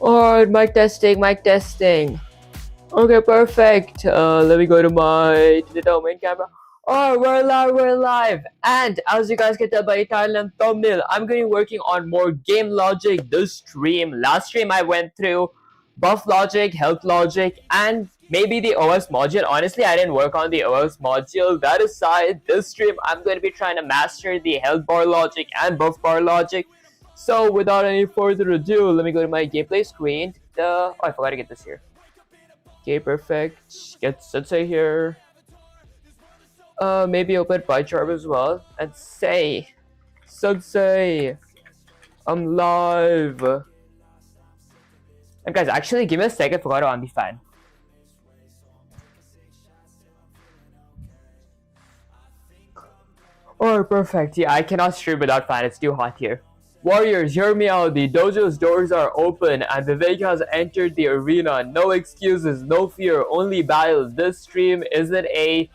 Alright, mic testing, mic testing. Okay, perfect. Let me go to the domain camera. Oh, we're live. And as you guys can tell by the title and thumbnail, I'm going to be working on more game logic this stream. Last stream I went through buff logic, health logic, and maybe the OS module. Honestly, I didn't work on the OS module. That aside, this stream I'm going to be trying to master the health bar logic and buff bar logic. So without any further ado, let me go to my gameplay screen. Oh, I forgot to get this here. Okay, perfect. Get Sensei here. Maybe open PyCharm as well and say, Sensei, I'm live. And guys, actually, give me a second. Forgot to on the fan. Oh, perfect. Yeah, I cannot stream without fan. It's too hot here. Warriors, hear me out. The dojo's doors are open and Vivek has entered the arena. No excuses, no fear, only battle. This stream isn't a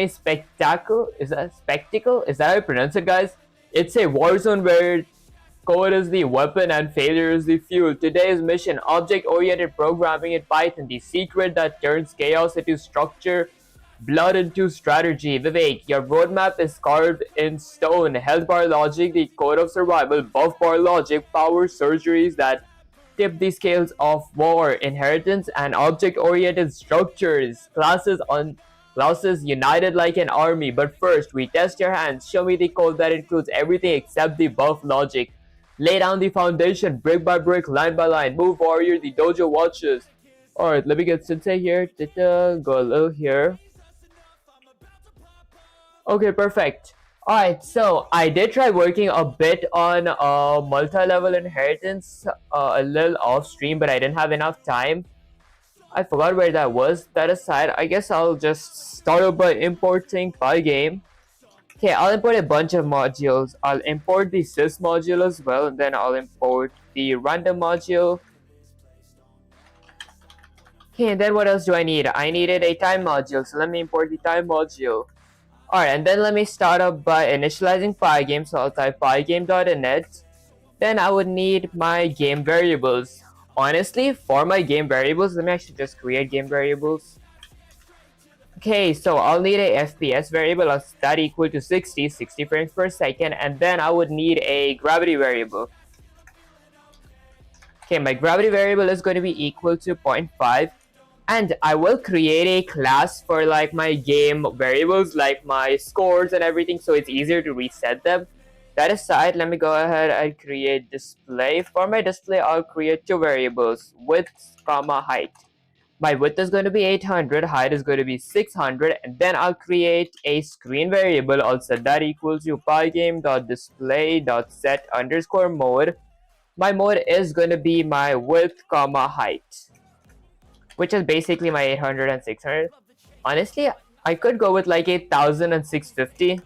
spectacle. Is that a spectacle? Is that how you pronounce it, guys? It's a war zone where code is the weapon and failure is the fuel. Today's mission, object-oriented programming in Python, the secret that turns chaos into structure, blood into strategy. Vivek, your roadmap is carved in stone. Health bar logic, the code of survival. Buff bar logic, power surgeries that tip the scales of war. Inheritance and object-oriented structures. Classes united like an army. But first, we test your hands. Show me the code that includes everything except the buff logic. Lay down the foundation, brick by brick, line by line. Move, warrior, the dojo watches. Alright, let me get Sensei here. Go a little here. Okay, perfect. Alright, so I did try working a bit on multi-level inheritance a little off stream, but I didn't have enough time. I forgot where that was. That aside, I guess I'll just start out by importing Pygame. Okay, I'll import a bunch of modules. I'll import the sys module as well, and then I'll import the random module. Okay, and then what else do I need? I needed a time module, so let me import the time module. Alright, and then let me start up by initializing Pygame, so I'll type pygame.init. Then I would need my game variables. Honestly, for my game variables, let me actually just create game variables. Okay, so I'll need a FPS variable of that equal to 60 frames per second, and then I would need a gravity variable. Okay, my gravity variable is going to be equal to 0.5. And I will create a class for like my game variables, like my scores and everything, so it's easier to reset them. That aside, let me go ahead and create display. For my display, I'll create two variables, width, comma, height. My width is going to be 800, height is going to be 600, and then I'll create a screen variable. I'll set that equal to pygame.display.set_mode. My mode is going to be my width, comma, height, which is basically my 800 and 600. Honestly, I could go with like 8000 and 650.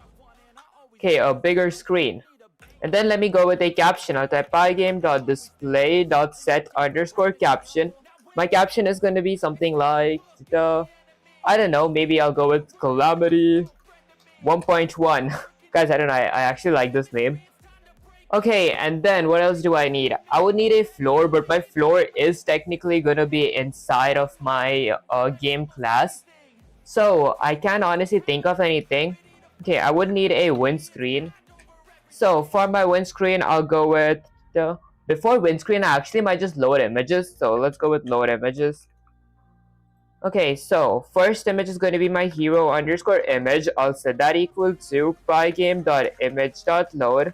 Okay, a bigger screen. And then let me go with a caption. I'll type pygame.display.set_caption. My caption is going to be something like, I don't know, maybe I'll go with Calamity 1.1. Guys, I don't know, I actually like this name. Okay, and then what else do I need? I would need a floor, but my floor is technically going to be inside of my game class. So I can't honestly think of anything. Okay, I would need a windscreen. So for my windscreen, I'll go with the... Before windscreen, I actually might just load images. So let's go with load images. Okay, so first image is going to be my hero_image. I'll set that equal to pygame.image.load.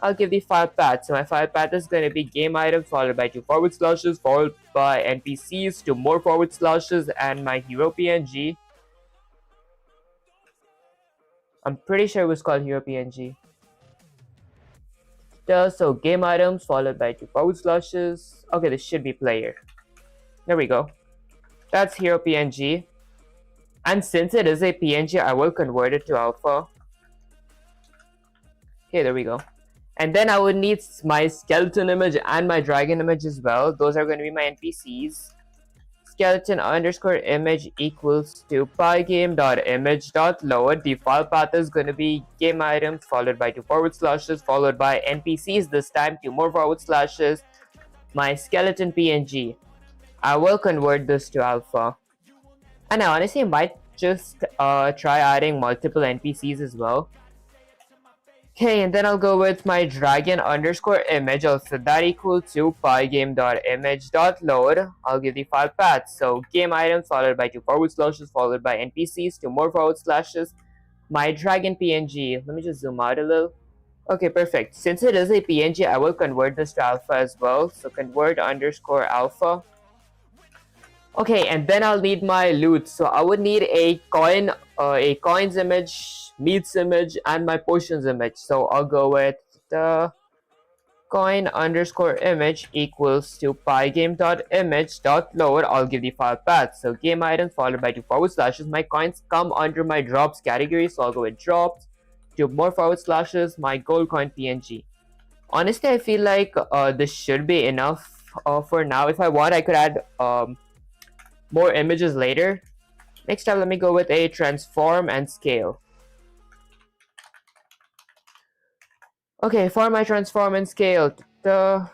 I'll give the file path. So my file path is going to be game item followed by 2 forward slashes followed by NPCs, 2 more forward slashes, and my hero PNG. I'm pretty sure it was called hero PNG. So game items followed by 2 forward slashes. Okay, this should be player. There we go. That's hero PNG. And since it is a PNG, I will convert it to alpha. Okay, there we go. And then I would need my skeleton image and my dragon image as well. Those are going to be my NPCs. Skeleton_image equals to pygame.image.load. The file path is going to be game items followed by 2 forward slashes followed by NPCs, this time 2 more forward slashes. my skeleton PNG. I will convert this to alpha. And I honestly might just try adding multiple NPCs as well. Okay, and then I'll go with my dragon underscore image. I'll set that equal to pygame.image.load. I'll give the file path. So game items followed by 2 forward slashes followed by NPCs, 2 more forward slashes. My dragon PNG. Let me just zoom out a little. Okay, perfect. Since it is a PNG, I will convert this to alpha as well. So convert underscore alpha. Okay, and then I'll need my loot. So I would need a coins image, meats image, and my potions image. So I'll go with the coin underscore image equals to pygame.image.load. I'll give the file path. So game items followed by 2 forward slashes. My coins come under my drops category, so I'll go with drops. 2 more forward slashes. My gold coin PNG. Honestly, I feel like this should be enough for now. If I want, I could add more images later. Next up, let me go with a transform and scale. Okay, for my transform and scale, okay,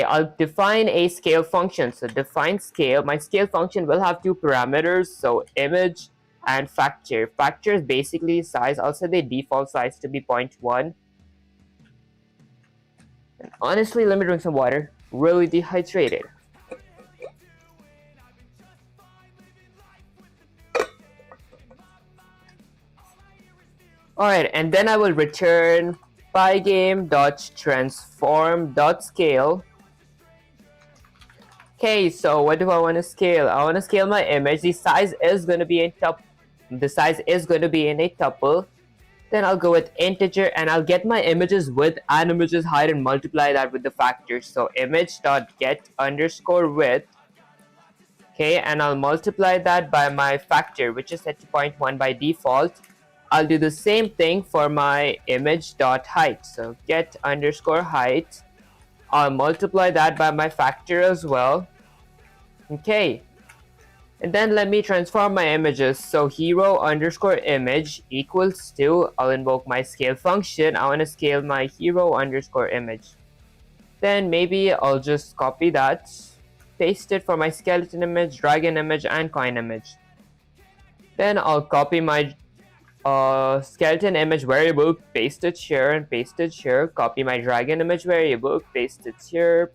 I'll define a scale function. So define scale. My scale function will have 2 parameters, so image and factor. Factor is basically size. I'll set the default size to be 0.1. And honestly, let me drink some water. Really dehydrated. Alright, and then I will return pygame.transform.scale. Okay, so what do I want to scale? I want to scale my image. The size is going to be in a tuple. Then I'll go with integer and I'll get my images width and images height and multiply that with the factors. So image.get underscore width. Okay, and I'll multiply that by my factor, which is set to 0.1 by default. I'll do the same thing for my image.height. So get underscore height. I'll multiply that by my factor as well. Okay. And then let me transform my images. So hero underscore image equals to, I'll invoke my scale function. I want to scale my hero underscore image. Then maybe I'll just copy that, paste it for my skeleton image, dragon image, and coin image. Then I'll copy my skeleton image variable, paste it here and paste it here. Copy my dragon image variable, paste it here.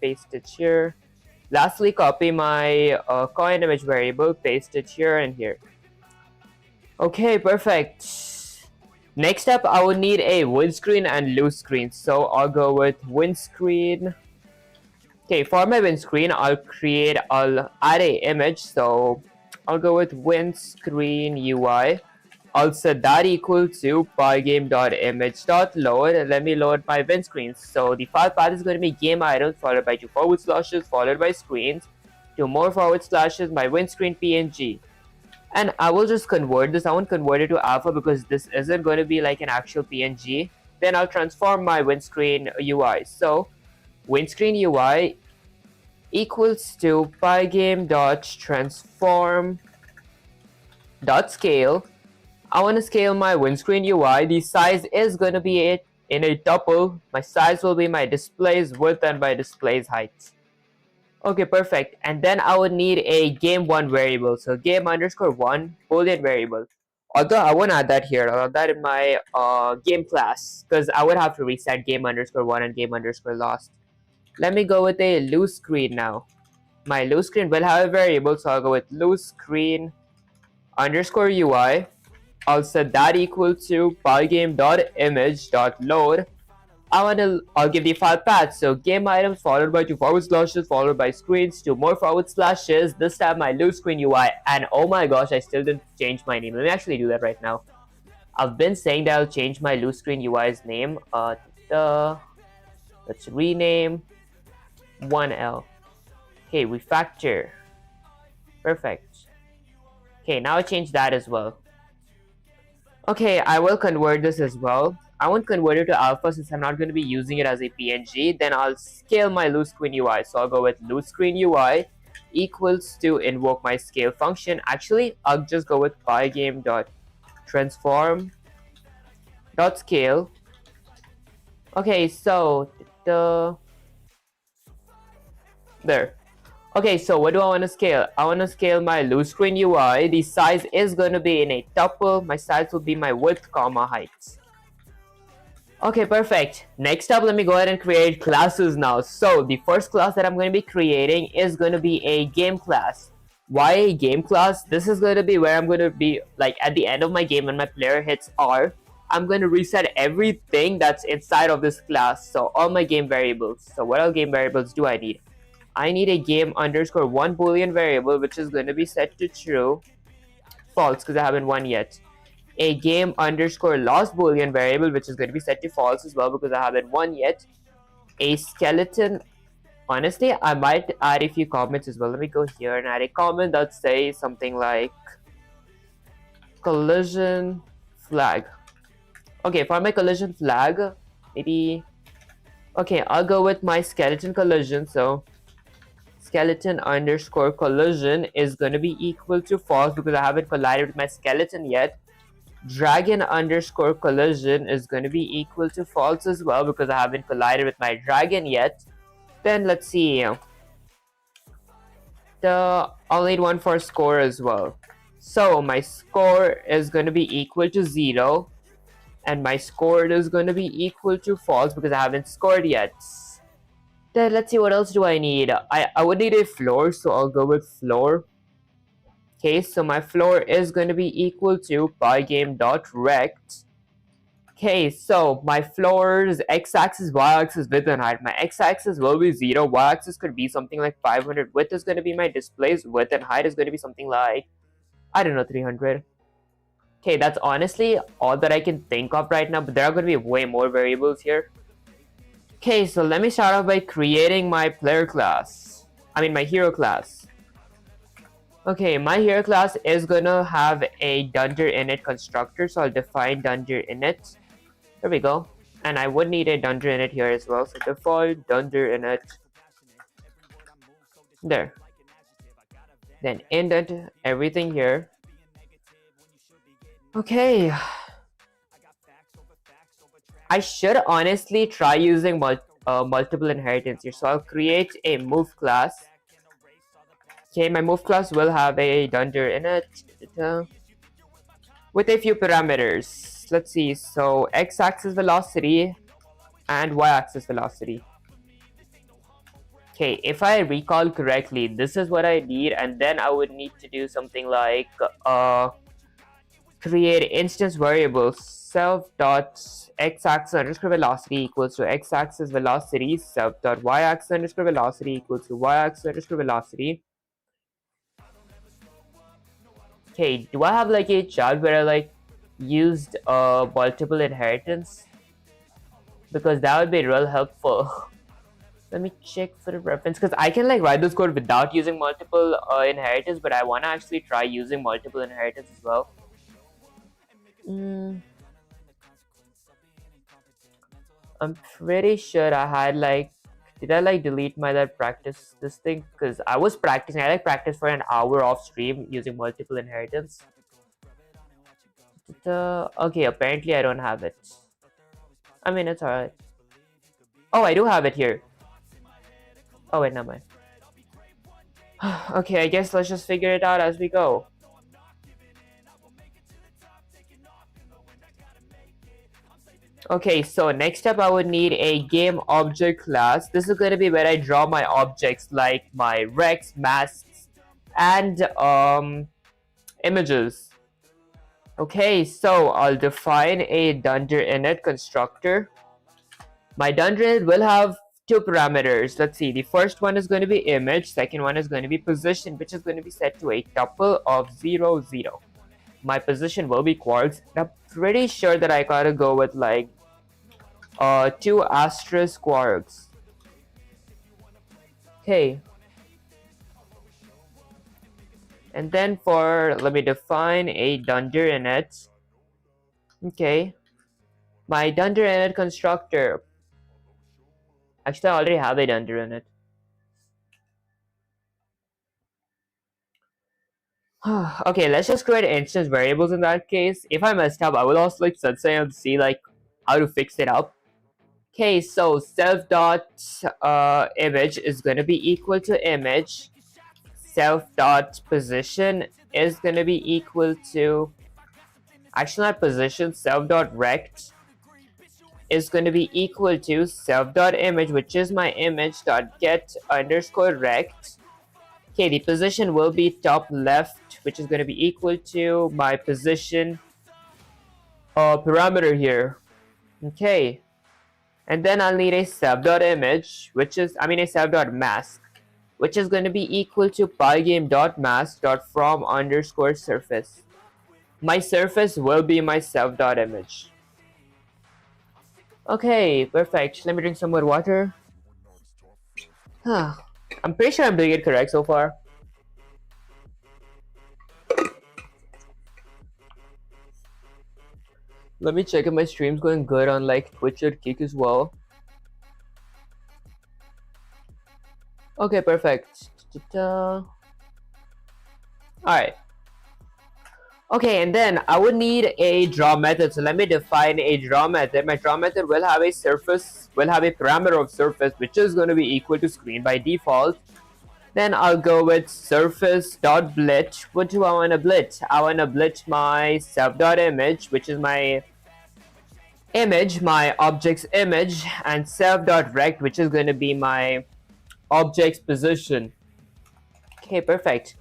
Lastly, copy my coin image variable, paste it here and here. Okay, perfect. Next up, I would need a windscreen and loose screen. So I'll go with windscreen. Okay, for my windscreen, I'll add a image. So I'll go with windscreen UI. I'll set that equal to pygame.image.load. Let me load my windscreen. So the file path is going to be game items followed by 2 forward slashes followed by screens, 2 more forward slashes, my windscreen PNG. And I will just convert this. I won't convert it to alpha because this isn't going to be like an actual PNG. Then I'll transform my windscreen UI. So windscreen UI equals to pygame.transform.scale. I want to scale my windscreen UI. The size is going to be in a tuple. My size will be my display's width and my display's height. Okay, perfect. And then I would need a game1 variable. So game underscore 1 boolean variable. Although I won't add that here. I'll add that in my game class because I would have to reset game underscore 1 and game underscore lost. Let me go with a loose screen now. My loose screen will have a variable, so I'll go with loose screen underscore UI. I'll set that equal to pygame.image.load. I'll give the file path. So game items followed by 2 forward slashes followed by screens, 2 more forward slashes. This time my loose screen UI. And oh my gosh, I still didn't change my name. Let me actually do that right now. I've been saying that I'll change my loose screen UI's name. Let's rename 1L. Okay, refactor. Perfect. Okay, now I change that as well. Okay, I will convert this as well. I won't convert it to alpha since I'm not going to be using it as a PNG. Then I'll scale my loose screen UI. So I'll go with loose screen UI equals to invoke my scale function. Actually, I'll just go with pygame.transform.scale. Okay, so There. Okay, so what do I want to scale? I want to scale my loose screen UI. The size is going to be in a tuple. My size will be my width, comma, heights. Okay, perfect. Next up, let me go ahead and create classes now. So the first class that I'm going to be creating is going to be a game class. Why a game class? This is going to be where I'm going to be, like, at the end of my game when my player hits R, I'm going to reset everything that's inside of this class. So all my game variables. So what all game variables do I need? I need a game underscore one boolean variable, which is going to be set to true, false because I haven't won yet. A game underscore lost boolean variable, which is going to be set to false as well because I haven't won yet. A skeleton. Honestly, I might add a few comments as well. Let me go here and add a comment that says something like collision flag. Okay, for my collision flag, maybe. Okay, I'll go with my skeleton collision. So skeleton underscore collision is going to be equal to false because I haven't collided with my skeleton yet. Dragon underscore collision is going to be equal to false as well because I haven't collided with my dragon yet. Then let's see. I'll need one for score as well. So my score is going to be equal to 0 and my score is going to be equal to false because I haven't scored yet. Then let's see, what else do I need? I would need a floor, so I'll go with floor. Okay, so my floor is going to be equal to pygame.rect. Okay, so my floor's x-axis, y-axis, width and height. My x-axis will be 0, y-axis could be something like 500, width is going to be my displays, width and height is going to be something like, I don't know, 300. Okay, that's honestly all that I can think of right now, but there are going to be way more variables here. Okay, so let me start off by creating my player class. I mean my hero class. Okay, my hero class is gonna have a dunder init constructor, so I'll define dunder init. There we go. And I would need a dunder init here as well, so define dunder init. There. Then indent everything here. Okay. I should honestly try using multiple inheritance here, so I'll create a move class. Okay, my move class will have a dunder init with a few parameters. Let's see, so x-axis velocity and y-axis velocity. Okay, if I recall correctly, this is what I need, and then I would need to do something like create instance variables self dot x-axis underscore velocity equals to x-axis velocity, self dot y-axis underscore velocity equals to y-axis underscore velocity. Okay, do I have like a chart where I like used multiple inheritance? Because that would be real helpful. Let me check for the reference, because I can like write this code without using multiple inheritance, but I want to actually try using multiple inheritance as well. I'm pretty sure I had like, did I like delete my that practice this thing? Because I was practicing, I like practice for an hour off stream using multiple inheritance. Okay, apparently I don't have it. I mean, it's alright. Oh, I do have it here. Oh wait, never mind. Okay, I guess let's just figure it out as we go. Okay, so next up I would need a game object class. This is going to be where I draw my objects like my Rex, masks, and images. Okay, so I'll define a dunder init constructor. My dunder init will have two parameters. Let's see, the first one is going to be image, second one is going to be position, which is going to be set to a tuple of 0, 0. My position will be quarks. I'm pretty sure that I gotta go with like 2 asterisk quarks. Okay. And then let me define a dunder init. Okay. My dunder init constructor. Actually, I already have a dunder init. Okay, let's just create instance variables in that case. If I messed up, I will also like sensei and see like how to fix it up. Okay, so self dot image is going to be equal to image. Self dot position is going to be equal to, actually not position, self dot rect is going to be equal to self dot image, which is my image dot get underscore rect. Okay, the position will be top left, which is going to be equal to my position parameter here. Okay, and then I'll need a self.image, which is, a self.mask, which is going to be equal to pygame.mask.from underscore surface. My surface will be my self.image. Okay, perfect. Let me drink some more water. I'm pretty sure I'm doing it correct so far. Let me check if my stream's going good on like Twitch or Kick as well. Okay, perfect. Alright. Okay, and then I would need a draw method. So let me define a draw method. My draw method will have a surface, will have a parameter of surface, which is going to be equal to screen by default. Then I'll go with surface.blit. What do I want to blit? I want to blit my self.image, which is my image, my object's image, and self.rect, which is going to be my object's position. Okay, perfect.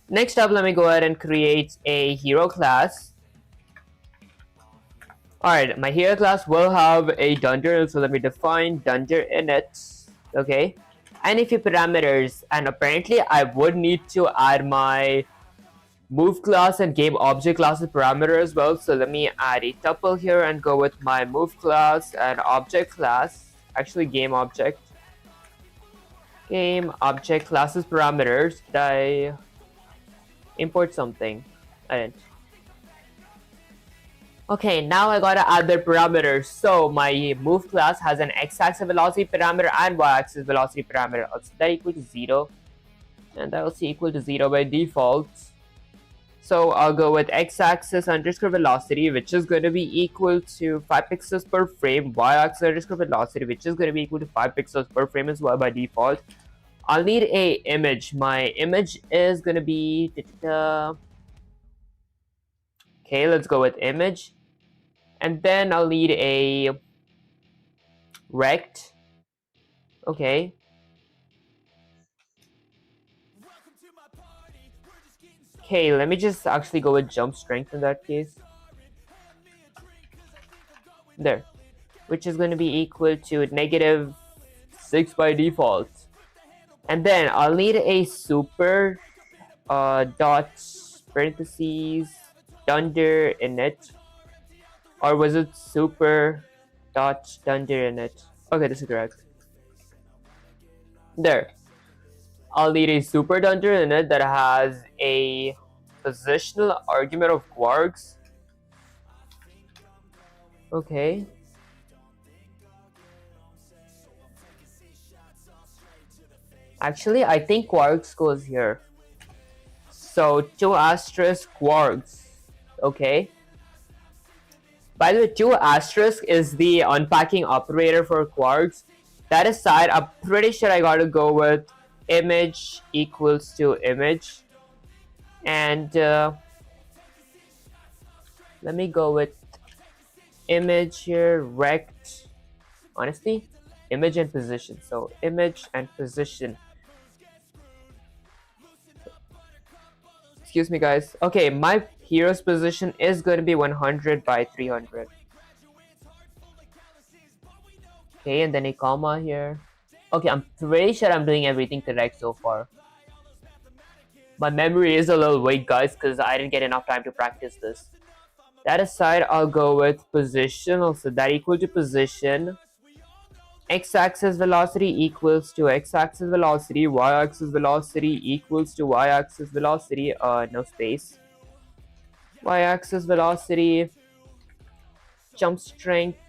Next up, let me go ahead and create a hero class. Alright, my hero class will have a dunder, so let me define dunder init. Okay, and a few parameters, and apparently I would need to add my move class and game object classes parameter as well. So let me add a tuple here and go with my move class and object class, actually game object classes parameters. Did I import something? I didn't. Okay, now I gotta add their parameters. So my move class has an x-axis velocity parameter and y-axis velocity parameter. I'll set that equal to 0, and that will see equal to 0 by default. So I'll go with x-axis underscore velocity, which is going to be equal to 5 pixels per frame, y-axis underscore velocity, which is going to be equal to 5 pixels per frame as well by default. I'll need a image. My image is going to be... Okay, let's go with image. And then I'll need a rect. Okay. Okay, let me just actually go with jump strength in that case. There. Which is going to be equal to -6 by default. And then I'll need a super dot parentheses dunder init. Or was it super dot dunder init? Okay, this is correct. There. I'll need a super dunder init that has a positional argument of quarks. Okay. Actually, I think quarks goes here. So 2 asterisk quarks. Okay. By the way, 2 asterisk is the unpacking operator for quarks. That aside, I'm pretty sure I gotta go with image equals to image. And let me go with image here, rect. Honestly, image and position. So image and position. Excuse me, guys. Okay, my hero's position is going to be 100 by 300. Okay, and then a comma here. Okay, I'm pretty sure I'm doing everything correct so far. My memory is a little weak, guys, because I didn't get enough time to practice this. That aside, I'll go with position. Also, that equal to position. X-axis velocity equals to x-axis velocity. Y-axis velocity equals to y-axis velocity. No space. Y-axis velocity. Jump strength.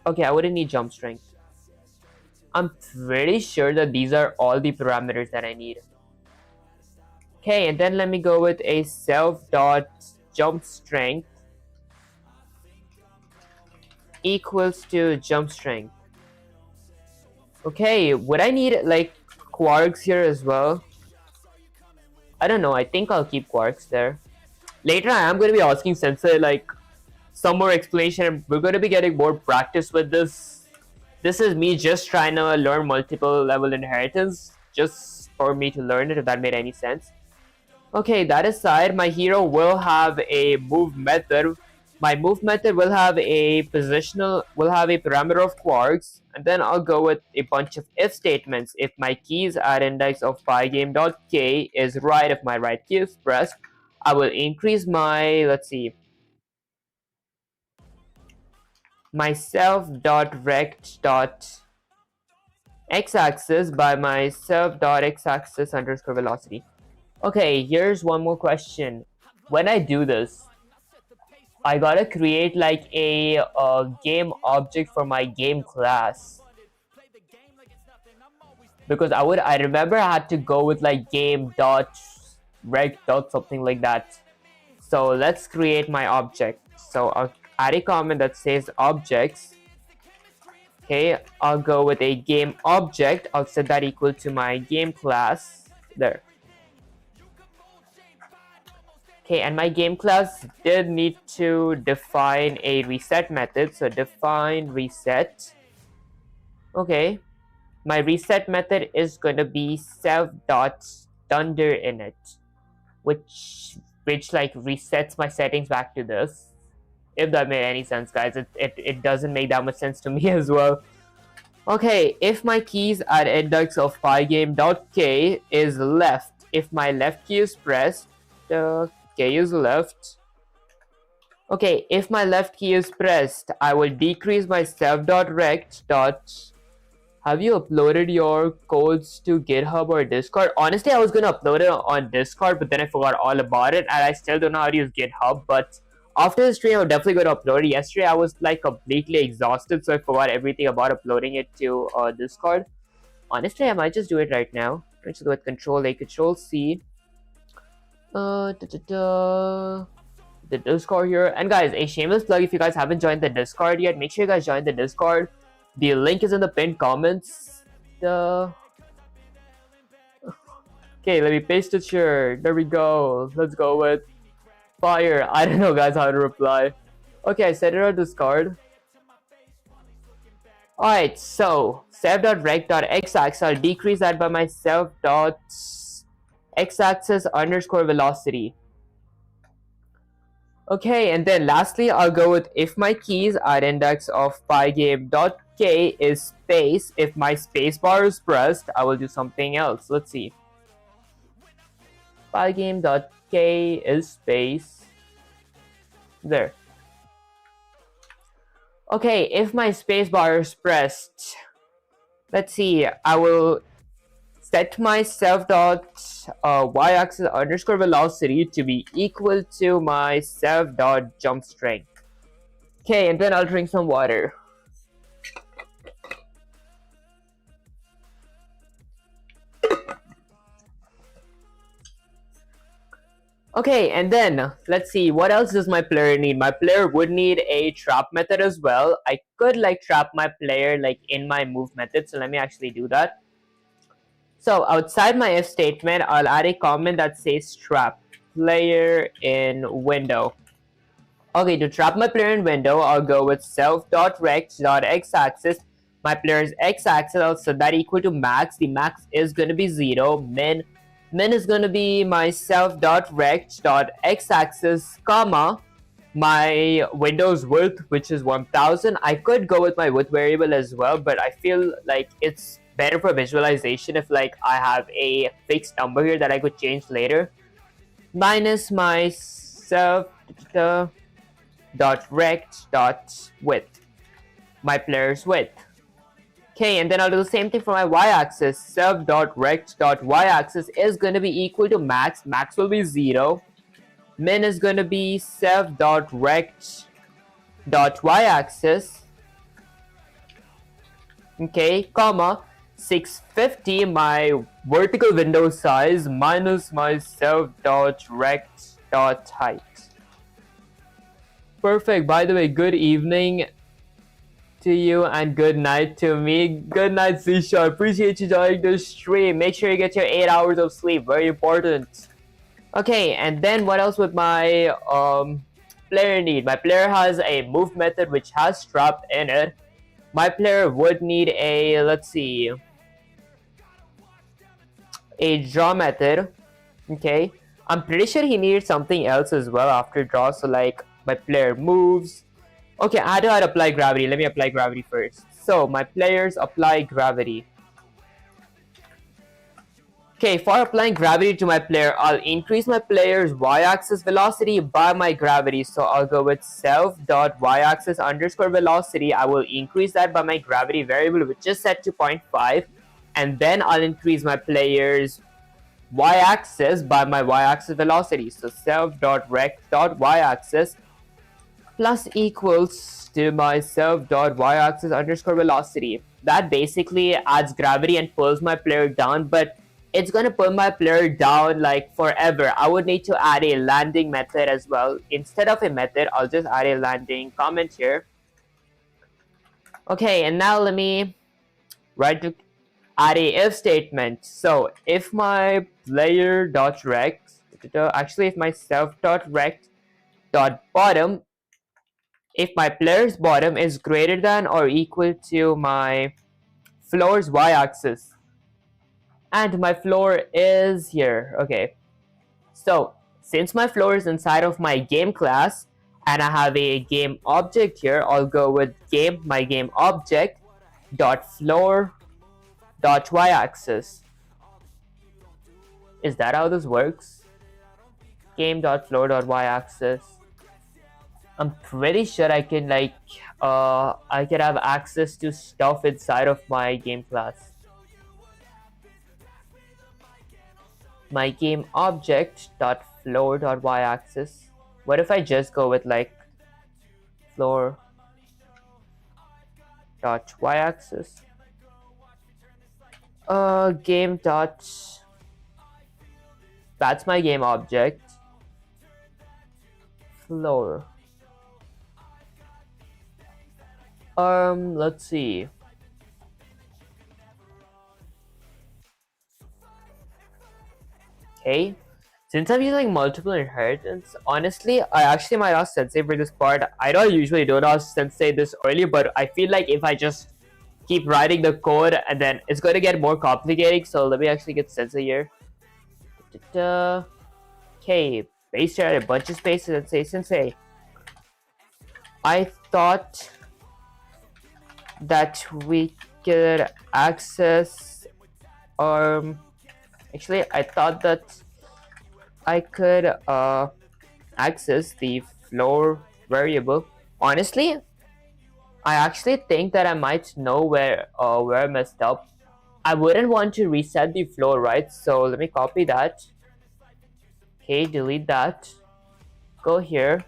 Okay, I wouldn't need jump strength. I'm pretty sure that these are all the parameters that I need. Okay, and then let me go with a self dot jump strength equals to jump strength. Okay, would I need like quarks here as well? I don't know, I think I'll keep quarks there. Later I am going to be asking Sensei like some more explanation. We're going to be getting more practice with this. This is me just trying to learn multiple level inheritance just for me to learn it, if that made any sense. Okay, that aside, my hero will have a move method. My move method will have a parameter of quarks, and then I'll go with a bunch of if statements. If my keys at index of pygame.k is right, if my right key is pressed, I will increase my, let's see, my self.rect.x-axis by my self.x-axis underscore velocity. Okay, here's one more question. When I do this, I gotta create like a game object for my game class. Because I remember I had to go with like game dot rect dot something like that. So let's create my object. So I'll add a comment that says objects. Okay, I'll go with a game object. I'll set that equal to my game class. There. Okay, and my game class did need to define a reset method. So define reset. Okay, my reset method is going to be self.dunderInit, which like resets my settings back to this. If that made any sense, guys. It doesn't make that much sense to me as well. Okay, if my keys at index of pygame.k is left, if my left key is pressed, the K is left. Okay, if my left key is pressed, I will decrease my self.rect. Have you uploaded your codes to GitHub or Discord? Honestly, I was gonna upload it on Discord, but then I forgot all about it, and I still don't know how to use GitHub. But after the stream, I'm definitely gonna upload it. Yesterday, I was like completely exhausted, so I forgot everything about uploading it to Discord. Honestly, I might just do it right now. Let's go with Control A, Control C. The Discord here. And guys, a shameless plug, if you guys haven't joined the Discord yet, make sure you guys join the Discord. The link is in the pinned comments. Okay, let me paste it here. There we go. Let's go with fire. I don't know, guys, how to reply. Okay, I set it on Discord. Alright, so self.rect.x-axis, I'll decrease that by my self.x-axis underscore velocity. Okay, and then lastly, I'll go with if my keys at index of pygame.k is space. If my spacebar is pressed, I will do something else. Let's see. Pygame.k is space. There. Okay, if my spacebar is pressed, let's see, I will set my self.y-axis underscore velocity to be equal to my self.jump strength. Okay, and then I'll drink some water. Okay, and then let's see, what else does my player need? My player would need a trap method as well. I could like trap my player like in my move method, so let me actually do that. So outside my if statement, I'll add a comment that says trap player in window. Okay, to trap my player in window, I'll go with self.rect.x-axis. My player's x-axis, I'll set that equal to max. The max is going to be 0. Min is going to be my self.rect.x-axis, comma, my window's width, which is 1000. I could go with my width variable as well, but I feel like it's better for visualization if like I have a fixed number here that I could change later. Minus my self.rect.width, my player's width. Okay, and then I'll do the same thing for my y-axis. Self.rect.y-axis is going to be equal to max. Max will be 0. Min is going to be self.rect.y-axis. Okay, comma, 650, my vertical window size, minus my self.rect.height. Perfect. By the way, good evening. to you and good night to me. Good night, Zisha. Appreciate you joining the stream. Make sure you get your 8 hours of sleep. Very important. Okay, and then what else would my player need? My player has a move method which has trap in it. My player would need a, let's see, a draw method. Okay, I'm pretty sure he needed something else as well after draw. So like my player moves. Okay, how do I apply gravity? Let me apply gravity first. So my players apply gravity. Okay, for applying gravity to my player, I'll increase my player's y-axis velocity by my gravity. So I'll go with self.y-axis underscore velocity. I will increase that by my gravity variable, which is set to 0.5. And then I'll increase my player's y-axis by my y-axis velocity. So self.rect.y-axis plus equals to my self.y-axis underscore velocity. That basically adds gravity and pulls my player down, but it's gonna pull my player down like forever. I would need to add a landing method as well. Instead of a method, I'll just add a landing comment here. Okay, and now let me add a if statement. So if my player dot rect, actually if my self dot rect dot bottom, if my player's bottom is greater than or equal to my floor's y-axis, and my floor is here. Okay, so since my floor is inside of my game class and I have a game object here, I'll go with my game object dot floor dot y-axis. Is that how this works? Game dot floor dot y-axis. I'm pretty sure I can I can have access to stuff inside of my game class. My game object dot floor dot y-axis. What if I just go with like floor dot y-axis? Game dot, that's my game object, floor. Let's see. Okay, since I'm using multiple inheritance, honestly, I actually might ask Sensei for this part. I don't usually don't ask Sensei this early, but I feel like if I just keep writing the code and then it's going to get more complicated. So let me actually get Sensei here. Okay, base here at a bunch of spaces and say Sensei, I thought that we could access actually I thought that I could access the floor variable. Honestly, I actually think that I might know where I messed up. I wouldn't want to reset the floor, right? So let me copy that. Okay, delete that. Go here.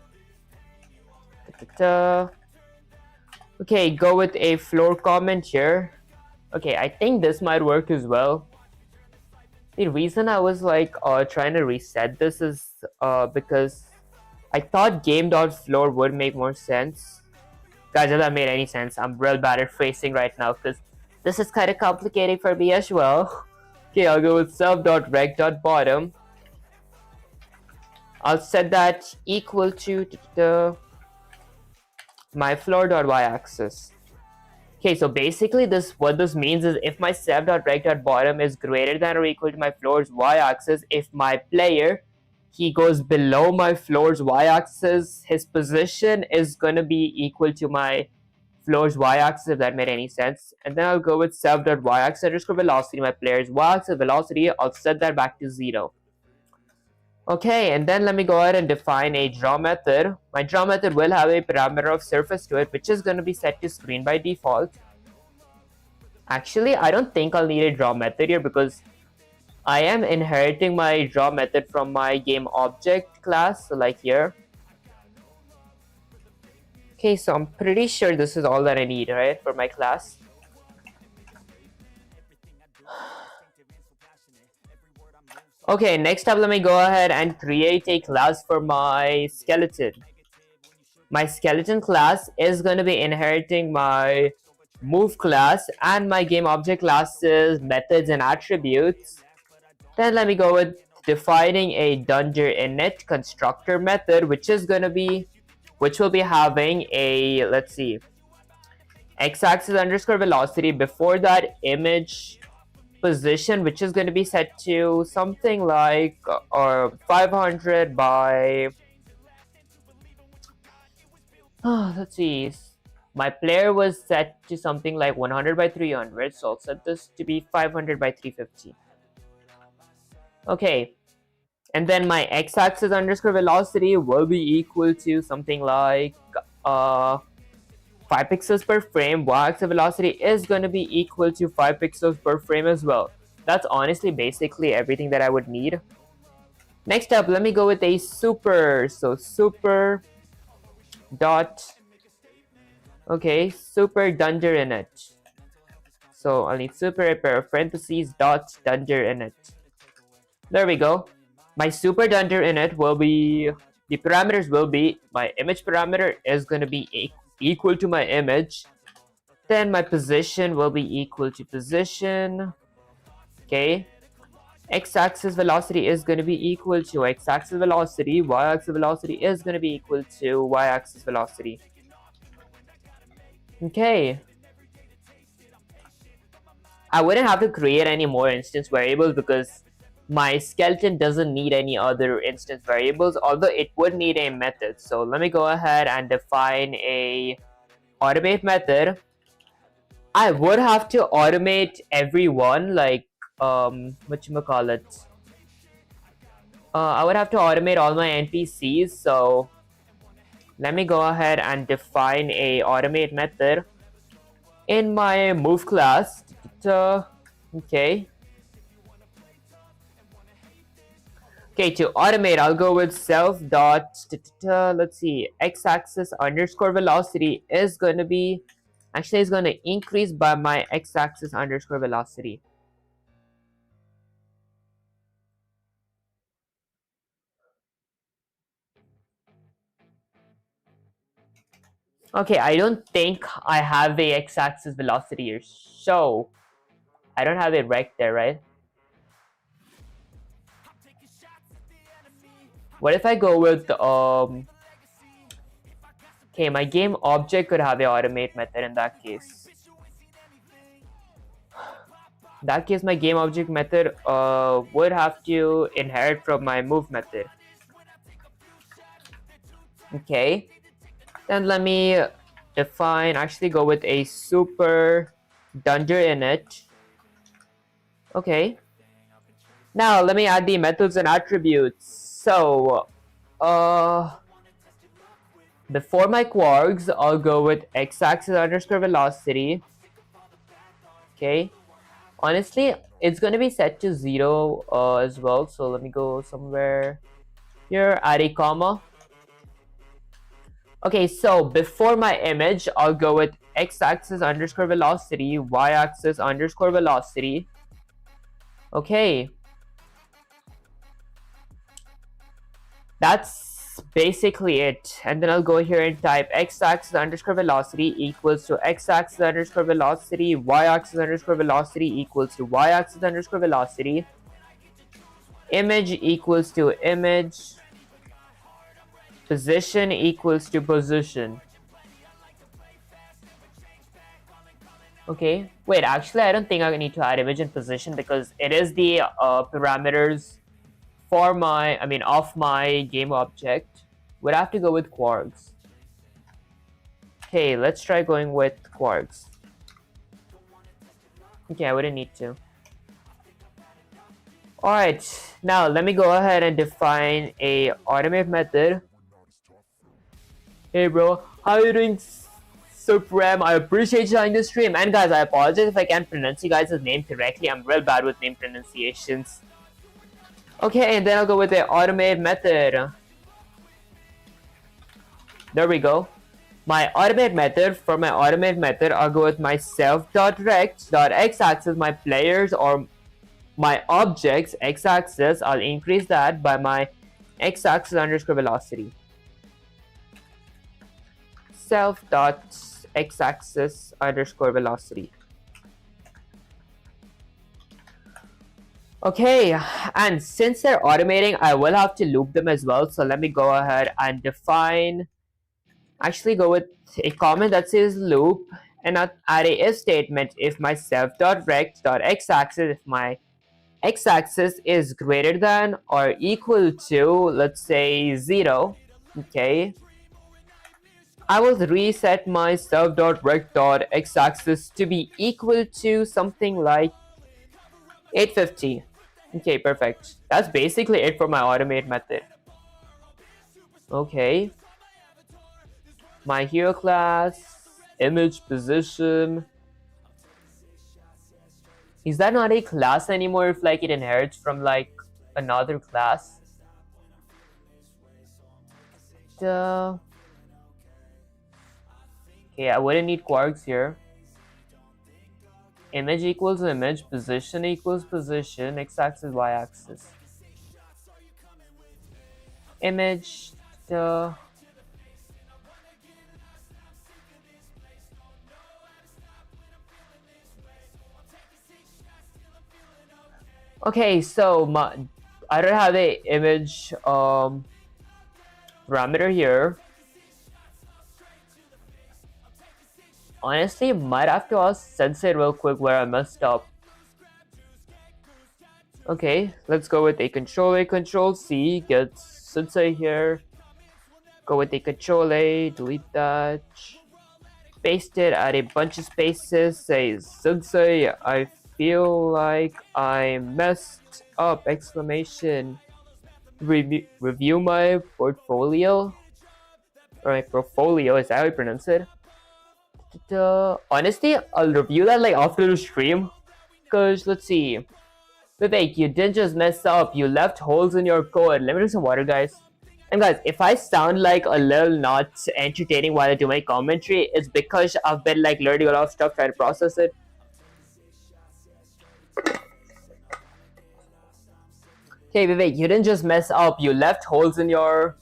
Okay, go with a floor comment here. Okay, I think this might work as well. The reason I was like trying to reset this is because I thought game.floor would make more sense. Guys, if that made any sense, I'm real bad at phrasing right now because this is kind of complicated for me as well. Okay, I'll go with self.rect.bottom. I'll set that equal to my floor.y-axis. Okay, so basically what this means is if my self.rect.bottom is greater than or equal to my floor's y-axis, if my player, he goes below my floor's y-axis, his position is going to be equal to my floor's y-axis, if that made any sense. And then I'll go with self.y-axis underscore velocity, my player's y-axis velocity, I'll set that back to 0. Okay, and then let me go ahead and define a draw method. My draw method will have a parameter of surface to it, which is going to be set to screen by default. Actually, I don't think I'll need a draw method here because I am inheriting my draw method from my game object class, so like here. Okay, so I'm pretty sure this is all that I need, right, for my class. Okay, next up, let me go ahead and create a class for my skeleton. my skeleton class is going to be inheriting my move class and my game object classes, methods, and attributes. Then let me go with defining a Dunger init constructor method, which will be having a, let's see, x-axis underscore velocity. Before that, image position, which is going to be set to something like 500 by let's see, my player was set to something like 100 by 300, so I'll set this to be 500 by 350. Okay, and then my x-axis underscore velocity will be equal to something like 5 pixels per frame. Y-axis velocity is going to be equal to 5 pixels per frame as well. That's honestly basically everything that I would need. Next up, let me go with a super. So super dot, okay, super Dunger init. So I'll need super a pair of parentheses dot Dunger init. There we go. My super Dunger init will be, the parameters will be, my image parameter is going to be equal to my image. Then my position will be equal to position. Okay. X-axis velocity is going to be equal to x-axis velocity. Y-axis velocity is going to be equal to y-axis velocity. Okay. I wouldn't have to create any more instance variables because my skeleton doesn't need any other instance variables, although it would need a method. So let me go ahead and define a automate method. I would have to automate everyone, like whatchamacallit, I would have to automate all my NPCs. So let me go ahead and define a automate method in my move class. Okay, to automate, I'll go with self dot, let's see, x-axis underscore velocity is going to be, actually is going to increase by my x-axis underscore velocity. Okay, I don't think I have a x-axis velocity here, so I don't have it right there, right? What if I go with okay, my game object could have a automate method in that case. In that case, my game object method would have to inherit from my move method. Okay, then let me define, actually go with a super Dunger init. Okay, now let me add the methods and attributes. So before my quarks, I'll go with x-axis underscore velocity. Okay, honestly, it's going to be set to 0 as well. So let me go somewhere here, add a comma. Okay, so before my image, I'll go with x-axis underscore velocity, y-axis underscore velocity. Okay, that's basically it. And then I'll go here and type x-axis underscore velocity equals to x-axis underscore velocity, y-axis underscore velocity equals to y-axis underscore velocity, image equals to image, position equals to position. Okay, wait, actually I don't think I need to add image and position because it is the parameters for my, of my game object. Would have to go with quarks. Okay, let's try going with quarks. Okay, I wouldn't need to. Alright, now let me go ahead and define a automate method. Hey bro, how are you doing, Supreme? I appreciate you joining the stream. And guys, I apologize if I can't pronounce you guys' name correctly. I'm real bad with name pronunciations. Okay, and then I'll go with the automate method. There we go. My automate method, for my automate method, I'll go with my self.rect.x-axis, my players or my objects x-axis. I'll increase that by my x-axis underscore velocity. self dot x-axis underscore velocity. Okay, and since they're automating, I will have to loop them as well. So let me go ahead and define, actually go with a comment that says loop and add a if statement if my self.rect.x-axis, if my x-axis is greater than or equal to, let's say, 0, okay, I will reset my self.rect.x-axis to be equal to something like 850. Okay, perfect. That's basically it for my automate method. Okay. My hero class, image position. Is that not a class anymore if like it inherits from like another class? Okay, I wouldn't need quarks here. Image equals image, position equals position, x-axis, y-axis. Image, okay, so I don't have a image parameter here. Honestly, might have to ask Sensei real quick where I messed up. Okay, let's go with a control C, get Sensei here. Go with a control A, delete that. Paste it, add a bunch of spaces, say Sensei, I feel like I messed up, exclamation. Review my portfolio. Or my portfolio, is that how you pronounce it? Honestly, I'll review that like after the stream. Cause let's see. Vivek, you didn't just mess up, you left holes in your code. Let me drink some water, guys. And guys, if I sound like a little not entertaining while I do my commentary, it's because I've been like learning a lot of stuff, trying to process it. Okay, Vivek, you didn't just mess up, you left holes in your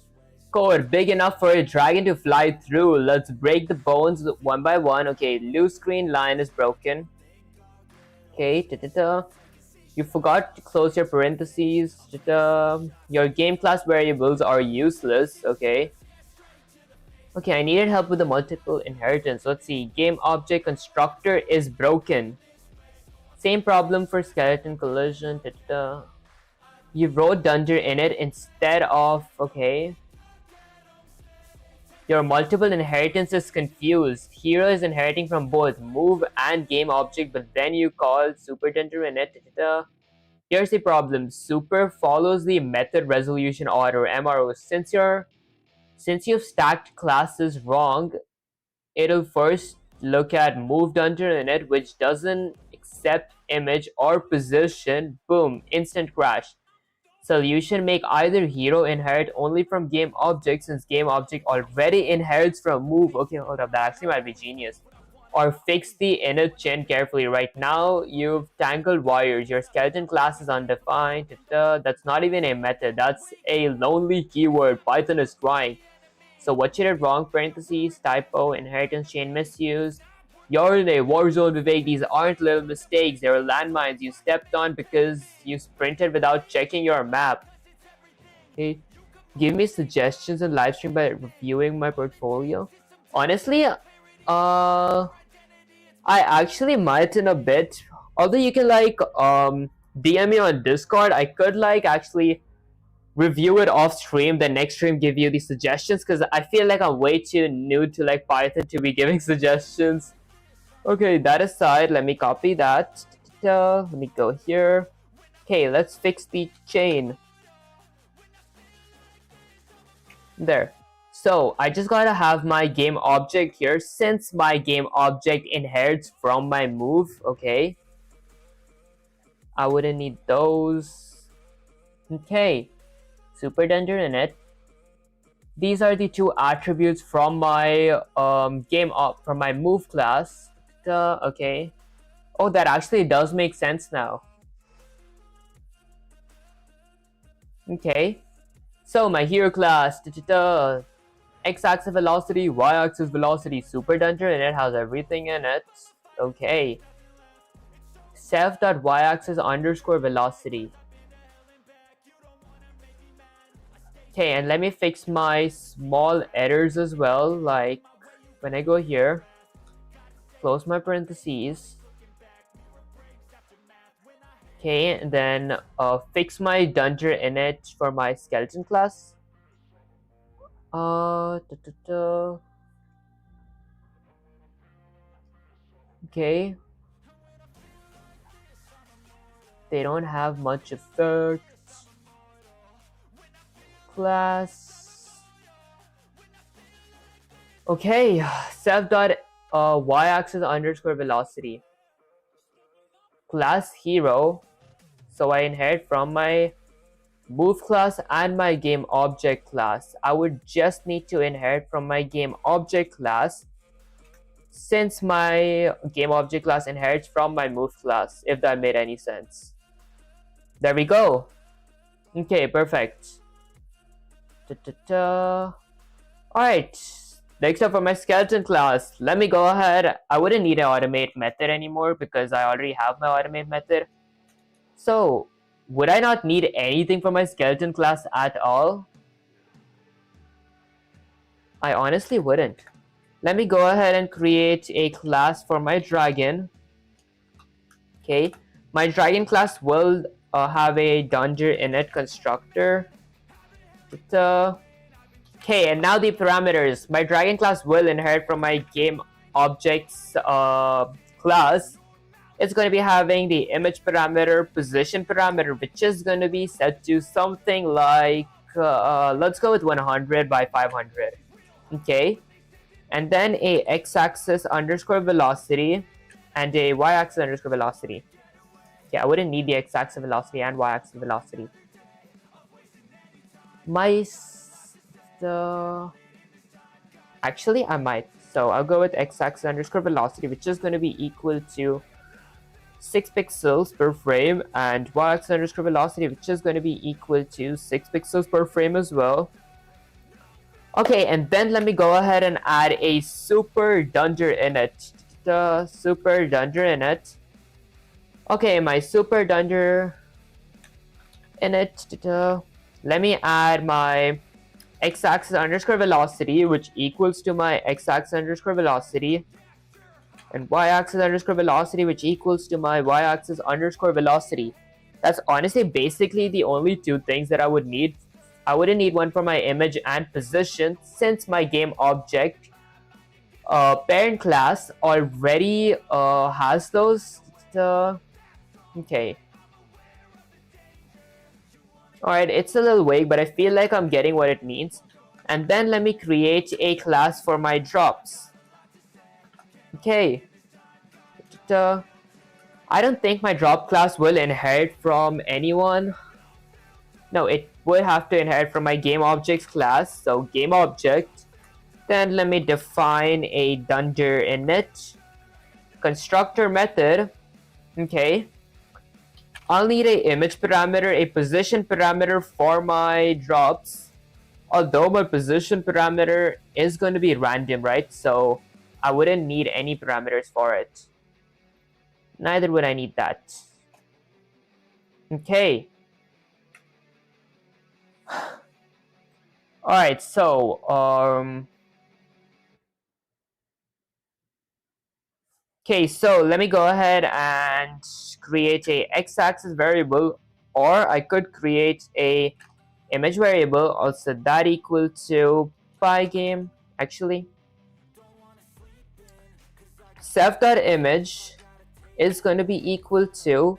code big enough for a dragon to fly through. Let's break the bones one by one. Okay, loose screen line is broken. Okay, you forgot to close your parentheses. Your game class variables are useless. Okay. Okay, I needed help with the multiple inheritance. Let's see. Game object constructor is broken. Same problem for skeleton collision. You wrote dunder in it instead of, okay. Your multiple inheritance is confused. Hero is inheriting from both move and game object, but then you call super dunder in it. Here's the problem. Super follows the method resolution order, MRO. Since you've stacked classes wrong, it'll first look at moved under init, which doesn't accept image or position. Boom, instant crash. Solution: make either hero inherit only from game object, since game object already inherits from move. Okay, hold up, that actually might be genius. Or fix the inner chain carefully. Right now, you've tangled wires. Your skeleton class is undefined. That's not even a method. That's a lonely keyword. Python is trying. So what you did wrong, parentheses, typo, inheritance chain misuse. You're in a war zone, Vivek. These aren't little mistakes. They're landmines you stepped on because you sprinted without checking your map. Okay. Give me suggestions in live stream by reviewing my portfolio. Honestly, I actually might in a bit. Although you can like DM me on Discord, I could like actually review it off stream, then next stream give you the suggestions, because I feel like I'm way too new to like Python to be giving suggestions. Okay, that aside, let me copy that. Let me go here. Okay, let's fix the chain. There. So I just gotta have my game object here, since my game object inherits from my move. Okay, I wouldn't need those. Okay, super dunder in it. These are the two attributes from my from my move class. Okay. Oh, that actually does make sense now. Okay. So my hero class, x-axis velocity, y-axis velocity, super dungeon, and it has everything in it. Okay. Self.y-axis underscore velocity. Okay, and let me fix my small errors as well. Like when I go here, close my parentheses. Okay, and then fix my dungeon init for my skeleton class. Okay. They don't have much effect. Class. Okay, self.y-axis underscore velocity. Class hero. So I inherit from my move class and my game object class. I would just need to inherit from my game object class, since my game object class inherits from my move class, if that made any sense. There we go. Okay, perfect. Alright, next up for my skeleton class, let me go ahead. I wouldn't need an automate method anymore because I already have my automate method. So, would I not need anything for my skeleton class at all? I honestly wouldn't. Let me go ahead and create a class for my dragon. Okay, my dragon class will have a dungeon init constructor. Okay, and now the parameters. My dragon class will inherit from my game objects class. It's going to be having the image parameter, position parameter, which is going to be set to something like, let's go with 100 by 500. Okay, and then a x-axis underscore velocity and a y-axis underscore velocity. Yeah, I wouldn't need the x-axis velocity and y-axis velocity. Actually, I might. So I'll go with x-axis underscore velocity, which is going to be equal to 6 pixels per frame, and y-axis underscore velocity, which is going to be equal to 6 pixels per frame as well. Okay, and then let me go ahead and add a super dungeon init. The super dungeon init. Okay, my super dungeon init. Let me add my x-axis underscore velocity, which equals to my x-axis underscore velocity, and y-axis underscore velocity, which equals to my y-axis underscore velocity. That's honestly basically the only two things that I would need. I wouldn't need one for my image and position, since my game object parent class already has those. Okay. Alright, it's a little vague, but I feel like I'm getting what it means. And then let me create a class for my drops. Okay. I don't think my drop class will inherit from anyone. No, it would have to inherit from my game objects class. So game object. Then let me define a dungeon init constructor method. Okay. I'll need a image parameter, a position parameter for my drops. Although my position parameter is going to be random, right? So I wouldn't need any parameters for it. Neither would I need that. Okay. Alright, so okay, so let me go ahead and create a x-axis variable, or I could create a image variable, also that equal to pygame. Actually, self.image is going to be equal to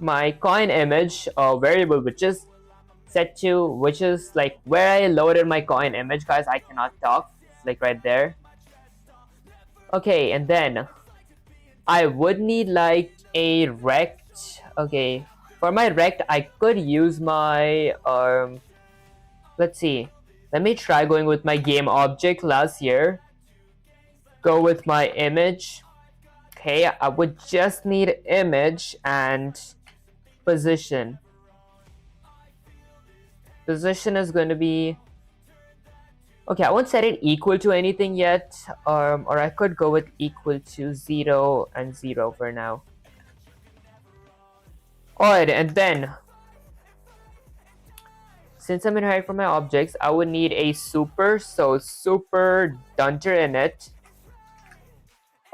my coin image variable, which is set to, which is like where I loaded my coin image. Guys, I cannot talk, it's like right there. Okay, and then I would need like a rect. Okay, for my rect I could use my let's see, let me try going with my game object class here. Go with my image. Okay, I would just need image and position. Position is going to be Okay, I won't set it equal to anything yet, or I could go with equal to 0 and 0 for now. Alright, and then since I'm inherit from my objects, I would need a super, so super dunter in it.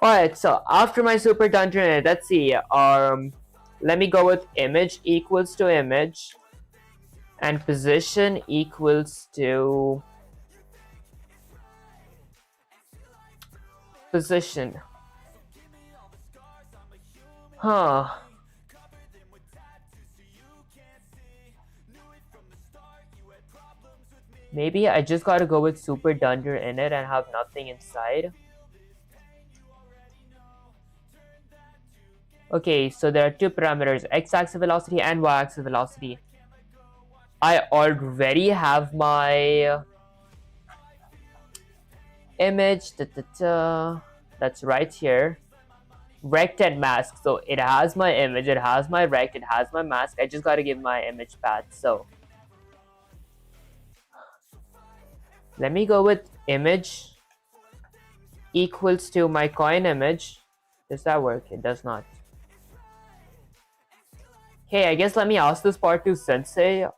Alright, so after my super dunter in it, let's see, let me go with image equals to image, and position equals to position. Huh. Maybe I just gotta go with super dunder in it and have nothing inside. Okay, so there are two parameters, x-axis velocity and y-axis velocity. I already have my image, that's right here. Rect and mask, so it has my image, it has my rect, it has my mask. I just gotta give my image path. So let me go with image equals to my coin image. Does that work? It does not. Okay, I guess let me ask this part to Sensei.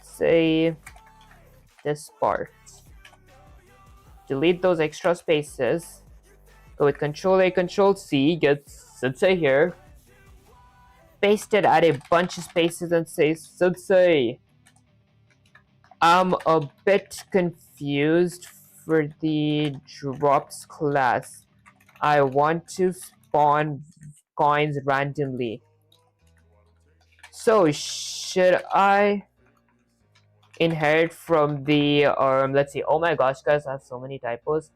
Say this part. Delete those extra spaces. Go with Control A, Control C, get Sensei here. Paste it, add a bunch of spaces and say, Sensei, I'm a bit confused for the drops class. I want to spawn coins randomly. So should I inherit from the let's see, oh my gosh guys, I have so many typos.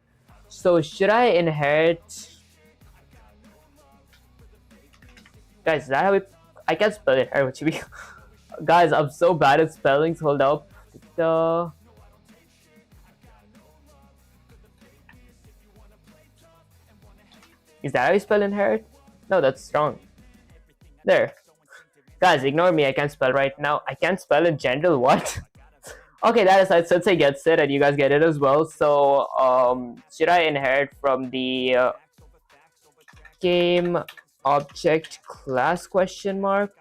So should I inherit, guys, is that how I can't spell it. What should we guys, I'm so bad at spellings. Hold up. Is that how you spell inherit? No, that's wrong. There. Guys, ignore me. I can't spell right now. I can't spell in general. What? Okay, that aside, Sensei gets it, and you guys get it as well. So, should I inherit from the game object class question mark?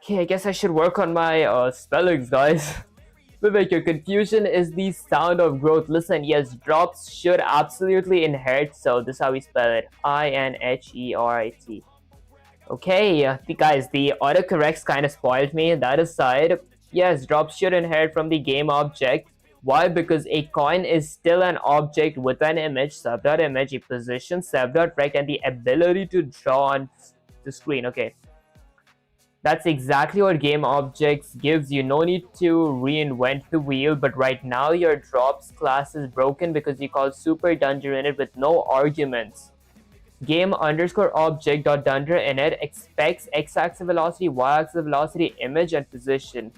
Okay, I guess I should work on my spellings, guys. Vivek, your confusion is the sound of growth. Listen, yes, drops should absolutely inherit, so this is how we spell it. I-N-H-E-R-I-T. Okay, guys, the autocorrects kind of spoiled me. That aside, yes, drops should inherit from the game object. Why? Because a coin is still an object with an image, sub.image, a position, sub.rect, and the ability to draw on the screen. Okay. That's exactly what game objects gives you. No need to reinvent the wheel, but right now your drops class is broken because you call super dunder in it with no arguments. Game underscore object dot dunder in it expects x-axis velocity, y-axis velocity, image, and position.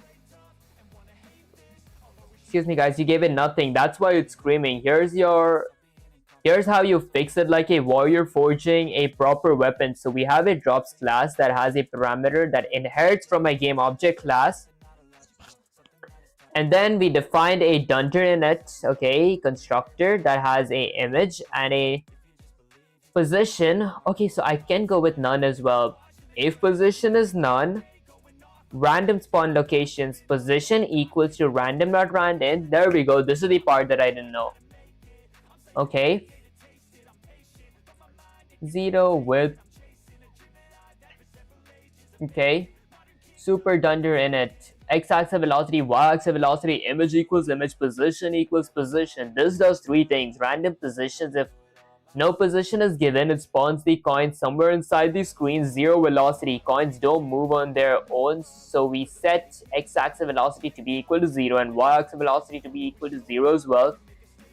Excuse me guys, you gave it nothing. That's why it's screaming. Here's how you fix it like a warrior forging a proper weapon. So we have a drops class that has a parameter that inherits from a game object class. And then we defined a dunder in it, okay, constructor that has a image and a position. Okay, so I can go with none as well. If position is none, random spawn locations, position equals to random.random. There we go. This is the part that I didn't know. Okay. 0 with, okay, super dunder in it, x-axis velocity, y-axis velocity, image equals image, position equals position. This does three things. Random positions, if no position is given, it spawns the coin somewhere inside the screen. 0 velocity, coins don't move on their own, so we set x-axis velocity to be equal to 0 and y-axis velocity to be equal to 0 as well.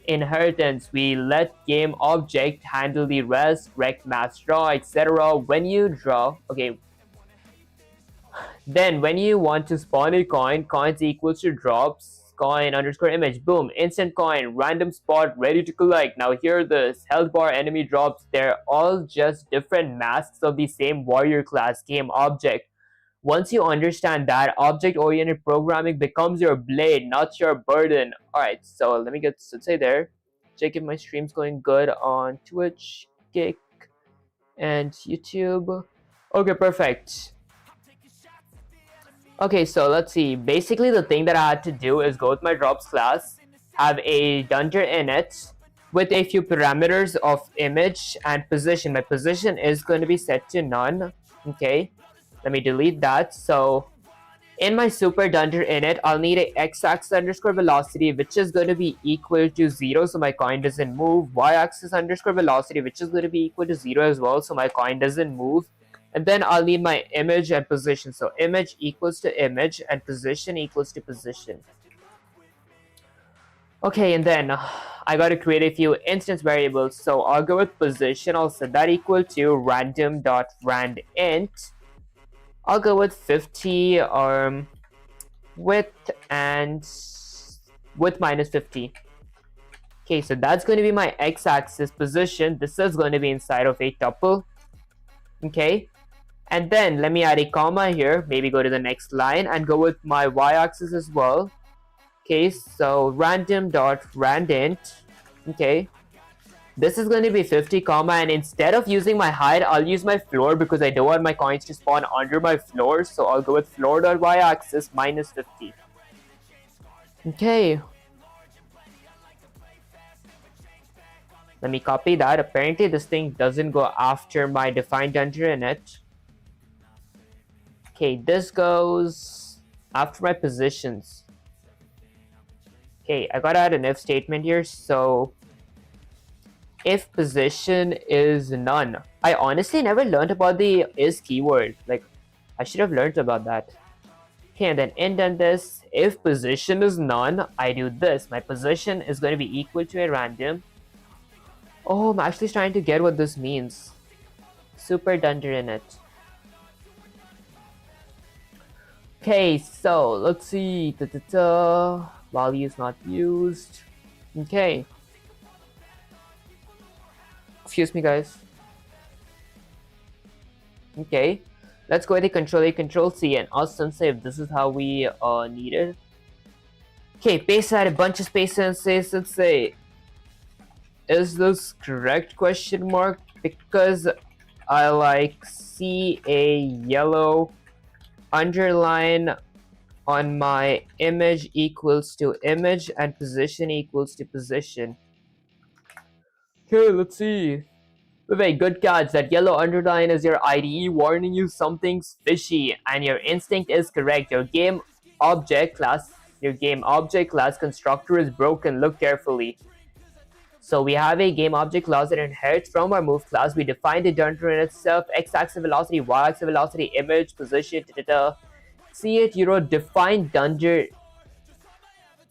Inheritance, we let game object handle the rest, rect, mask, draw, etc. When you draw, okay, then when you want to spawn a coin, coins equals to drops, coin underscore image, boom, instant coin, random spot, ready to collect. Now here this health bar, enemy drops, they're all just different masks of the same warrior class game object. Once you understand that, object-oriented programming becomes your blade, not your burden. Alright, so let me get Sensei there. Check if my stream's going good on Twitch, Kick, and YouTube. Okay, perfect. Okay, so let's see. Basically, the thing that I had to do is go with my drops class, have a dungeon in it with a few parameters of image and position. My position is going to be set to none. Okay, let me delete that. So in my super dungeon init, I'll need a x-axis underscore velocity, which is going to be equal to 0, so my coin doesn't move. Y-axis underscore velocity, which is going to be equal to 0 as well, so my coin doesn't move. And then I'll need my image and position. So image equals to image and position equals to position. Okay, and then I got to create a few instance variables. So I'll go with position. I'll set that equal to random.randint. I'll go with 50 width and width minus 50. Okay, so that's going to be my x-axis position. This is going to be inside of a tuple. Okay, and then let me add a comma here, maybe go to the next line and go with my y-axis as well. Okay, so random.randint. Okay, this is going to be 50 comma, and instead of using my height, I'll use my floor because I don't want my coins to spawn under my floor. So I'll go with floor.y-axis minus 50. Okay, let me copy that. Apparently this thing doesn't go after my defined dungeon init. Okay, this goes after my positions. Okay, I gotta add an if statement here. So if position is none. I honestly never learned about the is keyword. Like, I should have learned about that. Okay, and then indent this. If position is none, I do this. My position is going to be equal to a random. Oh, I'm actually trying to get what this means. Super dungeon init. Okay, so let's see. Values not used. Okay. Excuse me, guys. Okay, let's go with the control A, control C, and ask Sensei if this is how we need it. Okay, paste add a bunch of space and say Sensei, is this correct question mark? Because I like see a yellow underline on my image equals to image and position equals to position. Okay, let's see. Vivek, good catch. That yellow underline is your IDE warning you something's fishy, and your instinct is correct. Your game object class constructor is broken. Look carefully. So we have a game object class that inherits from our move class. We define the dungeon in itself, x-axis velocity, y-axis velocity, image, position, See it, you wrote define dungeon.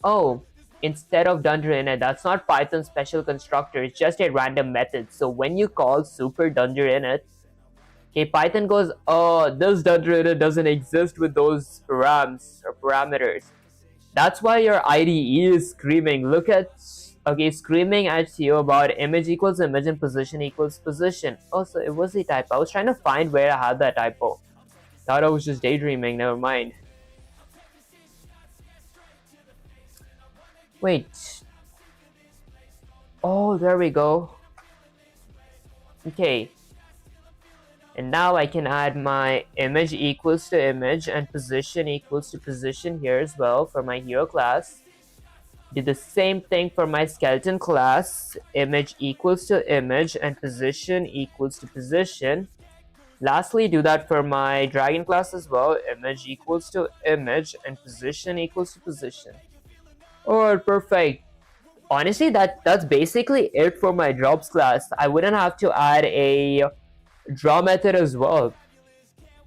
Oh, instead of dungeon init, that's not Python special constructor, it's just a random method. So when you call super dungeon init, okay, Python goes, oh, this dungeon init doesn't exist with those params or parameters. That's why your IDE is screaming. Look at, okay, screaming at you about image equals image and position equals position. Oh, so it was a typo. I was trying to find where I had that typo. Thought I was just daydreaming, never mind. Wait. Oh, there we go. Okay. And now I can add my image equals to image and position equals to position here as well for my hero class. Do the same thing for my skeleton class. Image equals to image and position equals to position. Lastly, do that for my dragon class as well. Image equals to image and position equals to position. Alright, perfect. Honestly, that's basically it for my drops class. I wouldn't have to add a draw method as well.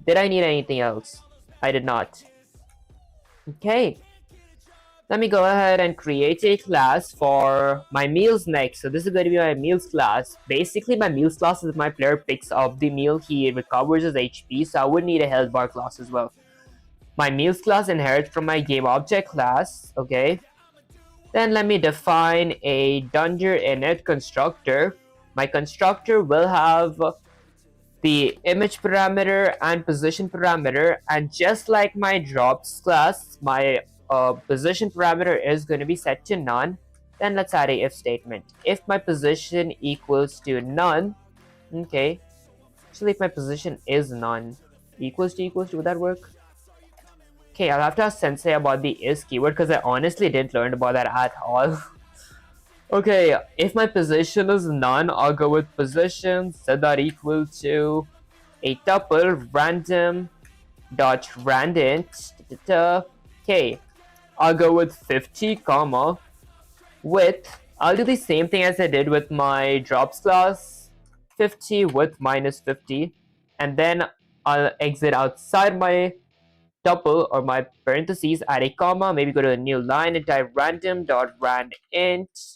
Did I need anything else? I did not. Okay. Let me go ahead and create a class for my meals next. So this is going to be my meals class. Basically, my meals class is if my player picks up the meal, he recovers his HP. So I would need a health bar class as well. My meals class inherits from my game object class. Okay. Then let me define a dungeon init constructor. My constructor will have the image parameter and position parameter, and just like my drops class, my position parameter is going to be set to none. Then let's add a if statement. If my position equals to none, okay, actually if my position is none, equals to, would that work? Okay, I'll have to ask Sensei about the is keyword because I honestly didn't learn about that at all. Okay, if my position is none, I'll go with position set that equal to a tuple random dot randint. Okay, I'll go with 50 comma with, I'll do the same thing as I did with my drops class, 50 with minus 50, and then I'll exit outside my tuple or my parentheses, add a comma, maybe go to a new line and type random dot randint.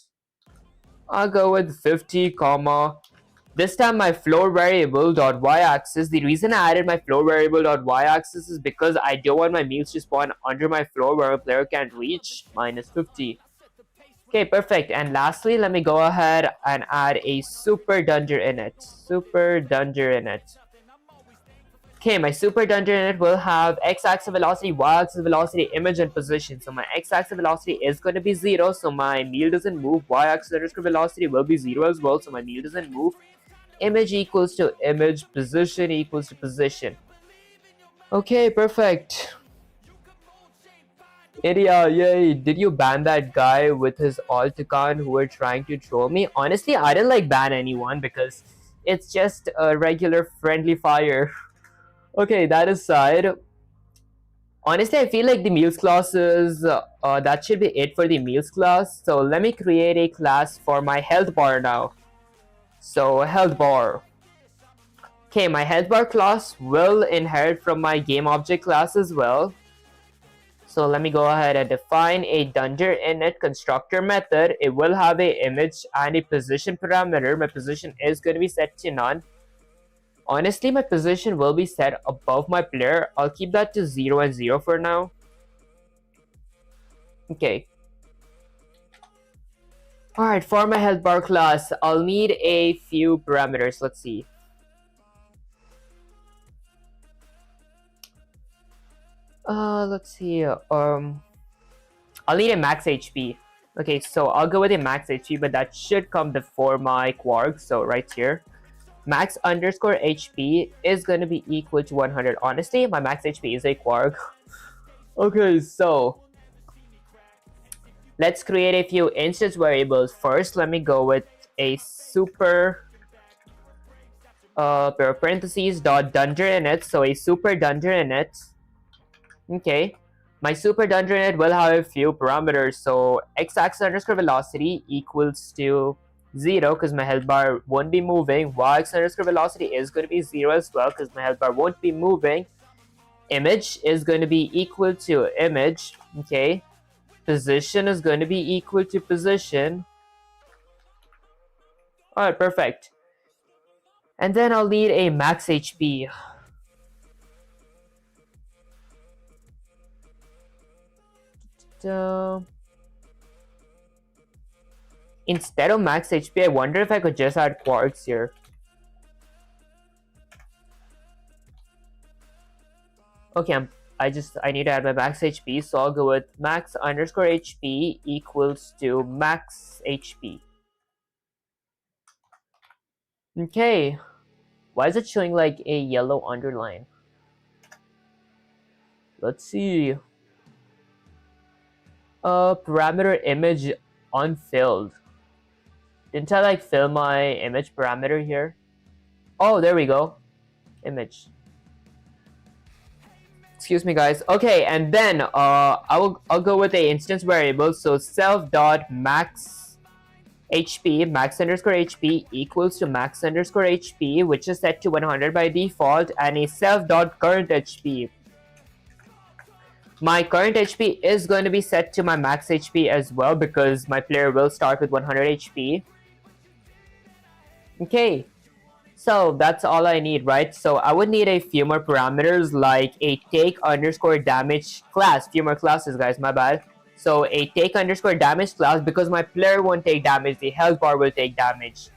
I'll go with 50 comma. This time my floor variable dot y-axis, the reason I added my floor variable dot y-axis is because I don't want my meals to spawn under my floor where a player can't reach, minus 50. Okay, perfect. And lastly, let me go ahead and add a super dunder init. Super dunder init. Okay, my super dunder init will have x-axis velocity, y-axis velocity, image, and position. So my x-axis velocity is going to be 0, so my meal doesn't move. Y-axis underscore velocity will be 0 as well, so my meal doesn't move. Image equals to image, position equals to position. Okay, perfect. Idia, yay, did you ban that guy with his alt account who were trying to troll me? Honestly, I didn't like ban anyone because it's just a regular friendly fire. Okay, that aside, honestly, I feel like the meals classes, that should be it for the meals class. So let me create a class for my health bar now. So health bar. Okay, my health bar class will inherit from my game object class as well. So let me go ahead and define a dunder init constructor method. It will have a image and a position parameter. My position is going to be set to none. Honestly, my position will be set above my player. I'll keep that to 0 and 0 for now. Okay. Alright, for my health bar class, I'll need a few parameters. Let's see. Let's see. I'll need a max HP. Okay, so I'll go with a max HP, but that should come before my quark. So right here, max underscore HP is going to be equal to 100. Honestly, my max HP is a quark. Okay, so let's create a few instance variables. First, let me go with a super parentheses dot dunder init. So a super dunder init. Okay, my super dunder init will have a few parameters. So x-axis underscore velocity equals to 0 because my health bar won't be moving. Y-axis underscore velocity is going to be 0 as well because my health bar won't be moving. Image is going to be equal to image. Okay, position is going to be equal to position. Alright, perfect. And then I'll need a max HP. Instead of max HP, I wonder if I could just add quarks here. Okay, I need to add my max HP, so I'll go with max underscore HP equals to max HP. Okay, why is it showing like a yellow underline? Let's see. Parameter image unfilled. Didn't I like fill my image parameter here? Oh, there we go. Image. Excuse me, guys. Okay, and then I'll go with a instance variable. So self dot max HP, max underscore HP equals to max underscore HP, which is set to 100 by default, and a self dot current HP. My current HP is going to be set to my max HP as well because my player will start with 100 HP. Okay, so that's all I need, right? So I would need a few more parameters like a take underscore damage class. Few more classes, guys, my bad. So a take underscore damage class because my player won't take damage, the health bar will take damage.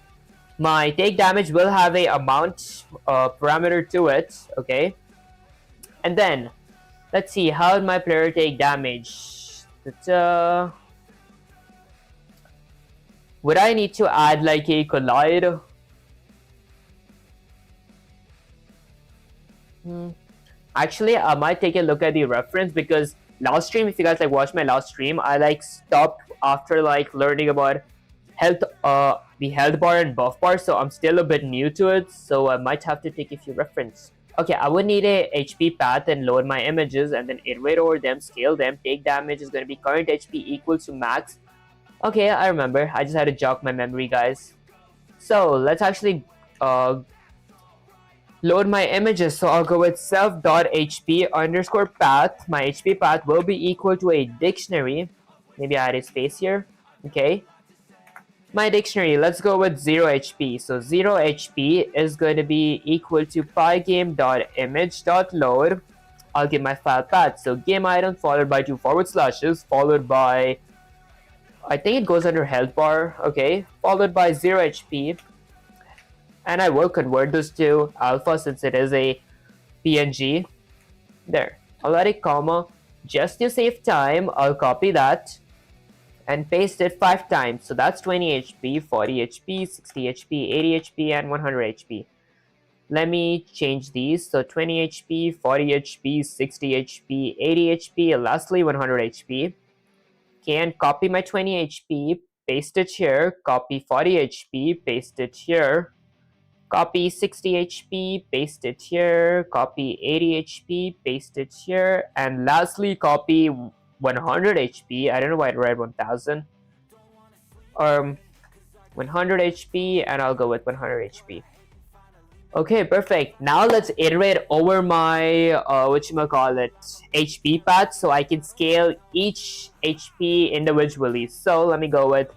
My take damage will have a amount parameter to it, okay? And then, let's see, how would my player take damage? Would I need to add like a collide? Actually, I might take a look at the reference because last stream, if you guys like watched my last stream, I like stopped after like learning about health, the health bar and buff bar, so I'm still a bit new to it, so I might have to take a few reference. Okay, I would need a HP path and load my images and then iterate over them, scale them. Take damage is going to be current HP equals to max. Okay, I remember. I just had to jog my memory, guys. So let's actually load my images. So I'll go with self.hp underscore path. My HP path will be equal to a dictionary. Maybe I add a space here. Okay. My dictionary, let's go with 0 HP. So 0 HP is going to be equal to pygame.image.load. I'll give my file path. So game item followed by 2 forward slashes followed by, I think it goes under health bar, okay, followed by 0 HP. And I will convert this to alpha since it is a PNG. There. I'll add a comma just to save time. I'll copy that and paste it 5 times. So that's 20 HP, 40 HP, 60 HP, 80 HP, and 100 HP. Let me change these. So 20 HP, 40 HP, 60 HP, 80 HP, and lastly 100 HP. Okay, and copy my 20 HP, paste it here, copy 40 HP, paste it here, copy 60 HP, paste it here, copy 80 HP, paste it here, and lastly copy 100 HP. I don't know why I read 1000. 100 HP, and I'll go with 100 HP. Okay, perfect. Now let's iterate over my HP path so I can scale each HP individually. So let me go with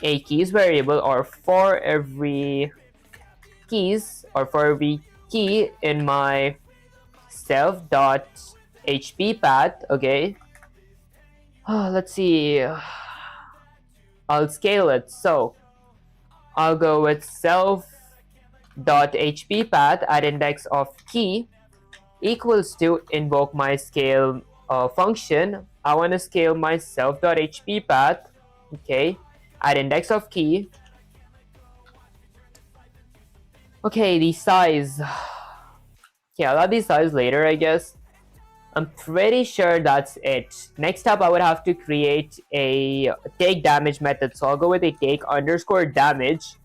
a keys variable, or for every keys, or for every key in my self.hp path. Okay, let's see, I'll scale it. So I'll go with self.hp path at index of key equals to invoke my scale function. I want to scale my self.hp path, okay, at index of key. Okay, the size. Okay, I'll add the size later, I guess. I'm pretty sure that's it. Next up, I would have to create a take damage method. So I'll go with a take underscore damage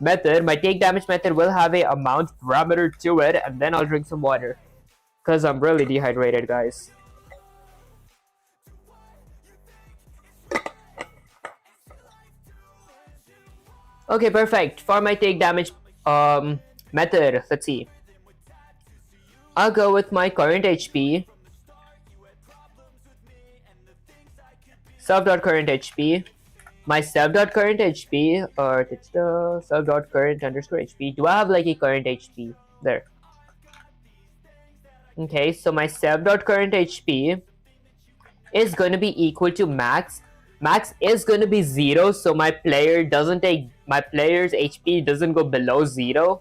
method. My take damage method will have a amount parameter to it, and then I'll drink some water because I'm really dehydrated, guys. Okay, perfect. For my take damage method, let's see, I'll go with my current HP, self.current HP, my self.current HP, or it's the self.current underscore HP. Do I have like a current HP there? Okay, so my self.current HP is going to be equal to max. Max is going to be 0, so my player's HP doesn't go below 0.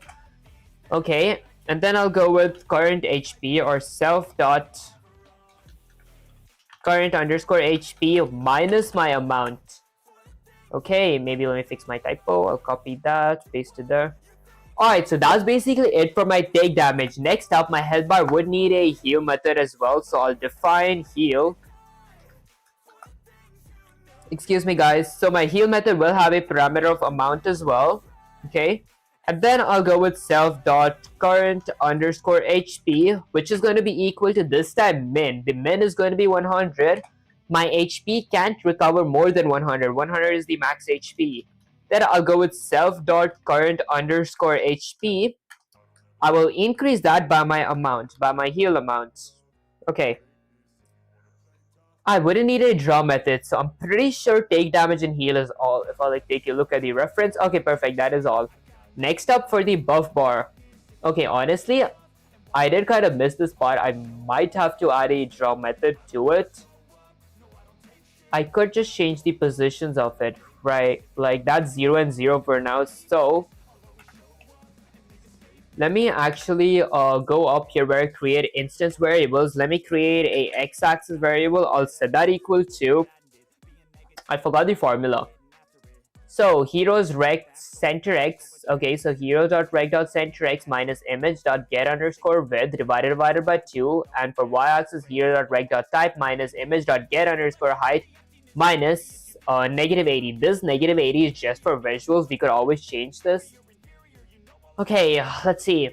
Okay, and then I'll go with current HP, or self.current underscore HP minus my amount. Okay, maybe let me fix my typo. I'll copy that, paste it there. Alright, so that's basically it for my take damage. Next up, my health bar would need a heal method as well, so I'll define heal. Excuse me, guys. So my heal method will have a parameter of amount as well. Okay, and then I'll go with self.current underscore HP, which is going to be equal to this time min. The min is going to be 100. My HP can't recover more than 100. 100 is the max HP. Then I'll go with self.current underscore HP. I will increase that by my amount, by my heal amount. Okay. I wouldn't need a draw method, so I'm pretty sure take damage and heal is all. If I like take a look at the reference, okay, perfect, that is all. Next up for the buff bar. Okay, honestly, I did kind of miss this part. I might have to add a draw method to it. I could just change the positions of it. right? Like that's 0 and 0 for now. So let me actually go up here where I create instance variables. Let me create a x-axis variable. I'll set that equal to, I forgot the formula. So heroes rect center x. Okay, so hero.rect.center x minus image.get underscore width divided by 2. And for y-axis, hero.rect.type minus image.get underscore height minus negative 80. This negative 80 is just for visuals. We could always change this. Okay, let's see.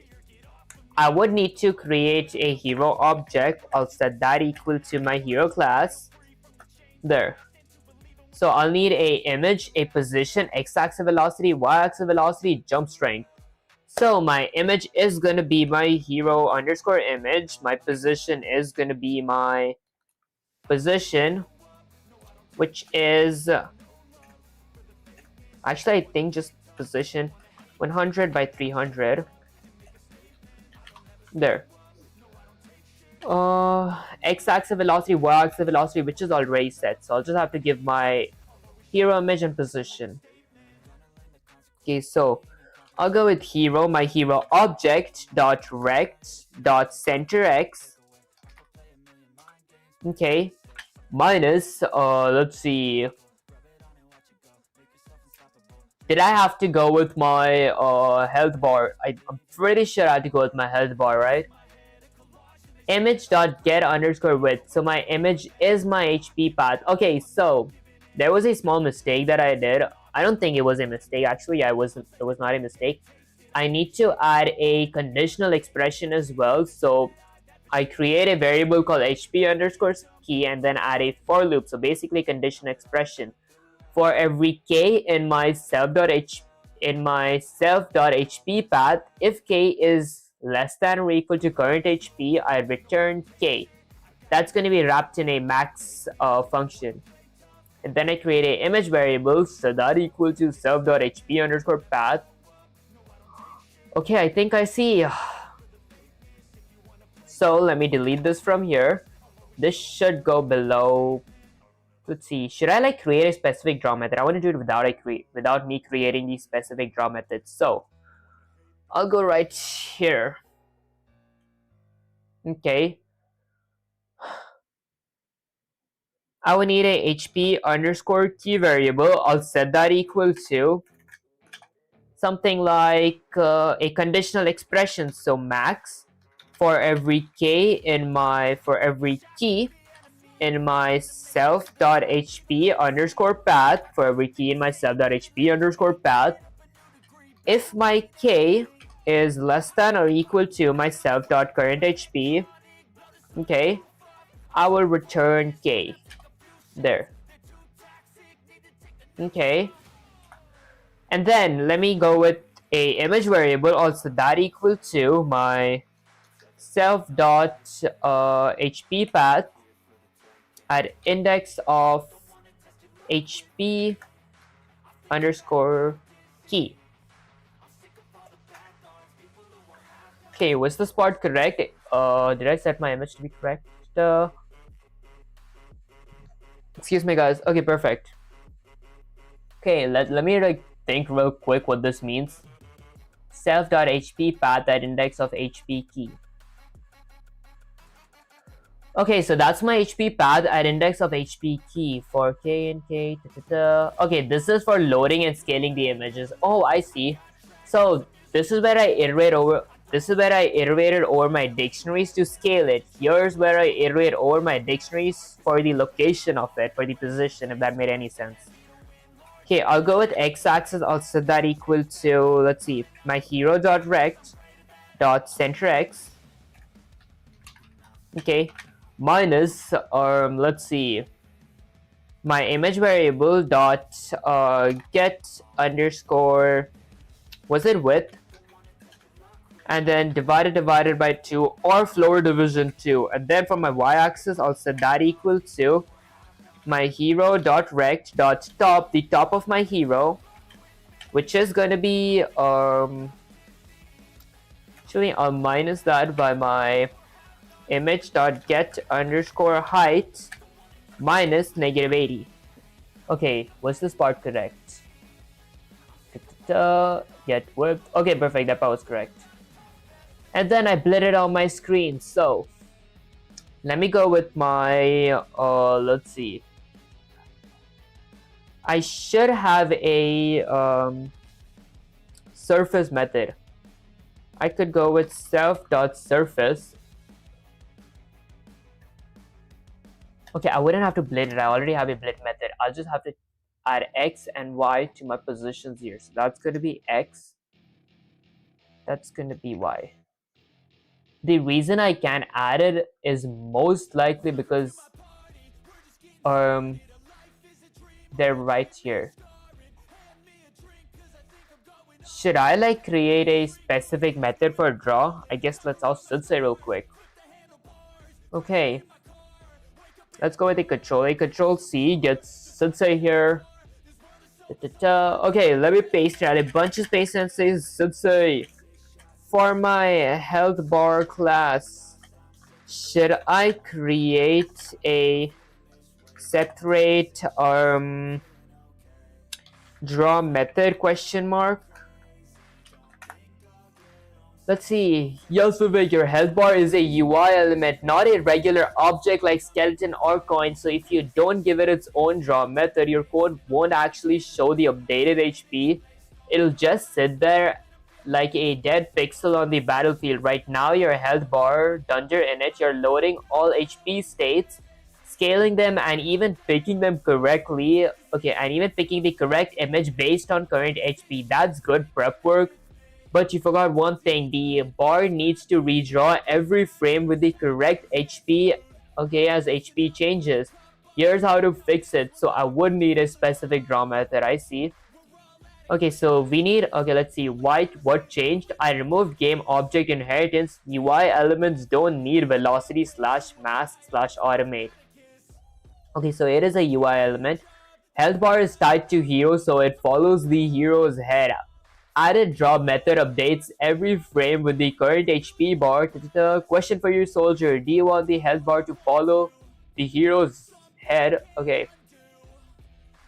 I would need to create a hero object. I'll set that equal to my hero class. There. So I'll need a image, a position, x-axis velocity, y-axis velocity, jump strength. So my image is gonna be my hero underscore image. My position is gonna be my position, which is actually I think just position 100 by 300. There. X-axis velocity, y-axis velocity, which is already set. So I'll just have to give my hero image and position. Okay, so I'll go with hero, my hero object dot rect dot center x. Okay, minus let's see. Did I have to go with my health bar? I'm pretty sure I had to go with my health bar, right? Image dot get underscore width. So my image is my HP path. Okay, so there was a small mistake that I did. I don't think it was a mistake. Actually, it was not a mistake. I need to add a conditional expression as well. So I create a variable called HP underscore key and then add a for loop. So basically conditional expression. For every k in my self.hp path, if k is less than or equal to current HP, I return k. That's going to be wrapped in a max function. And then I create a image variable, so that equal to self.hp underscore path. Okay, I think I see. So let me delete this from here. This should go below. Let's see. Should I like create a specific draw method? I want to do it without me creating these specific draw methods. So I'll go right here. Okay. I will need a HP underscore key variable. I'll set that equal to something like a conditional expression. So max for every k in my every key in my self.hp underscore path, for every key in my self.hp underscore path. If my k is less than or equal to my self.current HP, okay, I will return k. There. Okay. And then let me go with a image variable, also that equal to my self.hp path at index of HP underscore key. Okay, was this part correct? Did I set my image to be correct? Excuse me, guys. Okay, perfect. Okay, let me like think real quick what this means. Self.hp path at index of HP key. Okay, so that's my HP path at index of HP key for k and k. Okay, this is for loading and scaling the images. Oh, I see. So this is where I iterate over. This is where I iterated over my dictionaries to scale it. Here's where I iterate over my dictionaries for the location of it, for the position, if that made any sense. Okay, I'll go with x-axis. I'll set that equal to, let's see, my hero.rect.centerx. Okay, minus, let's see, my image variable dot get underscore, was it width? And then divided by 2 or floor division 2. And then for my y-axis, I'll set that equal to my hero.rect.top, the top of my hero, which is going to be, actually I'll minus that by my image.get underscore height minus negative 80. Okay, was this part correct? Get whipped. Okay, perfect. That part was correct. And then I bled it on my screen. So let me go with my let's see. I should have a surface method. I could go with self.surface. Okay, I wouldn't have to blend it. I already have a blend method. I'll just have to add x and y to my positions here. So that's going to be x. That's going to be y. The reason I can add it is most likely because um they're right here. Should I like create a specific method for draw? I guess let's all say real quick. Okay. Let's go with a control. A control C gets Sensei here. Okay, let me paste it. A bunch of space and says Sensei. For my health bar class, should I create a separate draw method question mark? Let's see. Yes, Vivek, your health bar is a UI element, not a regular object like skeleton or coin. So if you don't give it its own draw method, your code won't actually show the updated HP. It'll just sit there like a dead pixel on the battlefield. Right now, your health bar, dunder in it, you're loading all HP states, scaling them, and even picking them correctly. Okay, and even picking the correct image based on current HP. That's good prep work. But you forgot one thing, the bar needs to redraw every frame with the correct HP, okay, as HP changes. Here's how to fix it. So I would need a specific draw method, I see. Okay, so we need, okay, let's see, what changed? I removed game object inheritance. UI elements don't need velocity slash mask slash automate. Okay, so it is a UI element. Health bar is tied to hero, so it follows the hero's head. Added draw method updates every frame with the current HP bar. Question for your soldier: do you want the health bar to follow the hero's head? Okay,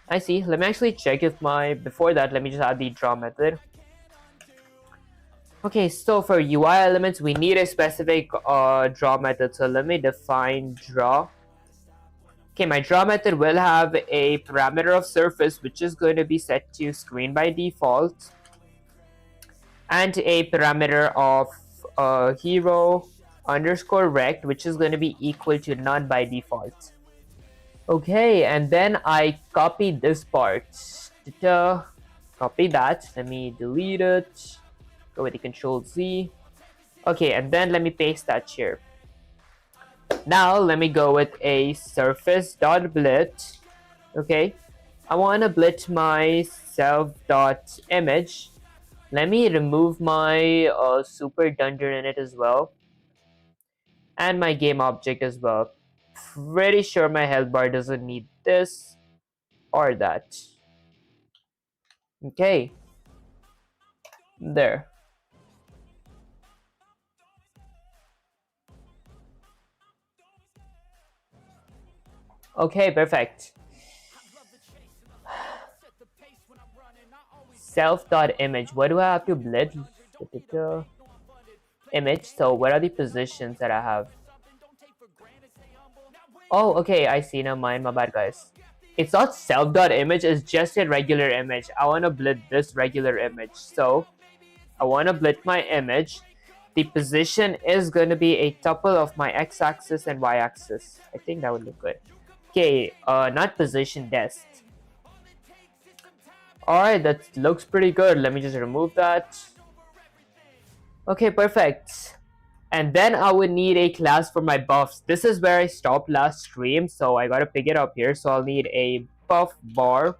I see. Let me actually check if my before that. Let me just add the draw method. Okay, so for UI elements, we need a specific draw method. So let me define draw. Okay, my draw method will have a parameter of surface, which is going to be set to screen by default, and a parameter of hero underscore rect, which is going to be equal to none by default. Okay, and then I copy this part. Copy that. Let me delete it. Go with the control Z. Okay, and then let me paste that here. Now let me go with a surface.blit. Okay, I want to blit my self.image. Let me remove my super dunder in it as well, and my game object as well. Pretty sure my health bar doesn't need this or that. Okay, there. Okay, perfect. Self.image. What do I have to blit? Image. So what are the positions that I have? Oh, okay, I see. Now mine. My bad, guys. It's not self.image. It's just a regular image. I want to blit this regular image. So I want to blit my image. The position is going to be a tuple of my x-axis and y-axis. I think that would look good. Okay, not position, dest. Alright, that looks pretty good. Let me just remove that. Okay, perfect. And then I would need a class for my buffs. This is where I stopped last stream, so I gotta pick it up here. So I'll need a buff bar.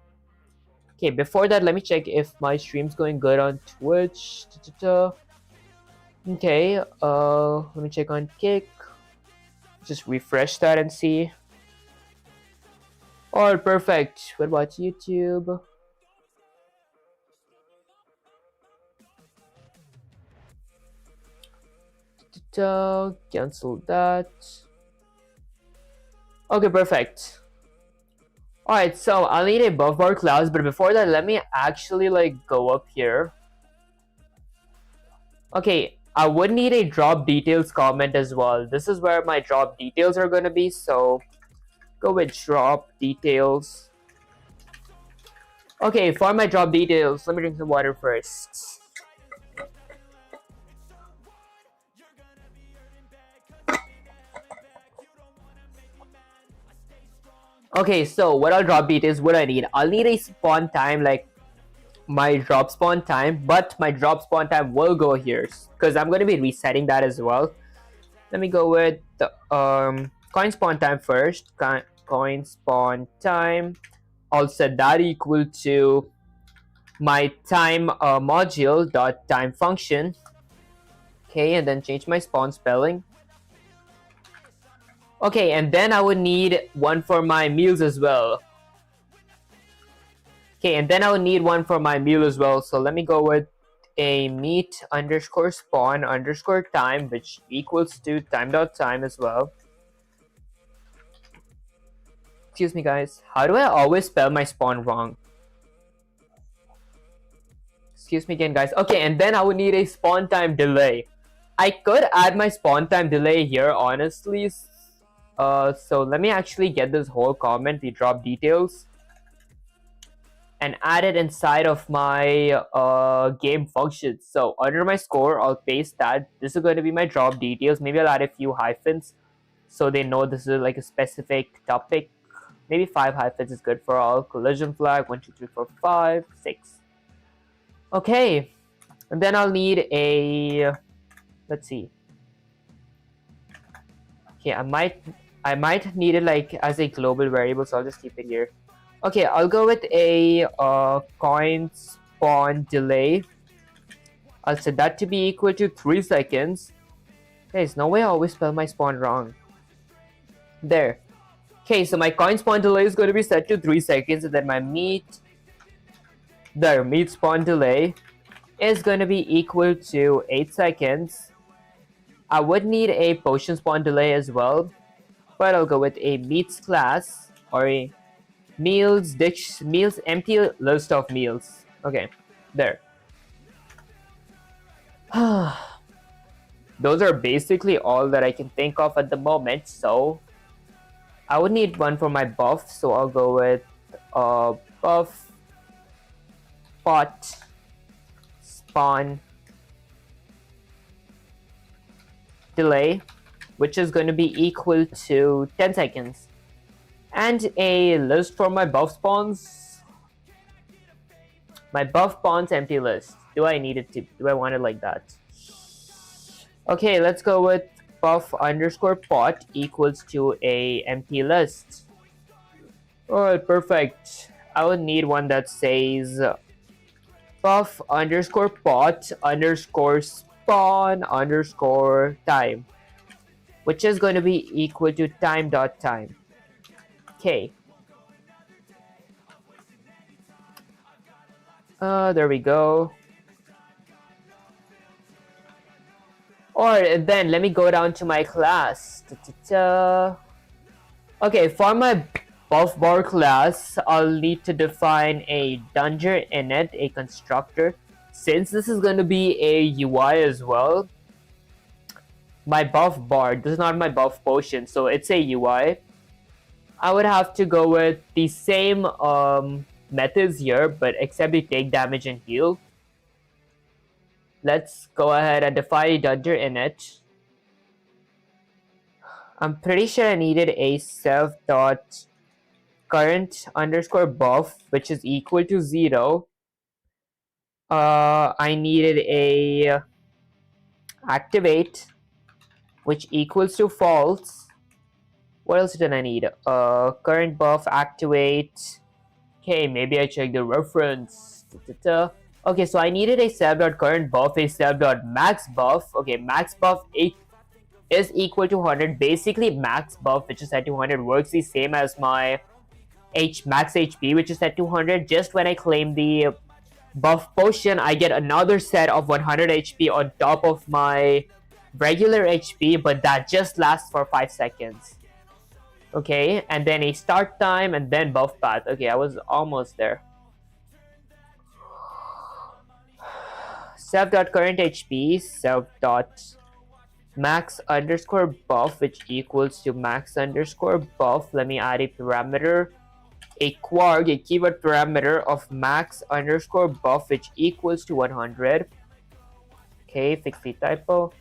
Okay, before that, let me check if my stream's going good on Twitch. Okay, let me check on Kick. Just refresh that and see. Alright, perfect. What about YouTube? Cancel that. Okay, perfect. Alright, so I'll need a buff bar class, but before that, let me actually like go up here. Okay, I would need a drop details comment as well. This is where my drop details are gonna be, so go with drop details. Okay, for my drop details, let me drink some water first. Okay, so what I'll drop details, what I need. I'll need a spawn time, like my drop spawn time, but my drop spawn time will go here because I'm going to be resetting that as well. Let me go with the coin spawn time first. Coin spawn time. I'll set that equal to my time module dot time function. Okay, and then change my spawn spelling. Okay, and then I would need one for my meals as well. Okay, and then I would need one for my meal as well. So let me go with a meat underscore spawn underscore time, which equals to time.time as well. Excuse me, guys. How do I always spell my spawn wrong? Excuse me again, guys. Okay, and then I would need a spawn time delay. I could add my spawn time delay here, honestly. So let me actually get this whole comment, the drop details, and add it inside of my game functions. So under my score, I'll paste that. This is going to be my drop details. Maybe I'll add a few hyphens so they know this is like a specific topic. Maybe 5 hyphens is good for all. Collision flag, 1, 2, 3, 4, 5, 6. Okay, and then I'll need a, let's see. Okay, I might need it like as a global variable, so I'll just keep it here. Okay, I'll go with a coin spawn delay. I'll set that to be equal to 3 seconds. There's no way I always spell my spawn wrong. There. Okay, so my coin spawn delay is going to be set to 3 seconds, and then my meat spawn delay is going to be equal to 8 seconds. I would need a potion spawn delay as well, but I'll go with a meats class or a meals empty list of meals. Okay, there. Those are basically all that I can think of at the moment, so I would need one for my buff, so I'll go with buff pot spawn delay, which is going to be equal to 10 seconds. And a list for my buff spawns. My buff spawns empty list. Do I want it like that? Okay, let's go with buff underscore pot equals to a empty list. Alright, perfect. I would need one that says buff underscore pot underscore spawn underscore time, which is going to be equal to time.time. Okay. There we go. Or then let me go down to my class. Okay, for my buff bar class, I'll need to define a dungeon init, a constructor. Since this is going to be a UI as well, my buff bar, this is not my buff potion, so it's a UI. I would have to go with the same methods here, but except we take damage and heal. Let's go ahead and define dungeon init. I'm pretty sure I needed a self dot current underscore buff, which is equal to 0. I needed a activate, which equals to false. What else did I need? Current buff activate. Okay, maybe I check the reference. Okay, so I needed a self.current buff, a self.max buff. Okay, max buff 8 is equal to 100. Basically, max buff, which is set to 100, works the same as my max HP, which is set to 100. Just when I claim the buff potion, I get another set of 100 HP on top of my regular HP, but that just lasts for 5 seconds. Okay, and then a start time and then buff path. Okay, I was almost there. Self.current HP, self.max underscore buff, which equals to max underscore buff. Let me add a parameter, a kwarg, a keyword parameter of max underscore buff, which equals to 100. Okay, fix the typo.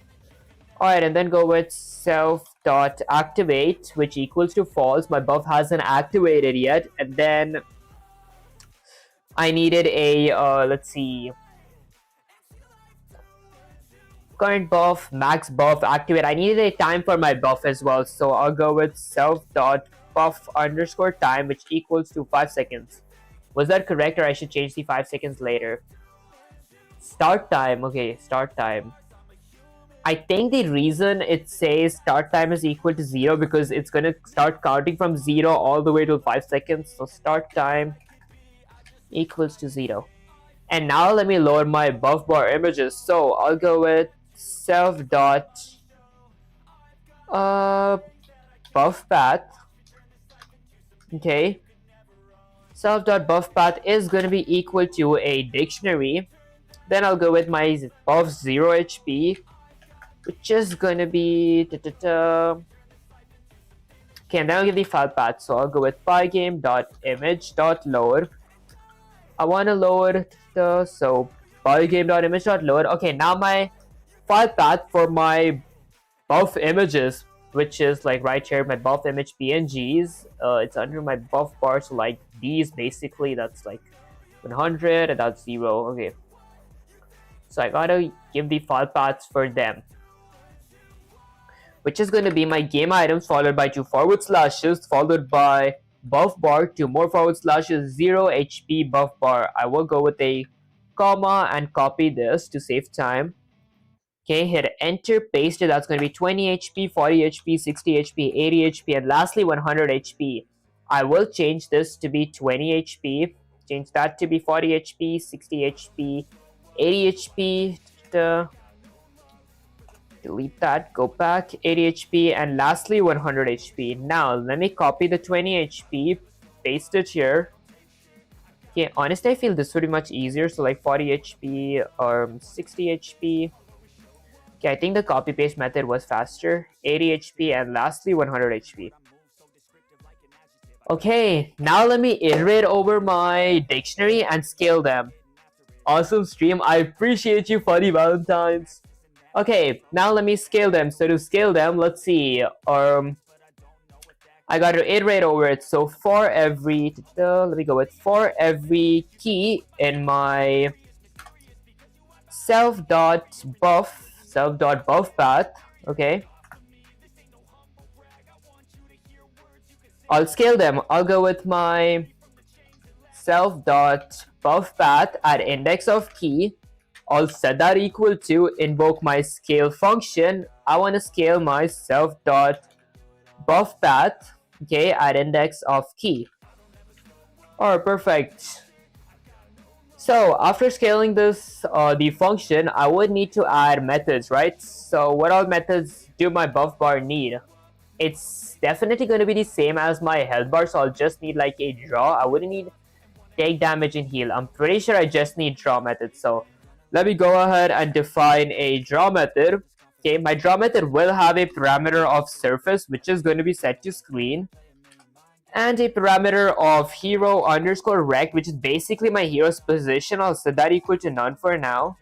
Alright, and then go with self.activate, which equals to false. My buff hasn't activated yet. And then I needed a, let's see, current buff, max buff, activate. I needed a time for my buff as well. So I'll go with self.buff underscore time, which equals to 5 seconds. Was that correct, or I should change the 5 seconds later? Start time. Okay, start time. I think the reason it says start time is equal to 0 because it's going to start counting from 0 all the way to 5 seconds. So start time equals to 0. And now let me load my buff bar images. So I'll go with self dot buff path. Okay. Self dot buff path is going to be equal to a dictionary. Then I'll go with my buff 0 HP, which is going to be okay, and then I'll give the file path. So I'll go with pygame.image.load. I want to load so pygame.image.load. Okay, now my file path for my buff images, which is like right here, my buff image PNGs. It's under my buff bar, so like these basically, that's like 100 and that's 0. Okay, so I gotta give the file paths for them, which is going to be my game items followed by 2 forward slashes followed by buff bar, 2 more forward slashes, 0 HP buff bar. I will go with a comma and copy this to save time. Okay, hit enter, paste it. That's going to be 20 HP, 40 HP, 60 HP, 80 HP, and lastly 100 HP. I will change this to be 20 HP, change that to be 40 HP, 60 HP, 80 HP, delete that, go back, 80 HP, and lastly 100 HP. Now let me copy the 20 HP, paste it here. Okay, honestly I feel this would be much easier, so like 40 HP or 60 HP. Okay, I think the copy paste method was faster. 80 HP and lastly 100 HP. Okay, now let me iterate over my dictionary and scale them. Awesome stream, I appreciate you, Funny Valentines. Okay, now let me scale them. So to scale them, let's see. I got to iterate over it. So for every, let me go with for every key in my self.buff path. Okay, I'll scale them. I'll go with my self.buff path at index of key. I'll set that equal to invoke my scale function. I want to scale my self.buff path, okay, at index of key. Alright, perfect. So after scaling this, the function, I would need to add methods, right? So what all methods do my buff bar need? It's definitely going to be the same as my health bar, so I'll just need like a draw. I wouldn't need take damage and heal. I'm pretty sure I just need draw method. So let me go ahead and define a draw method. Okay, my draw method will have a parameter of surface, which is going to be set to screen, and a parameter of hero underscore rect, which is basically my hero's position. I'll set that equal to none for now.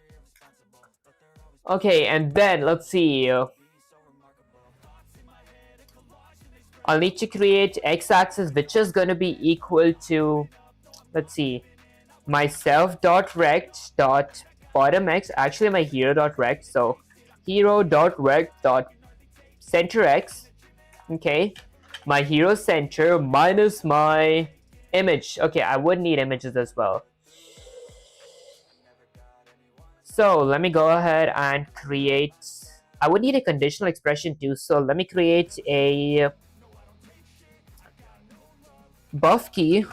Okay, and then let's see. I'll need to create x-axis, which is going to be equal to, let's see, my self.rect.bottom x, actually my hero.rect, so hero.rect.center x, okay, my hero center minus my image. Okay, I would need images as well. So let me go ahead and create, I would need a conditional expression too, so let me create a buff key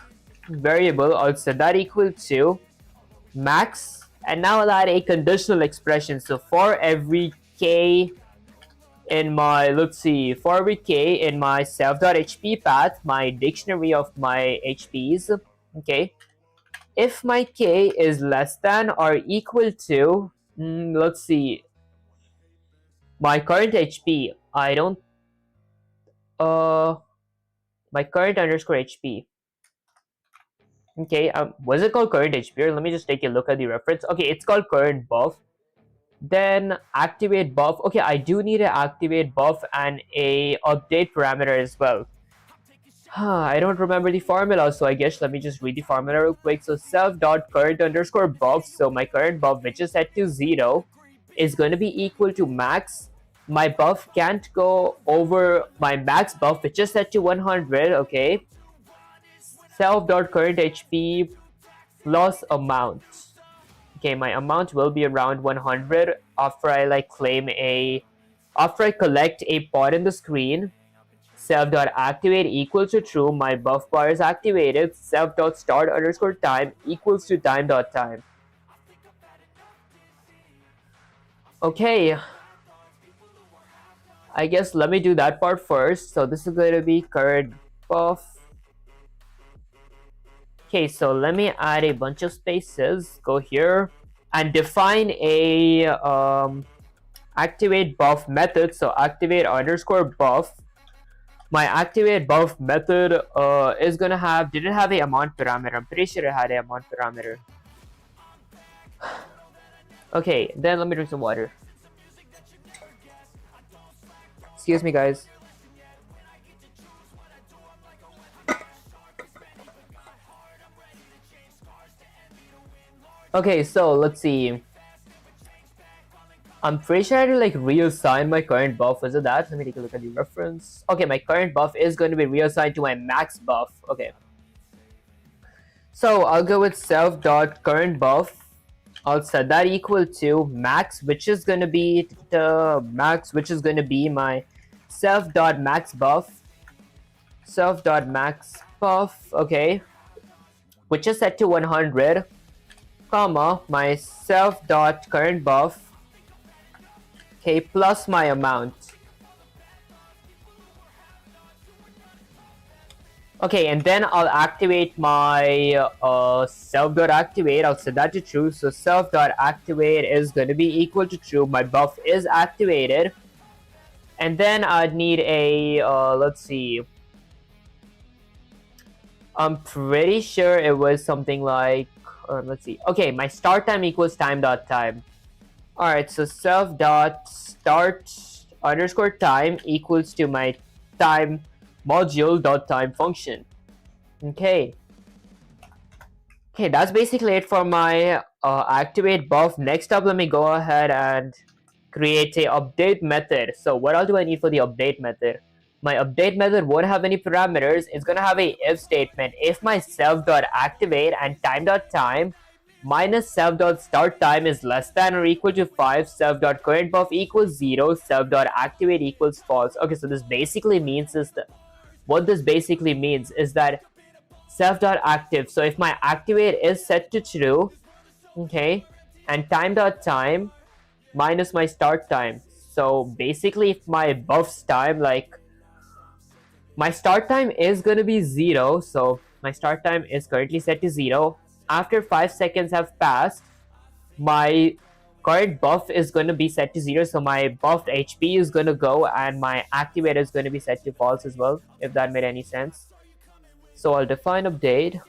variable. I'll set that equal to max, and now I'll add a conditional expression. So for every k in my, let's see, for every k in my self.hp path, my dictionary of my HPs, okay, if my k is less than or equal to, let's see, my current HP, I don't, my current underscore HP, okay, was it called current HP? Or let me just take a look at the reference. Okay, it's called current buff. Then activate buff. Okay, I do need to activate buff and a update parameter as well. I don't remember the formula, so I guess let me just read the formula real quick. So self.current underscore buff, so my current buff, which is set to 0, is going to be equal to max. My buff can't go over my max buff, which is set to 100, okay? Self.current HP plus amount. Okay, my amount will be around 100 after I after I collect a pot in the screen. Self.activate equals to true, my buff bar is activated. Self.start underscore time equals to time.time. Okay, I guess let me do that part first. So this is going to be current buff. Okay, so let me add a bunch of spaces. Go here and define a activate buff method. So activate underscore buff. My activate buff method is gonna have, did it have a amount parameter? I'm pretty sure it had a amount parameter. Okay, then let me drink some water. Excuse me, guys. Okay, so let's see. I'm pretty sure I had to like reassign my current buff. Was it that? Let me take a look at the reference. Okay, my current buff is going to be reassigned to my max buff. Okay. So I'll go with self.current buff. I'll set that equal to max, which is going to be my self.max buff. Self.max buff, okay, which is set to 100, comma, my self.current buff, okay, plus my amount. Okay, and then I'll activate my self.activate. I'll set that to true. So self.activate is going to be equal to true. My buff is activated. And then I'd need a, let's see. I'm pretty sure it was something like, let's see. Okay, my start time equals time.time. Alright, so self.start underscore time equals to my time module.time function. Okay, that's basically it for my activate buff. Next up, let me go ahead and create a update method. So what all do I need for the update method? My update method won't have any parameters. It's gonna have a if statement. If my self.activate and time.time minus self.start time is less than or equal to 5, self.current buff equals 0, self.activate equals false. Okay, so this basically means what this basically means is that self.active, so if my activate is set to true, okay, and time.time minus my start time. So basically if my buff's time, like my start time is going to be 0, so my start time is currently set to 0. After 5 seconds have passed, my current buff is going to be set to 0, so my buffed HP is going to go and my activator is going to be set to false as well, if that made any sense. So I'll define update.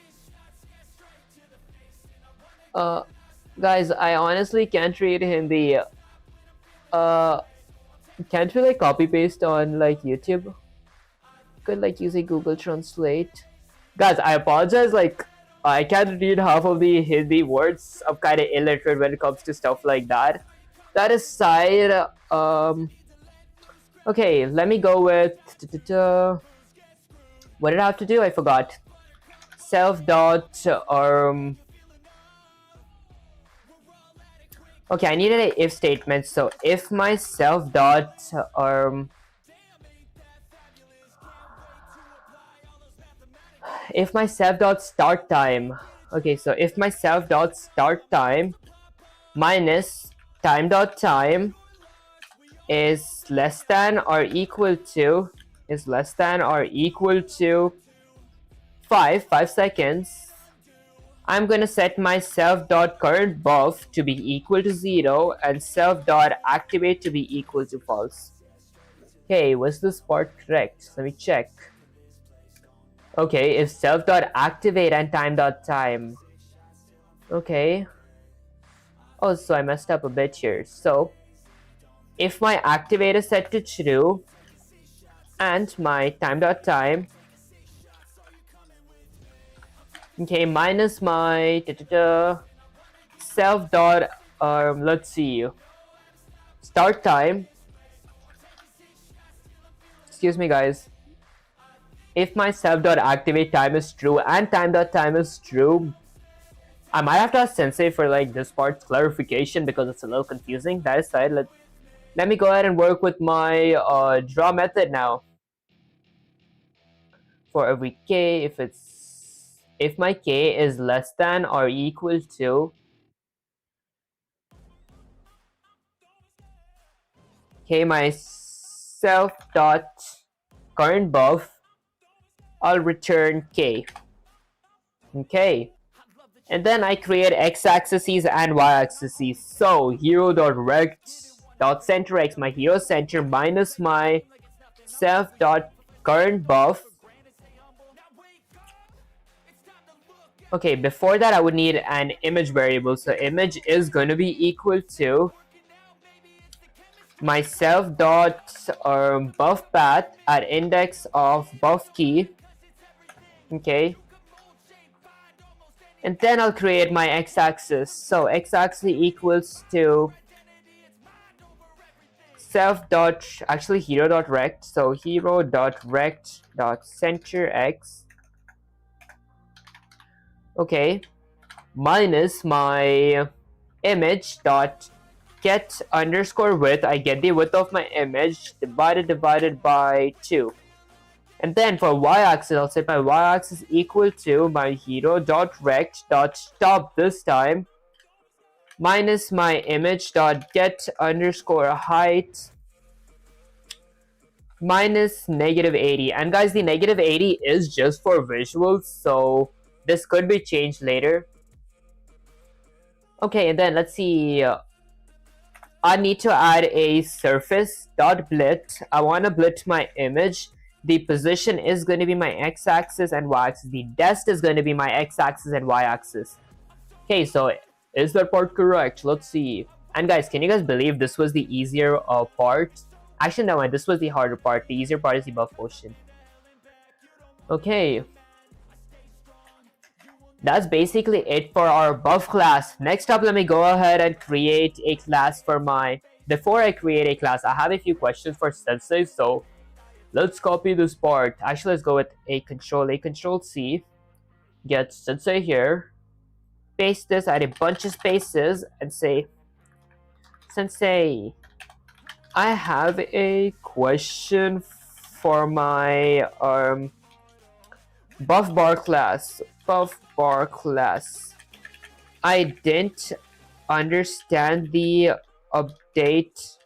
Guys, I honestly can't read Hindi. Can't we like copy paste on like YouTube? Could like use a Google Translate. Guys, I apologize, like I can't read half of the Hindi words. I'm kind of illiterate when it comes to stuff like that. That aside, okay, let me go with what did I have to do? I forgot. Self dot okay, I needed an if statement. So if my self dot if my self dot start time, okay, so if my self dot start time minus time dot time is less than or equal to 5 seconds, I'm gonna set my self.currentBuff to be equal to 0 and self.activate to be equal to false. Okay, was this part correct? Let me check. Okay, if self.activate and time.time. Okay. Oh, so I messed up a bit here. So, if my activate is set to true and my time.time, okay, minus my self dot let's see, start time. Excuse me, guys. If my self dot activate time is true and time dot time is true, I might have to ask Sensei for like this part's clarification because it's a little confusing. That aside, let me go ahead and work with my draw method now. For every k, if my k is less than or equal to my self dot current buff, I'll return k. Okay, and then I create x-axes and y-axes. So hero.rect.centerx, my hero center, minus my self.currentBuff. Okay, before that I would need an image variable. So image is going to be equal to my self.buff path at index of buff key. Okay. And then I'll create my x-axis. So x-axis equals to hero.rect. So hero.rect.centerx. Okay, minus my image dot get underscore width. I get the width of my image divided by 2. And then for y-axis, I'll set my y-axis equal to my hero.rect.top this time minus my image dot get underscore height minus -80. And guys, the -80 is just for visuals, so this could be changed later. Okay, and then let's see. I need to add a surface.blit. I want to blit my image. The position is going to be my x-axis and y-axis. The dest is going to be my x-axis and y-axis. Okay, so is that part correct? Let's see. And guys, can you guys believe this was the easier part? Actually, no, this was the harder part. The easier part is the buff potion. Okay. That's basically it for our buff class. Next up, let me go ahead and create a class for my... Before I create a class, I have a few questions for Sensei, so let's copy this part. Actually, let's go with a control C. Get Sensei here. Paste this, add a bunch of spaces, and say, Sensei, I have a question for my buff bar class. I didn't understand the update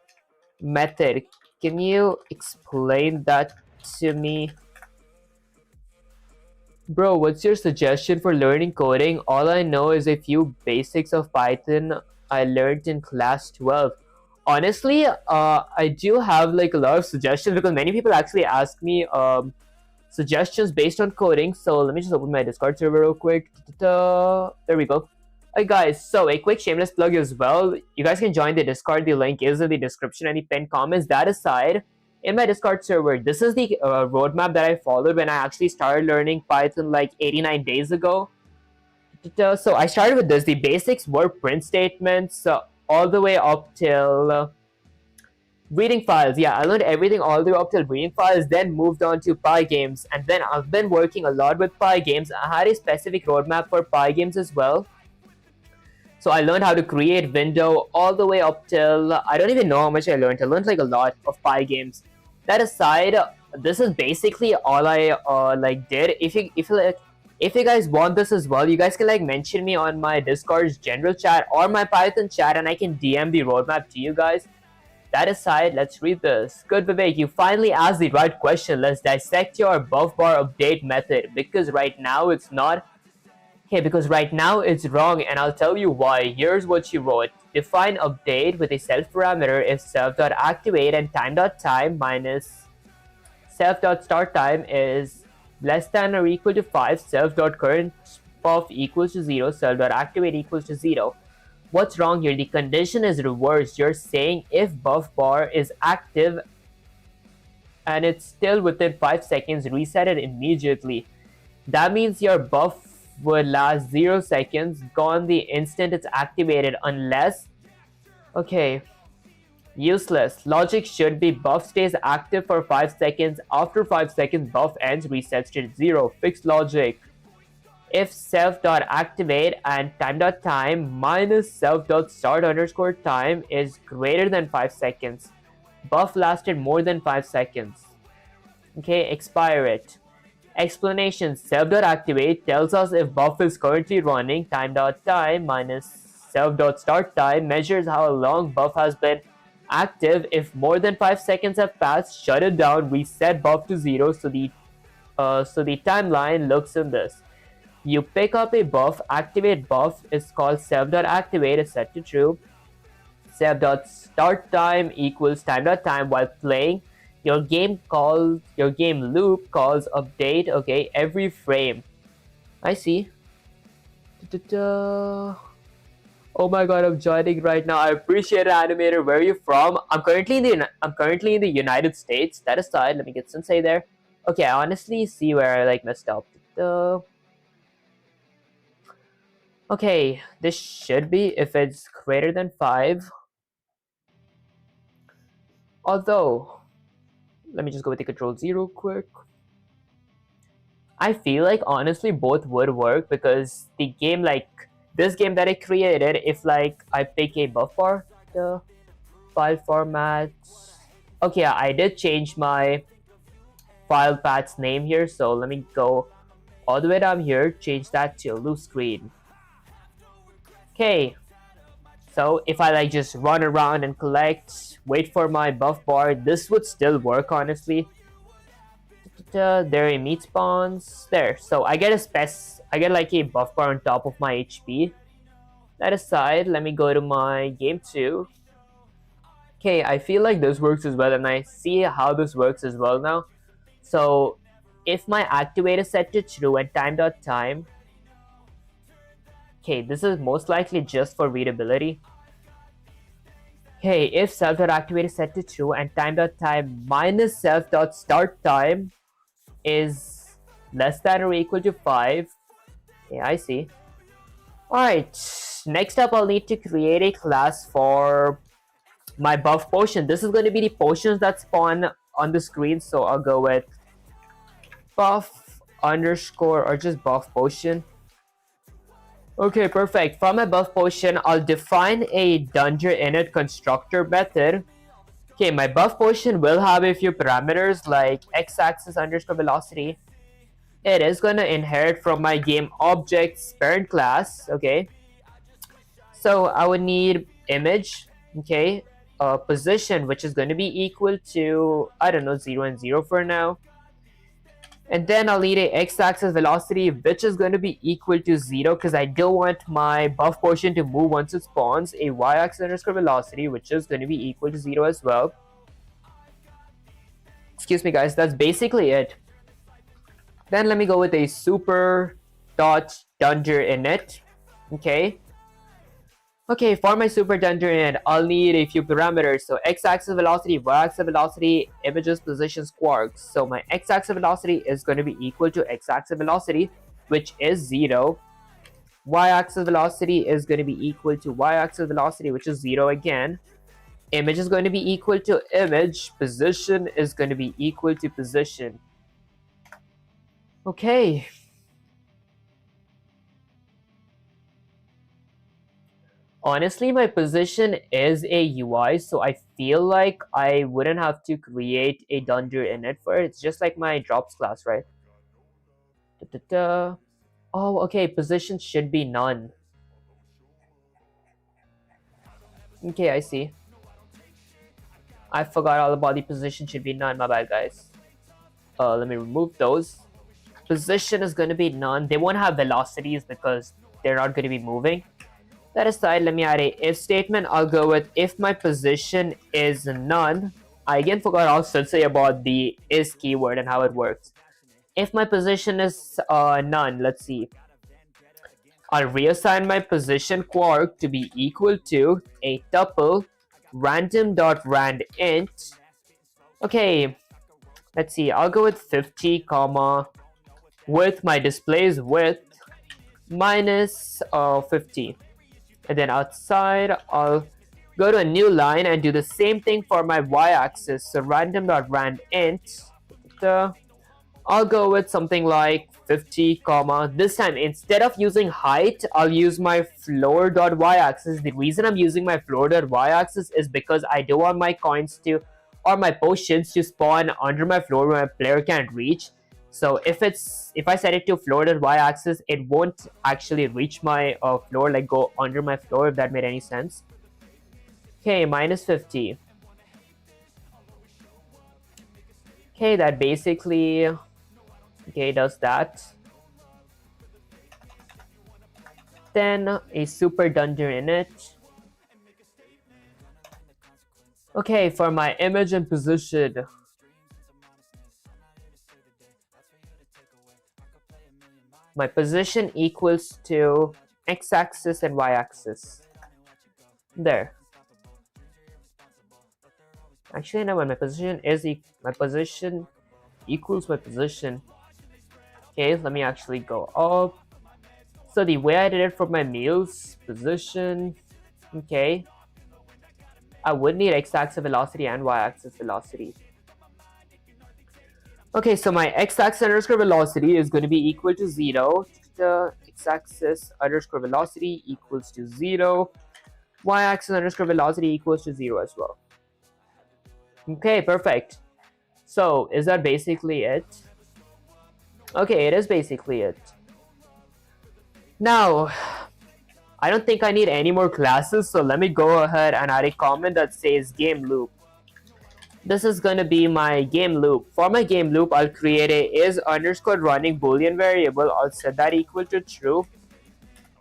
method. Can you explain that to me? Bro, what's your suggestion for learning coding? All I know is a few basics of Python I learned in class 12. Honestly, I do have like a lot of suggestions because many people actually ask me suggestions based on coding. So let me just open my Discord server real quick. There we go. Alright guys, so a quick shameless plug as well. You guys can join the Discord. The link is in the description and the pinned comments. That aside, in my Discord server, this is the roadmap that I followed when I actually started learning Python like 89 days ago. So I started with this. The basics were print statements all the way up till reading files. Yeah, I learned everything all the way up till reading files, then moved on to Pygames, and then I've been working a lot with Pygames. I had a specific roadmap for Pygames as well. So I learned how to create window all the way up till, I don't even know how much I learned. I learned like a lot of Pygames. That aside, this is basically all I like did. If you guys want this as well, you guys can like mention me on my Discord's general chat or my Python chat, and I can DM the roadmap to you guys. That aside, let's read this. Good, Vivek, you finally asked the right question. Let's dissect your buff bar update method because right now it's not. Okay, because right now it's wrong and I'll tell you why. Here's what you wrote. Define update with a self parameter if self.activate and time.time minus self.start time is less than or equal to 5, self.current buff equals to 0, self.activate equals to 0. What's wrong here? The condition is reversed. You're saying if buff bar is active and it's still within 5 seconds, reset it immediately. That means your buff would last 0 seconds, gone the instant it's activated unless... Okay, useless. Logic should be buff stays active for 5 seconds. After 5 seconds, buff ends, resets to 0. Fixed logic. If self.activate and time.time minus self.start underscore time is greater than 5 seconds, buff lasted more than 5 seconds. Okay, expire it. Explanation. Self.activate tells us if buff is currently running. Time.time minus self.start time measures how long buff has been active. If more than 5 seconds have passed, shut it down, reset buff to 0. So the timeline looks in this. You pick up a buff, activate buff is called self.activate is set to true. Self.start time equals time.time while playing. Your game loop calls update, okay, every frame. I see. Oh my god, I'm joining right now. I appreciate it, animator. Where are you from? I'm currently in the United States. That aside, let me get Sensei there. Okay, I honestly see where I messed up. Okay, this should be if it's greater than 5. Although, let me just go with the control Z real quick. I feel like honestly both would work because the game this game that I created, if I pick a buff bar, the file format. Okay, I did change my file path's name here, so let me go all the way down here, change that to loose screen. Okay, so if I just run around and collect, wait for my buff bar, this would still work honestly. There are meat spawns there, so I get a buff bar on top of my HP. That aside, let me go to my game 2. Okay, I feel like this works as well, and I see how this works as well now. So if my activate is set to true and time.time, okay, this is most likely just for readability. Okay, if self.activate is set to true and time.time minus self.start time is less than or equal to 5. Yeah, I see. Alright, next up I'll need to create a class for my buff potion. This is going to be the potions that spawn on the screen, so I'll go with buff underscore or just buff potion. Okay, perfect. From my buff potion, I'll define a dungeon init constructor method. Okay, my buff potion will have a few parameters like x-axis underscore velocity. It is going to inherit from my game object's parent class. Okay, so I would need image, okay, position, which is going to be equal to, I don't know, 0 and 0 for now. And then I'll need a x-axis velocity, which is going to be equal to 0 because I don't want my buff potion to move once it spawns. A y-axis underscore velocity, which is going to be equal to 0 as well. Excuse me, guys. That's basically it. Then let me go with a super dot dungeon init. Okay. Okay, for my super dungeon init, I'll need a few parameters. So x-axis velocity, y-axis velocity, images, positions, quarks. So my x-axis velocity is going to be equal to x-axis velocity, which is 0. Y-axis velocity is going to be equal to y-axis velocity, which is 0 again. Image is going to be equal to image. Position is going to be equal to position. Okay. Honestly, my position is a UI, so I feel like I wouldn't have to create a dungeon init for it. It's just like my drops class, right? Oh, okay, position should be none. Okay, I see. I forgot all about the position should be none. My bad, guys. Let me remove those. Position is going to be none. They won't have velocities because they're not going to be moving. That aside, let me add a if statement. I'll go with if my position is none. I again forgot also to say about the is keyword and how it works. If my position is none, let's see. I'll reassign my position quark to be equal to a tuple random.randint. Okay, let's see. I'll go with 50 comma with my display's width minus 50. And then outside, I'll go to a new line and do the same thing for my y-axis. So random.randint. I'll go with something like 50 comma. This time, instead of using height, I'll use my floor.y-axis. The reason I'm using my floor.y-axis is because I don't want my coins to, or my potions to spawn under my floor where my player can't reach. So if I set it to floor.y-axis, it won't actually reach my floor, like go under my floor, if that made any sense. Okay, minus 50. Okay, that basically, okay, does that. Then a super dunder in it. Okay, for my image and position. My position equals to x-axis and y-axis. There. Actually, no, my position is my position equals my position. Okay, let me actually go up. So the way I did it for my meals, position. Okay, I would need x-axis velocity and y-axis velocity. Okay, so my x-axis underscore velocity is going to be equal to 0. The x-axis underscore velocity equals to 0. Y-axis underscore velocity equals to 0 as well. Okay, perfect. So, is that basically it? Okay, it is basically it. Now, I don't think I need any more classes, so let me go ahead and add a comment that says game loop. This is going to be my game loop. For my game loop, I'll create a is underscore running boolean variable. I'll set that equal to true.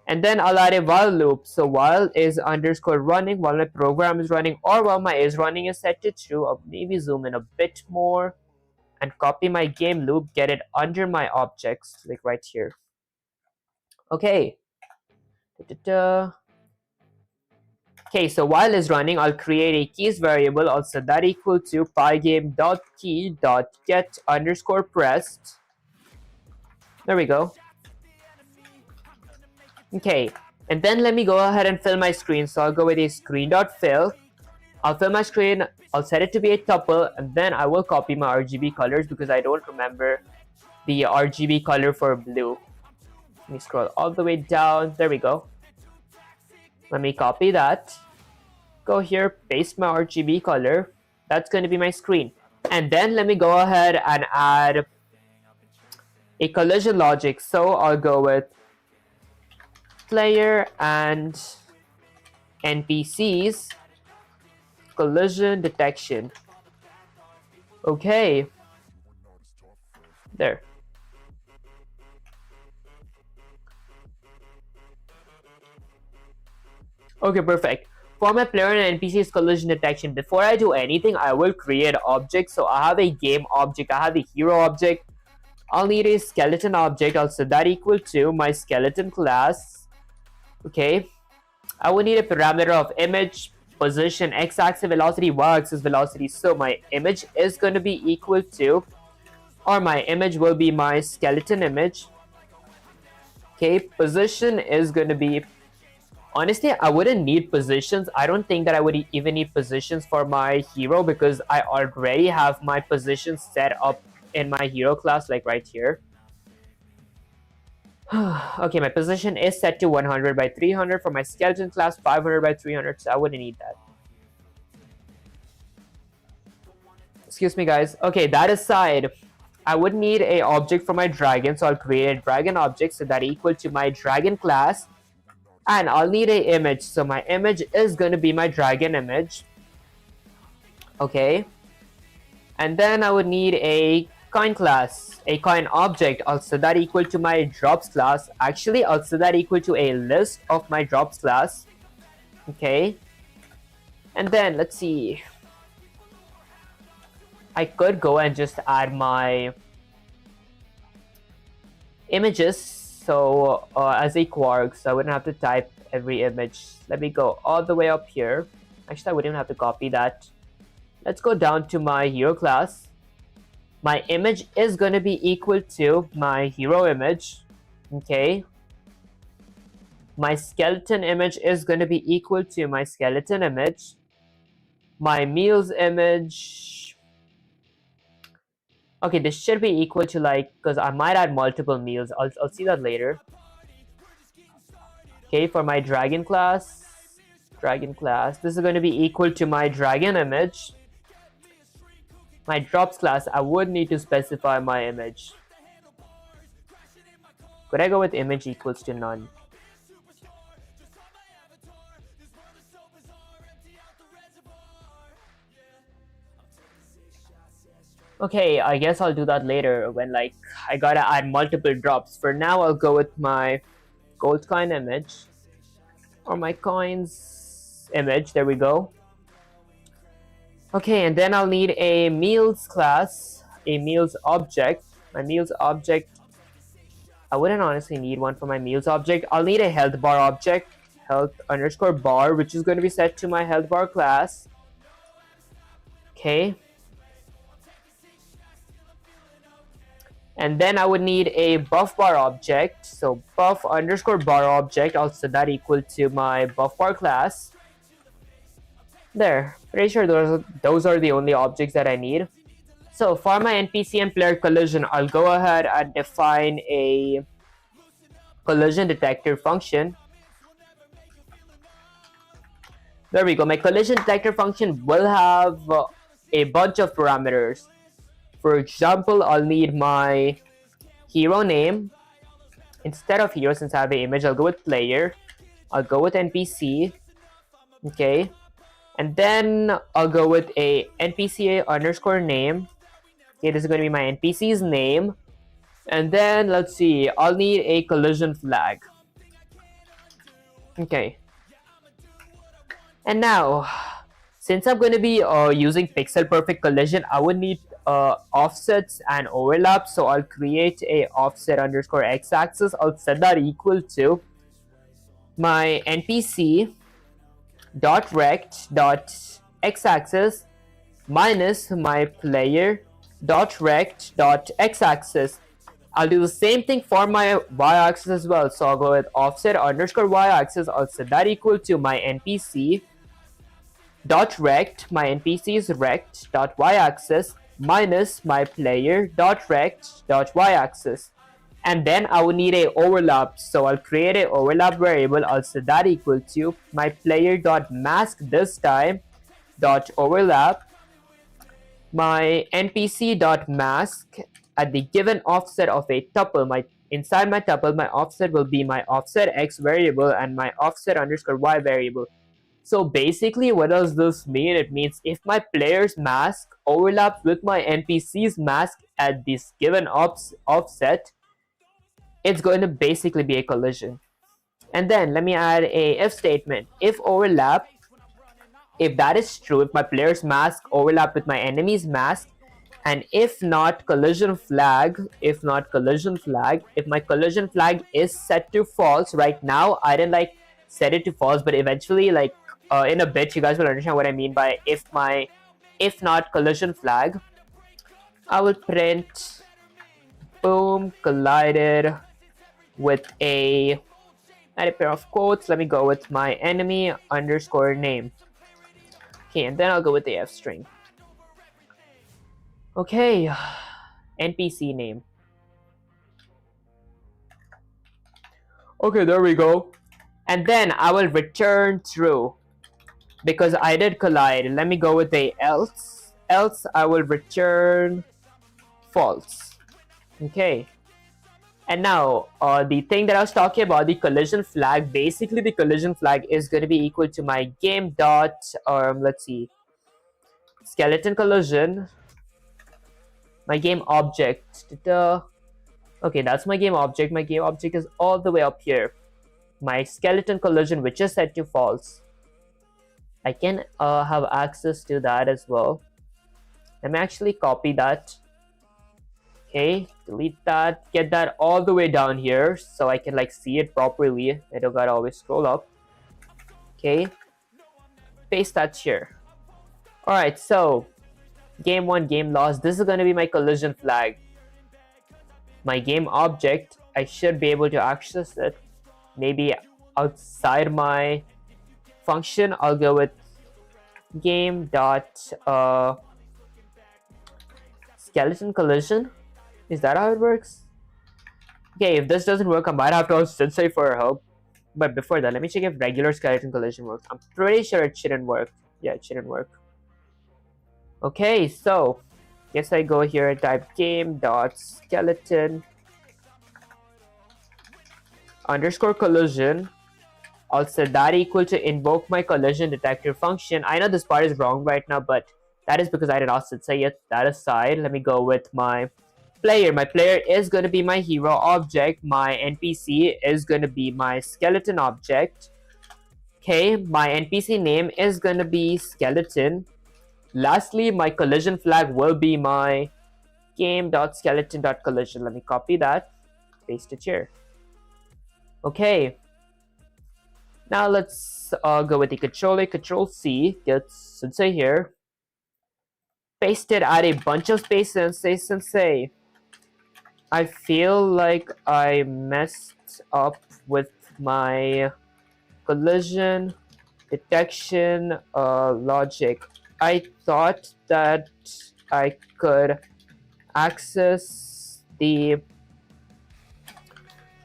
And then I'll add a while loop. So while is underscore running, while my program is running, or while my is running is set to true. I'll maybe zoom in a bit more and copy my game loop, get it under my objects, like right here. Okay. Okay, so while is running, I'll create a keys variable. I'll set that equal to pygame.key.get underscore pressed. There we go. Okay, and then let me go ahead and fill my screen. So I'll go with a screen.fill. I'll fill my screen. I'll set it to be a tuple, and then I will copy my RGB colors because I don't remember the RGB color for blue. Let me scroll all the way down. There we go. Let me copy that. Go here, paste my RGB color. That's going to be my screen. And then let me go ahead and add a collision logic. So I'll go with player and NPCs collision detection. Okay. There. Okay, perfect. For my player and NPC's collision detection, before I do anything, I will create objects. So I have a game object, I have a hero object. I'll need a skeleton object. I'll set that equal to my skeleton class. Okay. I will need a parameter of image, position, x-axis velocity, y-axis velocity. So my image is going to be equal to, or my image will be my skeleton image. Okay, position is going to be, honestly, I wouldn't need positions. I don't think that I would even need positions for my hero because I already have my positions set up in my hero class, like right here. Okay, my position is set to 100 by 300 for my skeleton class, 500 by 300, so I wouldn't need that. Excuse me, guys. Okay, that aside, I would need a object for my dragon, so I'll create a dragon object, so that equal to my dragon class. And I'll need a image, so my image is going to be my dragon image. Okay, and then I would need a coin class, a coin object. I'll set that equal to my drops class. Actually, I'll set that equal to a list of my drops class. Okay, and then let's see. I could go and just add my images, so as a quark, so I wouldn't have to type every image. Let me go all the way up here. Actually, I wouldn't have to copy that. Let's go down to my hero class. My image is going to be equal to my hero image. Okay, my skeleton image is going to be equal to my skeleton image. My meals image, okay, this should be equal to, like, because I might add multiple meals. I'll see that later. Okay, for my dragon class, this is going to be equal to my dragon image. My drops class, I would need to specify my image. Could I go with image equals to none? Okay, I guess I'll do that later when, like, I gotta add multiple drops. For now, I'll go with my gold coin image, or my coins image. There we go. Okay, and then I'll need a meals class, a meals object. My meals object, I wouldn't honestly need one for my meals object. I'll need a health bar object, health underscore bar, which is going to be set to my health bar class. Okay. And then I would need a buff bar object. So buff underscore bar object, I'll set that equal to my buff bar class. There, pretty sure those are the only objects that I need. So for my NPC and player collision, I'll go ahead and define a collision detector function. There we go. My collision detector function will have a bunch of parameters. For example, I'll need my hero name. Instead of hero, since I have the image, I'll go with player. I'll go with NPC. Okay. And then I'll go with a NPC underscore name. Okay, this is going to be my NPC's name. And then let's see, I'll need a collision flag. Okay. And now, since I'm going to be using pixel perfect collision, I would need offsets and overlaps. So I'll create a offset underscore x-axis. I'll set that equal to my NPC dot rect dot x-axis minus my player dot rect dot x-axis. I'll do the same thing for my y-axis as well. So I'll go with offset underscore y-axis. I'll set that equal to my NPC dot rect, my NPC's rect dot y-axis minus my player dot rect dot y-axis. And then I will need a overlap. So I'll create a overlap variable. I'll set that equal to my player dot mask this time dot overlap my NPC dot mask at the given offset of a tuple. Inside my tuple, my offset will be my offset x variable and my offset underscore y variable. So basically, what does this mean? It means if my player's mask overlaps with my NPC's mask at this given offset, it's going to basically be a collision. And then let me add a if statement. If overlap, if that is true, if my player's mask overlap with my enemy's mask, and if not, collision flag. If my collision flag is set to false. Right now, I didn't set it to false, but eventually, in a bit, you guys will understand what I mean by if not collision flag. I will print boom collided with a pair of quotes. Let me go with my enemy underscore name. Okay, and then I'll go with the F string. Okay, NPC name. Okay, there we go. And then I will return true because I did collide. Let me go with a else. Else I will return false. Okay. And now, the thing that I was talking about, the collision flag, basically the collision flag is going to be equal to my game dot, let's see, skeleton collision, my game object. Okay, that's my game object. My game object is all the way up here. My skeleton collision, which is set to false. I can have access to that as well. Let me actually copy that. Okay, delete that. Get that all the way down here so I can like see it properly. I don't gotta always scroll up. Okay, paste that here. Alright, so game 1, game lost. This is gonna be my collision flag. My game object, I should be able to access it. Maybe outside my function, I'll go with game dot skeleton collision. Is that how it works? Okay, if this doesn't work, I might have to ask Sensei for help. But before that, let me check if regular skeleton collision works. I'm pretty sure it shouldn't work. Yeah, it shouldn't work. Okay, so guess I go here and type game dot skeleton underscore collision. I'll set that equal to invoke my collision detector function. I know this part is wrong right now, but that is because I didn't ask it. So yet that aside, let me go with my player. My player is going to be my hero object. My NPC is going to be my skeleton object. Okay, my NPC name is going to be skeleton. Lastly, my collision flag will be my game.skeleton.collision. Let me copy that, paste it here. Okay, now let's go with the controller. Control C, get Sensei here. Paste it, add a bunch of space and say Sensei. I feel like I messed up with my collision detection logic. I thought that I could access the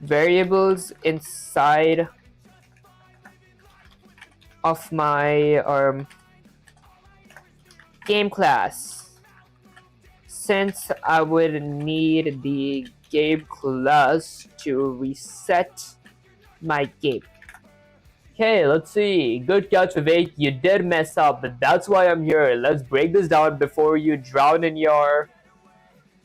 variables inside of my game class, since I would need the game class to reset my game. Okay, let's see. Good catch, Vivek. You did mess up, but that's why I'm here. Let's break this down before you drown in your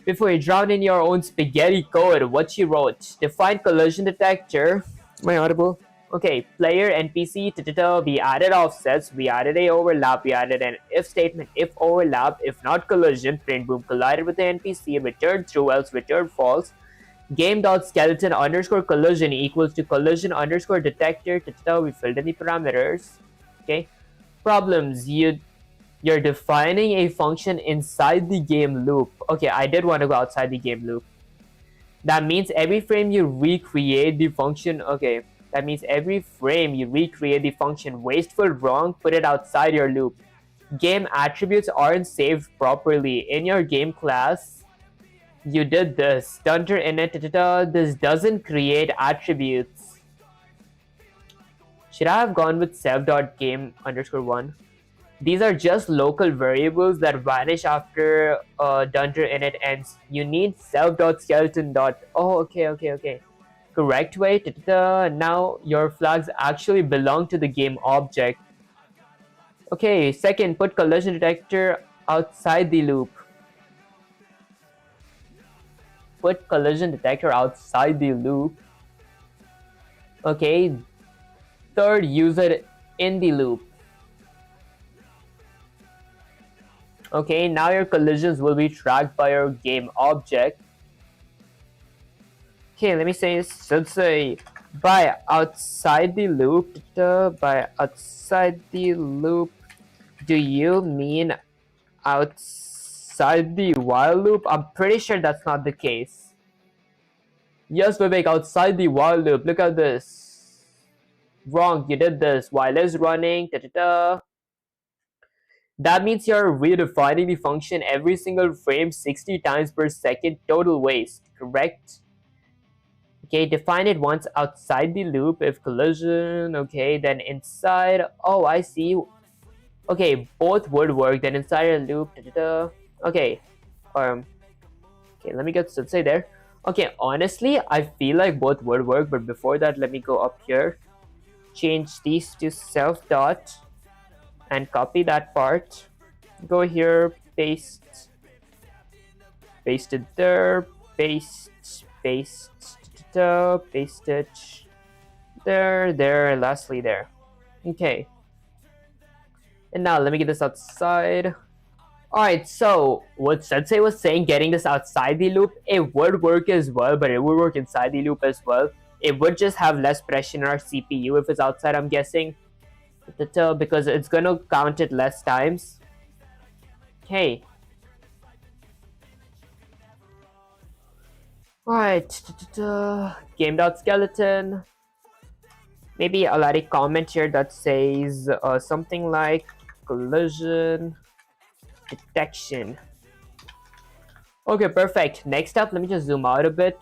own spaghetti code. What you wrote. Define collision detector. Am I audible? Okay, player, NPC, we added offsets, we added a overlap, we added an if statement, if overlap, if not collision, print boom, collided with the NPC, return true, else return false. Game.skeleton underscore collision equals to collision underscore detector, we filled in the parameters. Okay, problems, you're defining a function inside the game loop. Okay, I did want to go outside the game loop. That means every frame you recreate the function. Okay, that means every frame you recreate the function. Wasteful, wrong, put it outside your loop. Game attributes aren't saved properly. In your game class, you did this. Stunter init, this doesn't create attributes. Should I have gone with self.game underscore 1? These are just local variables that vanish after dunter init ends. You need self.skeleton. Oh, okay. Correct way. Now your flags actually belong to the game object. Okay, second, put collision detector outside the loop. Put collision detector outside the loop. Okay, third, use it in the loop. Okay, now your collisions will be tracked by your game object. Okay, let me say Sensei, by outside the loop, by outside the loop, do you mean outside the while loop? I'm pretty sure that's not the case. Yes, Vivek, outside the while loop. Look at this. Wrong, you did this. While is running. That means you're redefining the function every single frame 60 times per second. Total waste, correct? Okay, define it once outside the loop. If collision, okay, then inside. Oh, I see. Okay, both would work. Then inside a loop. Okay, okay, let me get Sensei there. Okay, honestly, I feel like both would work, but before that, let me go up here, change these to self dot, and copy that part. Go here, paste it there, paste it there, and lastly there. Okay. And now let me get this outside. Alright, so what Sensei was saying, getting this outside the loop, it would work as well, but it would work inside the loop as well. It would just have less pressure in our CPU if it's outside, I'm guessing. Because it's gonna count it less times. Okay. Alright, game.skeleton. Maybe I'll add a comment here that says something like collision detection. Okay, perfect. Next up, let me just zoom out a bit.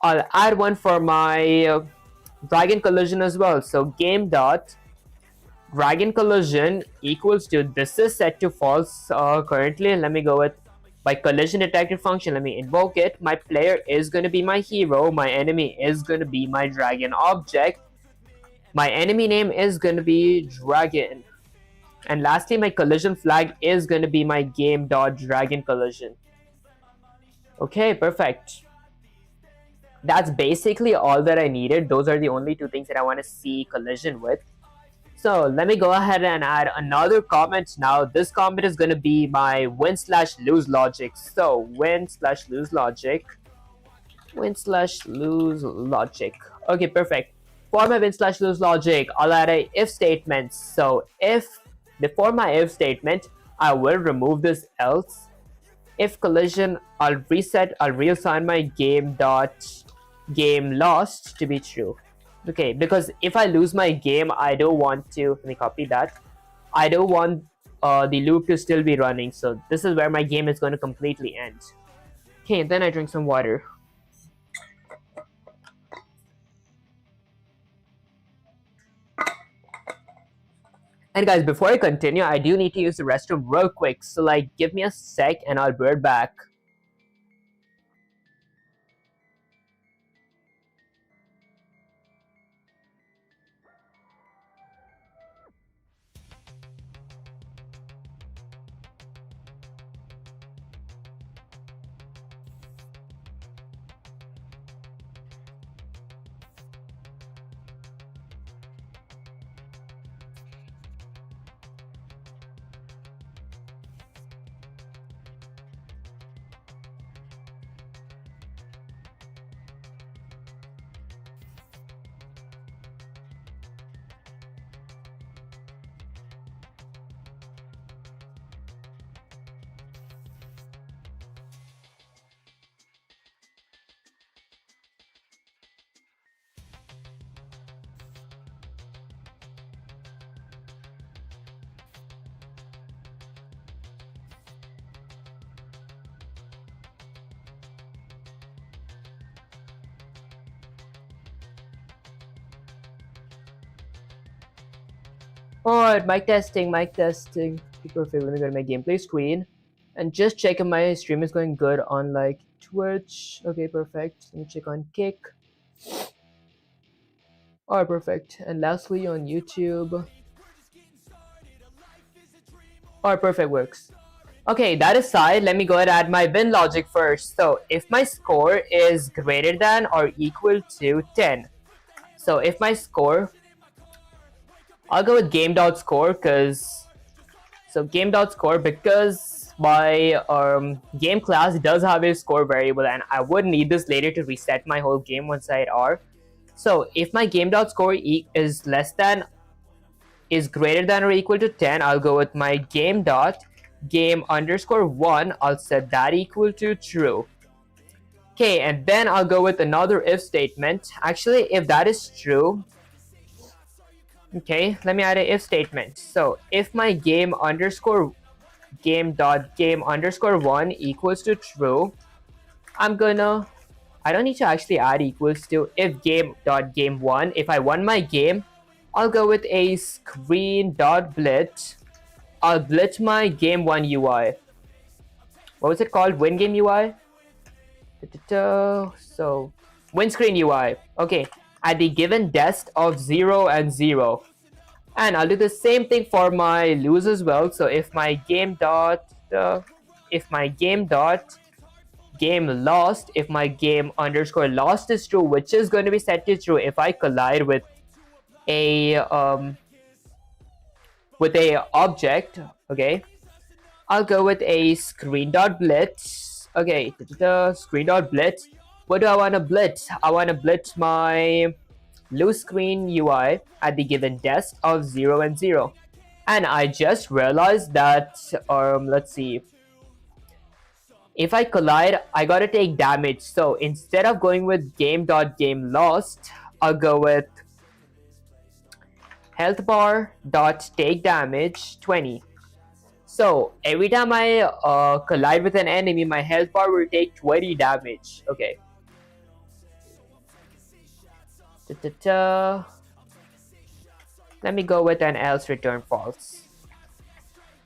I'll add one for my dragon collision as well. So game dot dragon collision equals to, this is set to false currently. Let me go with my collision detector function. Let me invoke it. My player is going to be my hero. My enemy is going to be my dragon object. My enemy name is going to be dragon. And lastly, my collision flag is going to be my game.dragon collision. Okay, perfect. That's basically all that I needed. Those are the only two things that I want to see collision with. So let me go ahead and add another comment now. This comment is going to be my win/lose logic. So win/lose logic. Win/lose logic. Okay, perfect. For my win/lose logic, I'll add a if statement. So if before my if statement, I will remove this else. If collision, I'll reassign my game lost to be true. Okay, because if I lose my game, I don't want to, let me copy that. I don't want the loop to still be running. So this is where my game is going to completely end. Okay, and then I drink some water. And guys, before I continue, I do need to use the restroom real quick. So like, give me a sec and I'll be right back. Alright, mic testing. Okay, perfect. Let me go to my gameplay screen and just check if my stream is going good on like Twitch. Okay, perfect. Let me check on Kick. Alright, perfect. And lastly on YouTube. Alright, perfect, works. Okay, that aside, let me go ahead and add my win logic first. So if my score is greater than or equal to 10. So if my score, I'll go with game.score because my game class does have a score variable and I would need this later to reset my whole game once I hit R. So if my game.score is greater than or equal to 10, I'll go with my game.game_1. I'll set that equal to true. Okay, and then I'll go with another if statement. Actually, if that is true, okay, let me add an if statement. So if my game_1 equals to true, I don't need to actually add equals to. If game.game1, if I won my game, I'll go with a screen.blit. I'll blit my game1 UI. What was it called? Win game UI? So win screen UI. Okay, at the given dest of 0 and 0. And I'll do the same thing for my lose as well. So if my game dot game lost, if my game underscore lost is true, which is going to be set to true if I collide with a object, okay, I'll go with a screen dot blitz. Okay, screen dot blitz. What do I want to blitz? I want to blitz my loose screen UI at the given desk of 0 and 0. And I just realized that, let's see, if I collide, I gotta take damage. So instead of going with game lost, I'll go with health bar dot take damage 20. So every time I collide with an enemy, my health bar will take 20 damage. Okay. Let me go with an else return false.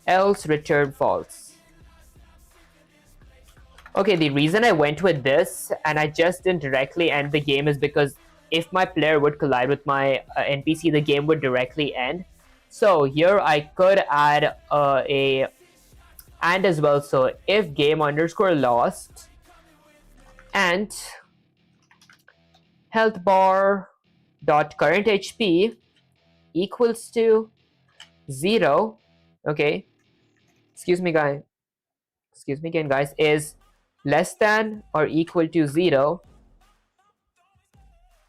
Else return false. Okay, the reason I went with this and I just didn't directly end the game is because if my player would collide with my NPC, the game would directly end. So here I could add a and as well. So if game underscore lost and health bar dot current HP equals to 0, okay, excuse me again guys, is less than or equal to 0,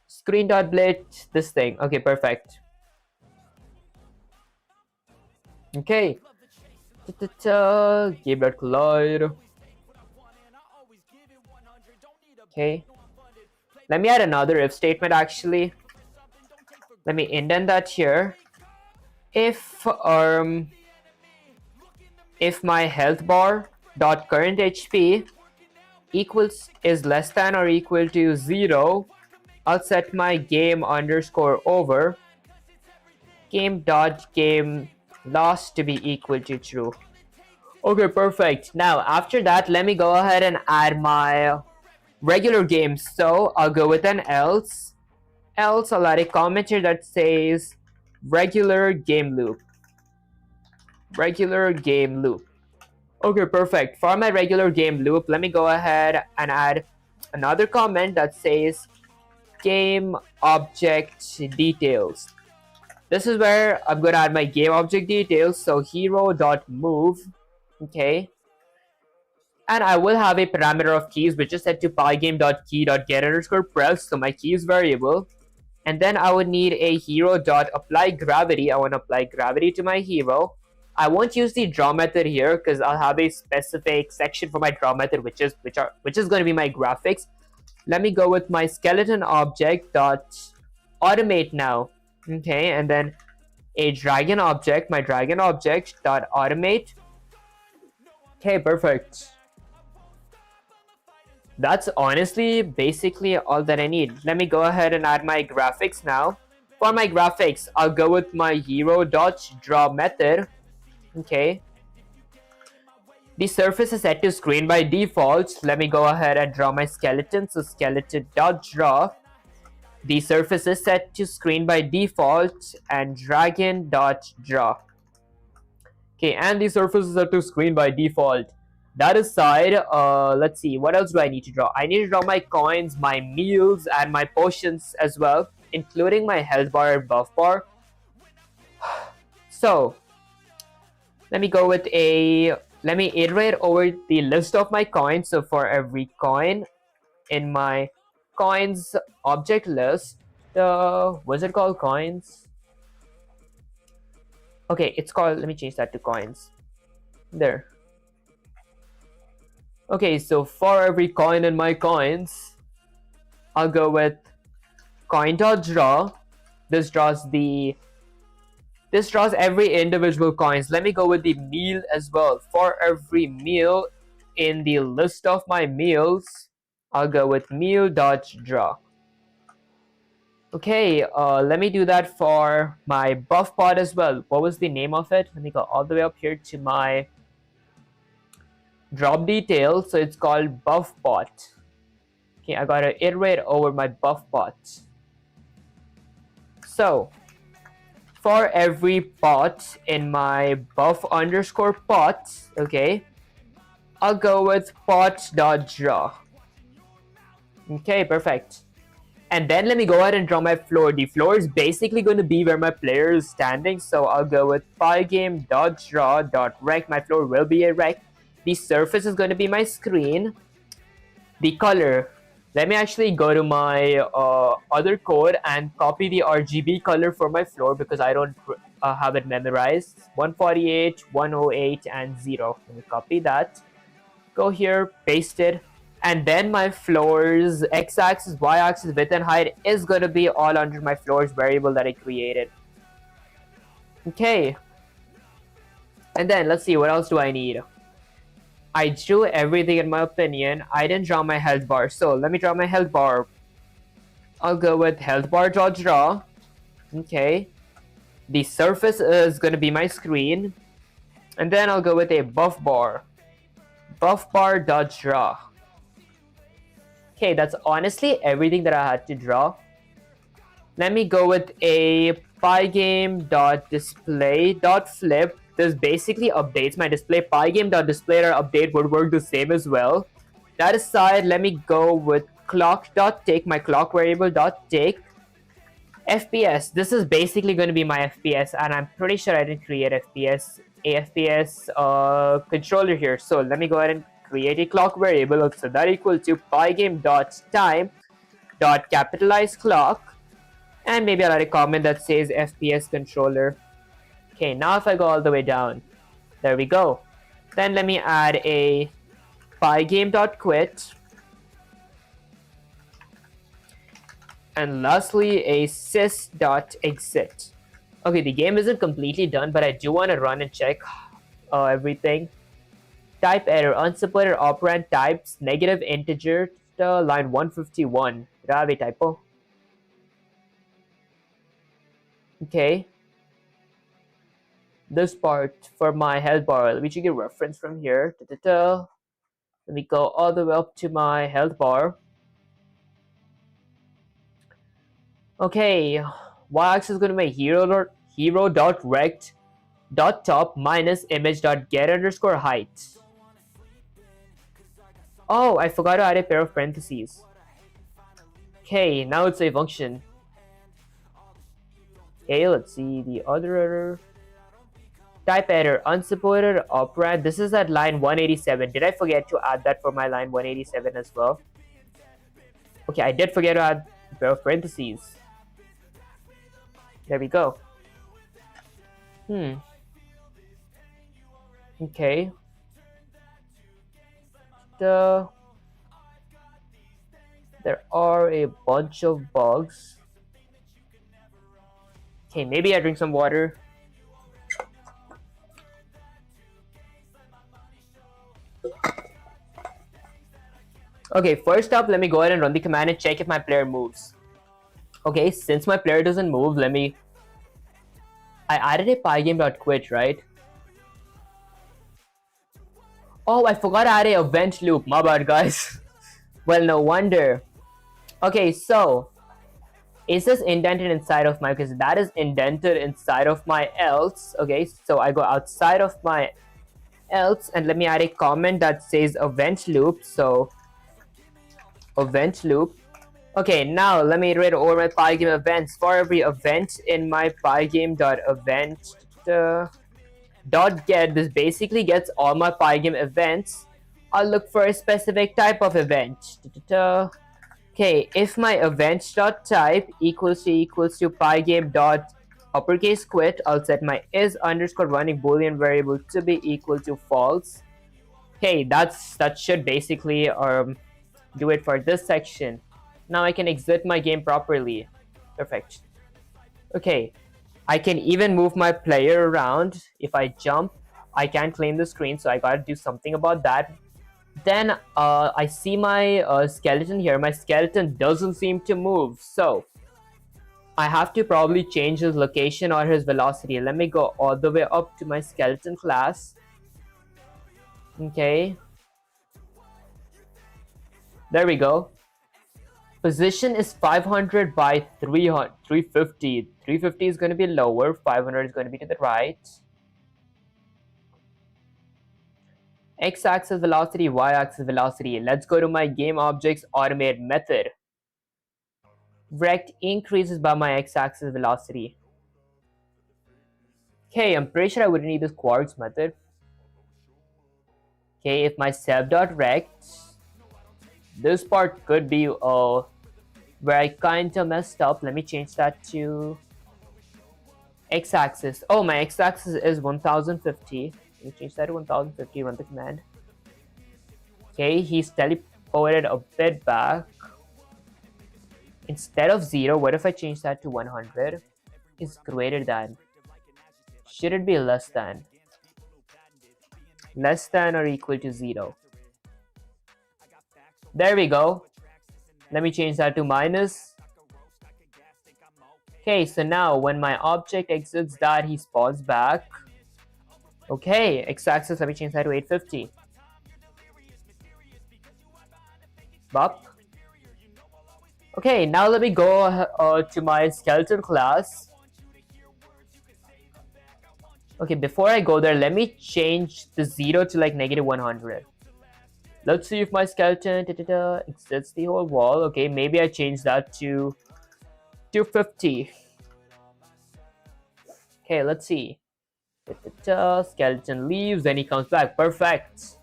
screen dot blitz this thing. Okay, perfect. Okay, game dot collide. Okay, let me add another if statement actually. Let me indent that here. If my health bar dot current HP is less than or equal to 0, I'll set my game underscore over game dot game lost to be equal to true. Okay, perfect. Now after that, let me go ahead and add my regular game. So I'll go with an else. I'll add a comment here that says regular game loop. Regular game loop. Okay, perfect. For my regular game loop, let me go ahead and add another comment that says game object details. This is where I'm going to add my game object details. So hero.move. Okay. And I will have a parameter of keys which is set to pygame.key.get underscore press. So my keys variable. And then I would need a hero.apply gravity. I want to apply gravity to my hero. I won't use the draw method here because I'll have a specific section for my draw method, which is going to be my graphics. Let me go with my skeleton object dot automate now. Okay, and then a dragon object, my dragon object dot automate. Okay, perfect. That's honestly basically all that I need. Let me go ahead and add my graphics now. For my graphics, I'll go with my hero.draw method. Okay. The surface is set to screen by default. Let me go ahead and draw my skeleton. So skeleton.draw. The surface is set to screen by default and dragon.draw. Okay, and the surface is set to screen by default. That aside, let's see, what else do I need to draw? I need to draw my coins, my meals, and my potions as well, including my health bar and buff bar. So, let me iterate over the list of my coins. So for every coin in my coins object list, what's it called? Coins? Okay, it's called, let me change that to coins. There. Okay, so for every coin in my coins, I'll go with coin.draw. This draws every individual coins. Let me go with the meal as well. For every meal in the list of my meals, I'll go with meal.draw. Okay, let me do that for my buff pod as well. What was the name of it? Let me go all the way up here to my drop details. So it's called buff pot. Okay, I gotta iterate over my buff pot. So for every pot in my buff underscore pot, okay, I'll go with pot.draw. Okay, perfect. And then let me go ahead and draw my floor. The floor is basically going to be where my player is standing, so I'll go with pygame.draw.rect. My floor will be a rect. The surface is going to be my screen. The color, let me actually go to my other code and copy the RGB color for my floor because I don't have it memorized. 148, 108, and 0. Let me copy that. Go here, paste it. And then my floor's x-axis, y-axis, width and height is going to be all under my floor's variable that I created. Okay. And then let's see, what else do I need? I drew everything in my opinion. I didn't draw my health bar. So let me draw my health bar. I'll go with health bar draw. Okay. The surface is going to be my screen. And then I'll go with a buff bar. Buff bar draw. Okay, that's honestly everything that I had to draw. Let me go with a pygame.display.flip. This basically updates my display. Pygame.display.update would work the same as well. That aside, let me go with clock.tick, my clock variable.tick. FPS, this is basically going to be my FPS, and I'm pretty sure I didn't create a FPS controller here. So let me go ahead and create a clock variable. So that equal to pygame.time.capitalize clock, and maybe I'll add a comment that says FPS controller. Okay, now if I go all the way down, there we go. Then let me add a pygame.quit, and lastly a sys.exit. Okay, the game isn't completely done, but I do want to run and check everything. Type error, unsupported operand types, negative integer, line 151. Did I have a typo? Okay. This part for my health bar, let me check a reference from here. Let me go all the way up to my health bar. Okay, y-axis is going to be hero.rect.top minus image.get underscore height. Oh, I forgot to add a pair of parentheses. Okay, now it's a function. Okay, let's see the other error. Type error, unsupported operand. This is at line 187. Did I forget to add that for my line 187 as well? Okay, I did forget to add a pair of parentheses. There we go. Okay. There are a bunch of bugs. Okay, maybe I drink some water. Okay, first up, let me go ahead and run the command and check if my player moves. Okay, since my player doesn't move, I added a pygame.quit, right? Oh, I forgot to add a event loop. My bad, guys. Well, no wonder. Okay, so is this indented inside of my, because that is indented inside of my else. Okay, so I go outside of my else and let me add a comment that says event loop. So event loop. Okay, now let me read over my pygame events. For every event in my pygame.event .get, this basically gets all my pygame events. I'll look for a specific type of event. Okay, if my event.type equals to pygame.uppercase quit, I'll set my is underscore running boolean variable to be equal to false. Okay, that should basically do it for this section. Now I can exit my game properly. Perfect. Okay, I can even move my player around. If I jump, I can't claim the screen, so I gotta do something about that. Then I see my skeleton here. My skeleton doesn't seem to move, so I have to probably change his location or his velocity. Let me go all the way up to my skeleton class. Okay. There we go. position is 500 by 300, 350. 350 is going to be lower, 500 is going to be to the right. X-axis velocity, y-axis velocity. Let's go to my game objects automate method. Rect increases by my x-axis velocity. Okay, I'm pretty sure I wouldn't need this quarks method. Okay, if my self.rect, this part could be where I kind of messed up. Let me change that to x-axis. Oh, my x-axis is 1050. Let me change that to 1050, run the command. Okay, he's teleported a bit back. Instead of 0, what if I change that to 100? Is greater than. Should it be less than? Less than or equal to 0. There we go. Let me change that to minus. Okay, so now when my object exits that, he spawns back. Okay, x-axis, let me change that to 850. Bop. Okay, now let me go to my skeleton class. Okay, before I go there, let me change the 0 to like negative 100. Let's see if my skeleton exits the whole wall. Okay, maybe I change that to 250. Okay, let's see. Skeleton leaves, then he comes back. Perfect.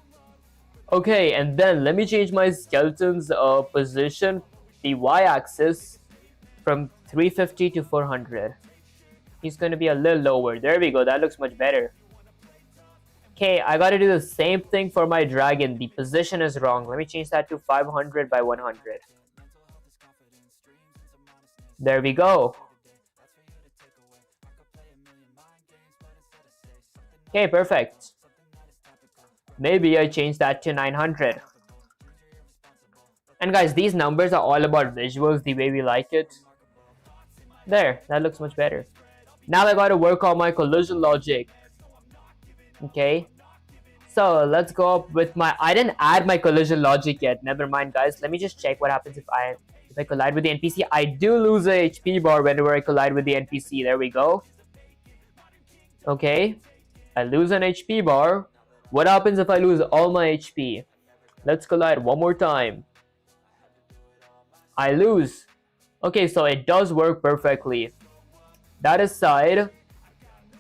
Okay, and then let me change my skeleton's position, the y-axis, from 350 to 400. He's going to be a little lower. There we go. That looks much better. Okay, I got to do the same thing for my dragon. The position is wrong. Let me change that to 500 by 100. There we go. Okay, perfect. Maybe I change that to 900. And guys, these numbers are all about visuals, the way we like it. There, that looks much better. Now I gotta work on my collision logic. Okay. So let's go up with my, I didn't add my collision logic yet. Never mind guys. Let me just check what happens if I collide with the NPC. I do lose a HP bar whenever I collide with the NPC. There we go. Okay. I lose an HP bar. What happens if I lose all my HP? Let's collide one more time. I lose. Okay, so it does work perfectly. That aside,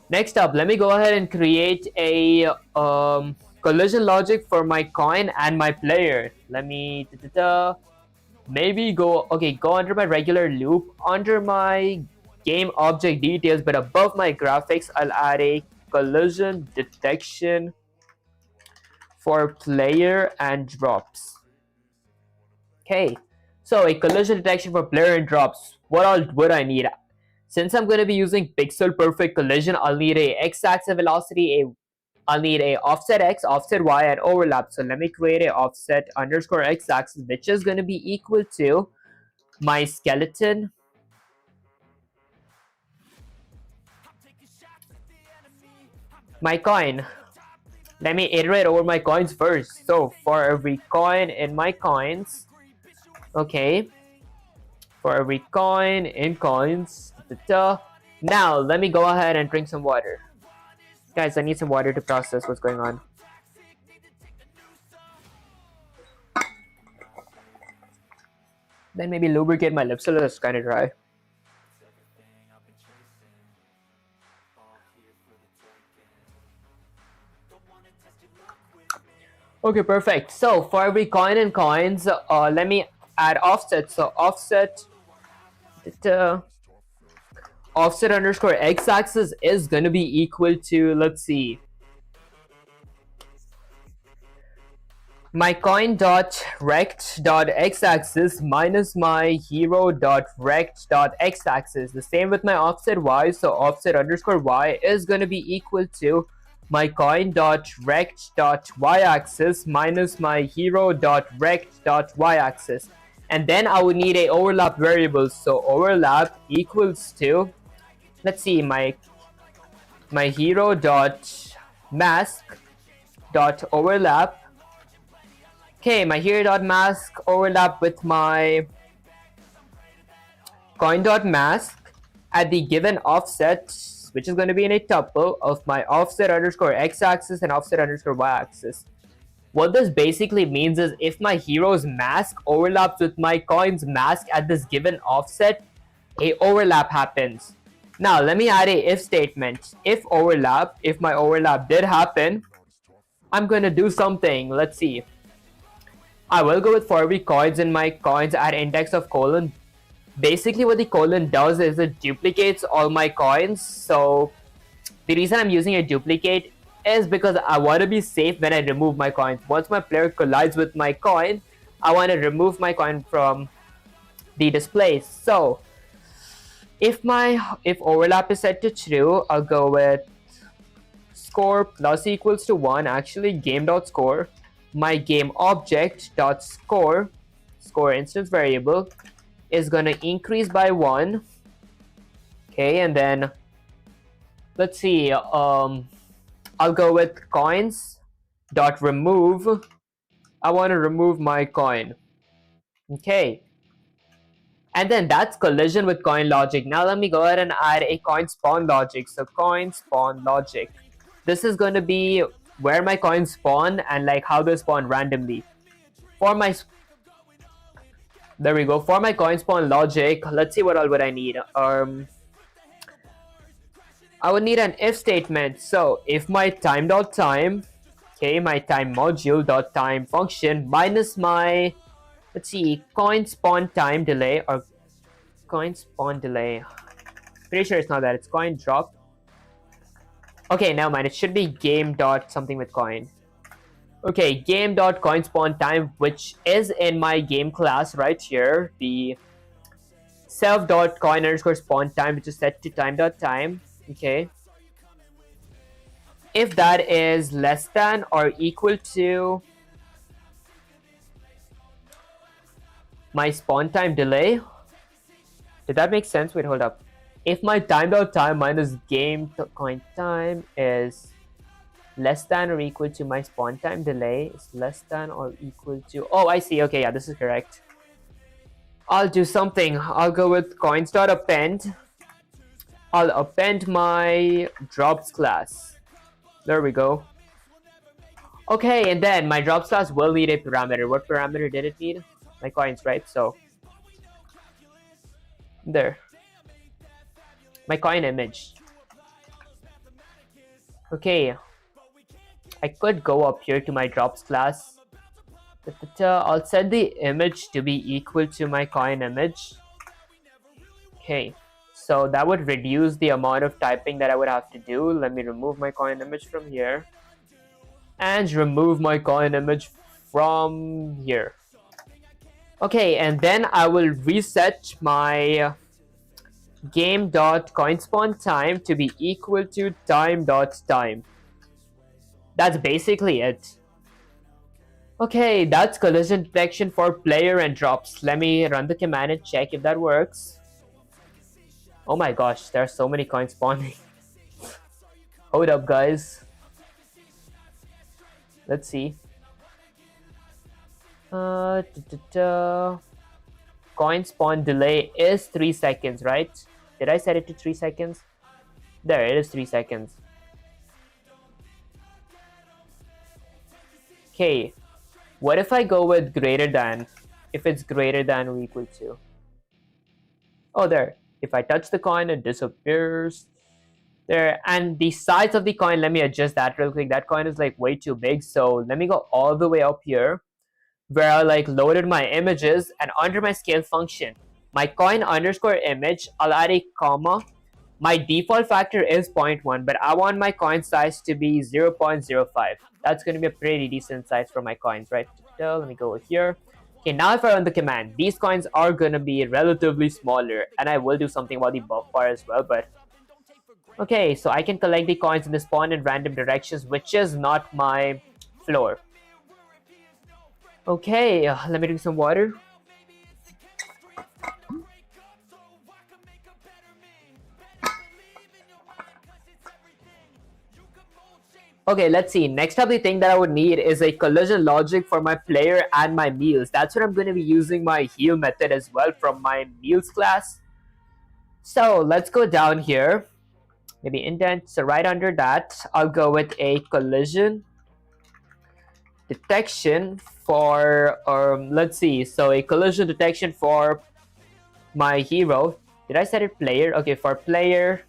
next up, let me go ahead and create a collision logic for my coin and my player. Let me maybe go under my regular loop, under my game object details, but above my graphics, I'll add a collision detection for player and drops. Okay, so a collision detection for player and drops. What all would I need? Since I'm going to be using pixel perfect collision, I'll need a x-axis velocity, I'll need a offset x, offset y, and overlap. So let me create a offset underscore x-axis, which is going to be equal to my skeleton, my coin. Let me iterate over my coins first. So for every coin in my coins, okay, for every coin in coins, now let me go ahead and drink some water. Guys, I need some water to process what's going on. Then maybe lubricate my lips a little. It's kind of dry. Okay, perfect. So for every coin in coins, let me add offset. So offset offset underscore x-axis is gonna be equal to, let's see, my coin dot rect dot x-axis minus my hero dot rect dot x-axis. The same with my offset y. So offset underscore y is gonna be equal to my coin dot rect dot y-axis minus my hero dot rect dot y-axis. And then I would need a overlap variable. So overlap equals to, let's see, my hero dot mask dot overlap. Okay, my hero dot mask overlap with my coin.mask at the given offset, which is going to be in a tuple of my offset underscore x-axis and offset underscore y-axis. What this basically means is if my hero's mask overlaps with my coin's mask at this given offset, a overlap happens. Now let me add a if statement. If my overlap did happen, I'm gonna do something. Let's see. I will go with for every coins in my coins at index of colon. Basically what the colon does is it duplicates all my coins. So the reason I'm using a duplicate is because I want to be safe when I remove my coins. Once my player collides with my coin, I want to remove my coin from the display. So if overlap is set to true, I'll go with score plus equals to 1, actually game.score, my game object dot score instance variable is gonna increase by 1. Okay, and then let's see, I'll go with coins dot remove. I want to remove my coin. Okay, and then that's collision with coin logic. Now let me go ahead and add a coin spawn logic. So coin spawn logic, this is going to be where my coins spawn and like how they spawn randomly. There we go. For my coin spawn logic, let's see what all would I need. I would need an if statement. So if my time.time, okay, my time module.time function minus my, let's see, coin spawn time delay or coin spawn delay. Pretty sure it's not that, it's coin drop. Okay, never mind. It should be game dot something with coin. Okay, game dot coin spawn time, which is in my game class right here. The self dot coin underscore spawn time, which is set to time dot time. Okay. If that is less than or equal to my spawn time delay. Did that make sense? Wait, hold up. If my time.time minus game coin time is less than or equal to my spawn time delay, is less than or equal to, oh, I see. Okay, yeah, this is correct. I'll do something. I'll go with coins.append. I'll append my drops class. There we go. Okay, and then my drops class will need a parameter. What parameter did it need? My coins, right? So there, my coin image. Okay, I could go up here to my drops class. I'll set the image to be equal to my coin image. Okay, so that would reduce the amount of typing that I would have to do. Let me remove my coin image from here and remove my coin image from here. Okay, and then I will reset my game.coinspawn time to be equal to time.time. That's basically it. Okay, that's collision detection for player and drops. Let me run the command and check if that works. Oh my gosh, there are so many coins spawning. Hold up, guys. Let's see. Coin spawn delay is 3 seconds, right? Did I set it to 3 seconds? There, it is 3 seconds. Okay, what if I go with greater than? If it's greater than or equal to? Oh, there. If I touch the coin, it disappears. There, and the size of the coin, let me adjust that real quick. That coin is like way too big, so let me go all the way up here where I like loaded my images, and under my scale function, my coin underscore image, I'll add a comma. My default factor is 0.1, but I want my coin size to be 0.05. That's going to be a pretty decent size for my coins, right? Let me go here. Okay, now if I run the command, these coins are going to be relatively smaller, and I will do something about the buff bar as well, but okay, so I can collect the coins in the spawn in random directions, which is not my floor. Okay, let me drink some water. Okay, let's see. Next up, the thing that I would need is a collision logic for my player and my meals. That's what I'm going to be using my heal method as well from my meals class. So let's go down here, maybe indent. So right under that, I'll go with a collision detection for, let's see, so a collision detection for my hero. Did I set it player? Okay, for player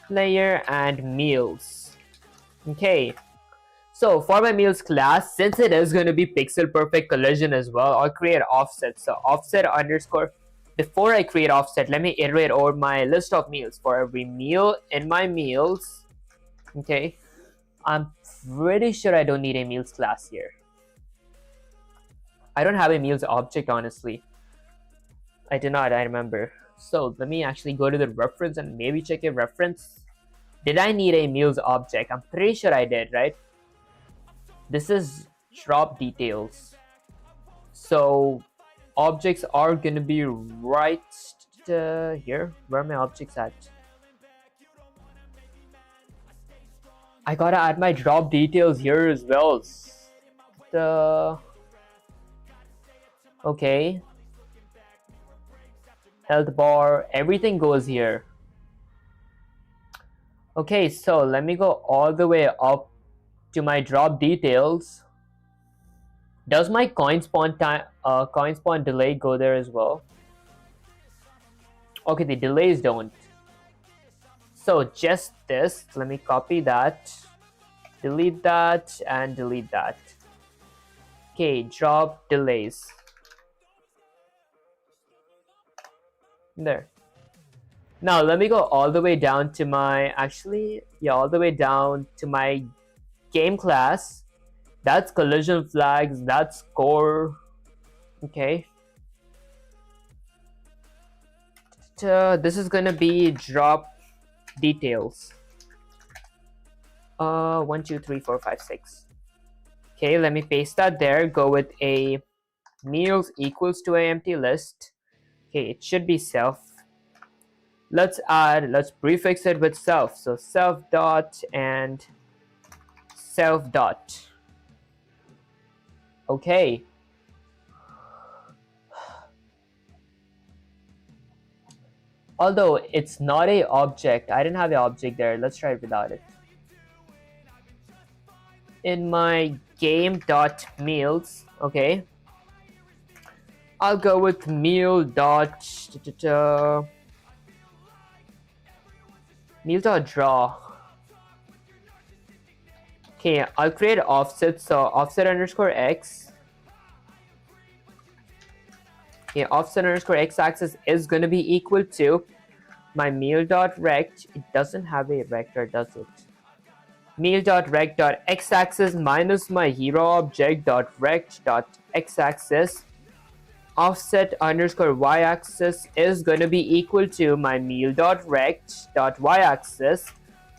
and meals. Okay, so for my meals class, since it is going to be pixel perfect collision as well, I'll create offset. So offset underscore. Before I create offset, let me iterate over my list of meals. For every meal in my meals, okay, I'm pretty sure I don't need a meals class here. I don't have a meals object, honestly. I do not, I remember. So let me actually go to the reference and maybe check a reference. Did I need a meals object? I'm pretty sure I did, right? This is drop details. So objects are gonna be right here. Where are my objects at? I gotta add my drop details here as well. Okay. Health bar, everything goes here. Okay, so let me go all the way up to my drop details. Does my coin spawn delay go there as well? Okay, the delays don't. So just this, let me copy that, delete that, and delete that. Okay, drop delays. There. Now let me go all the way down to my, all the way down to my game class. That's collision flags, that's core. Okay. This is gonna be drop details. 1 2 3 4 5 6. Okay, let me paste that there. Go with a meals equals to a empty list. Okay, it should be self. Let's prefix it with self. So self dot and self dot. Okay. Although it's not a object, I didn't have an object there. Let's try it without it. In my game dot meals, okay, I'll go with meal dot draw. Okay, I'll create offset. So offset underscore x. Okay, offset underscore x-axis is going to be equal to my meal.rect. It doesn't have a vector, does it? Meal.rect.x-axis minus my hero object.rect.x-axis. Offset underscore y-axis is going to be equal to my meal.rect.y-axis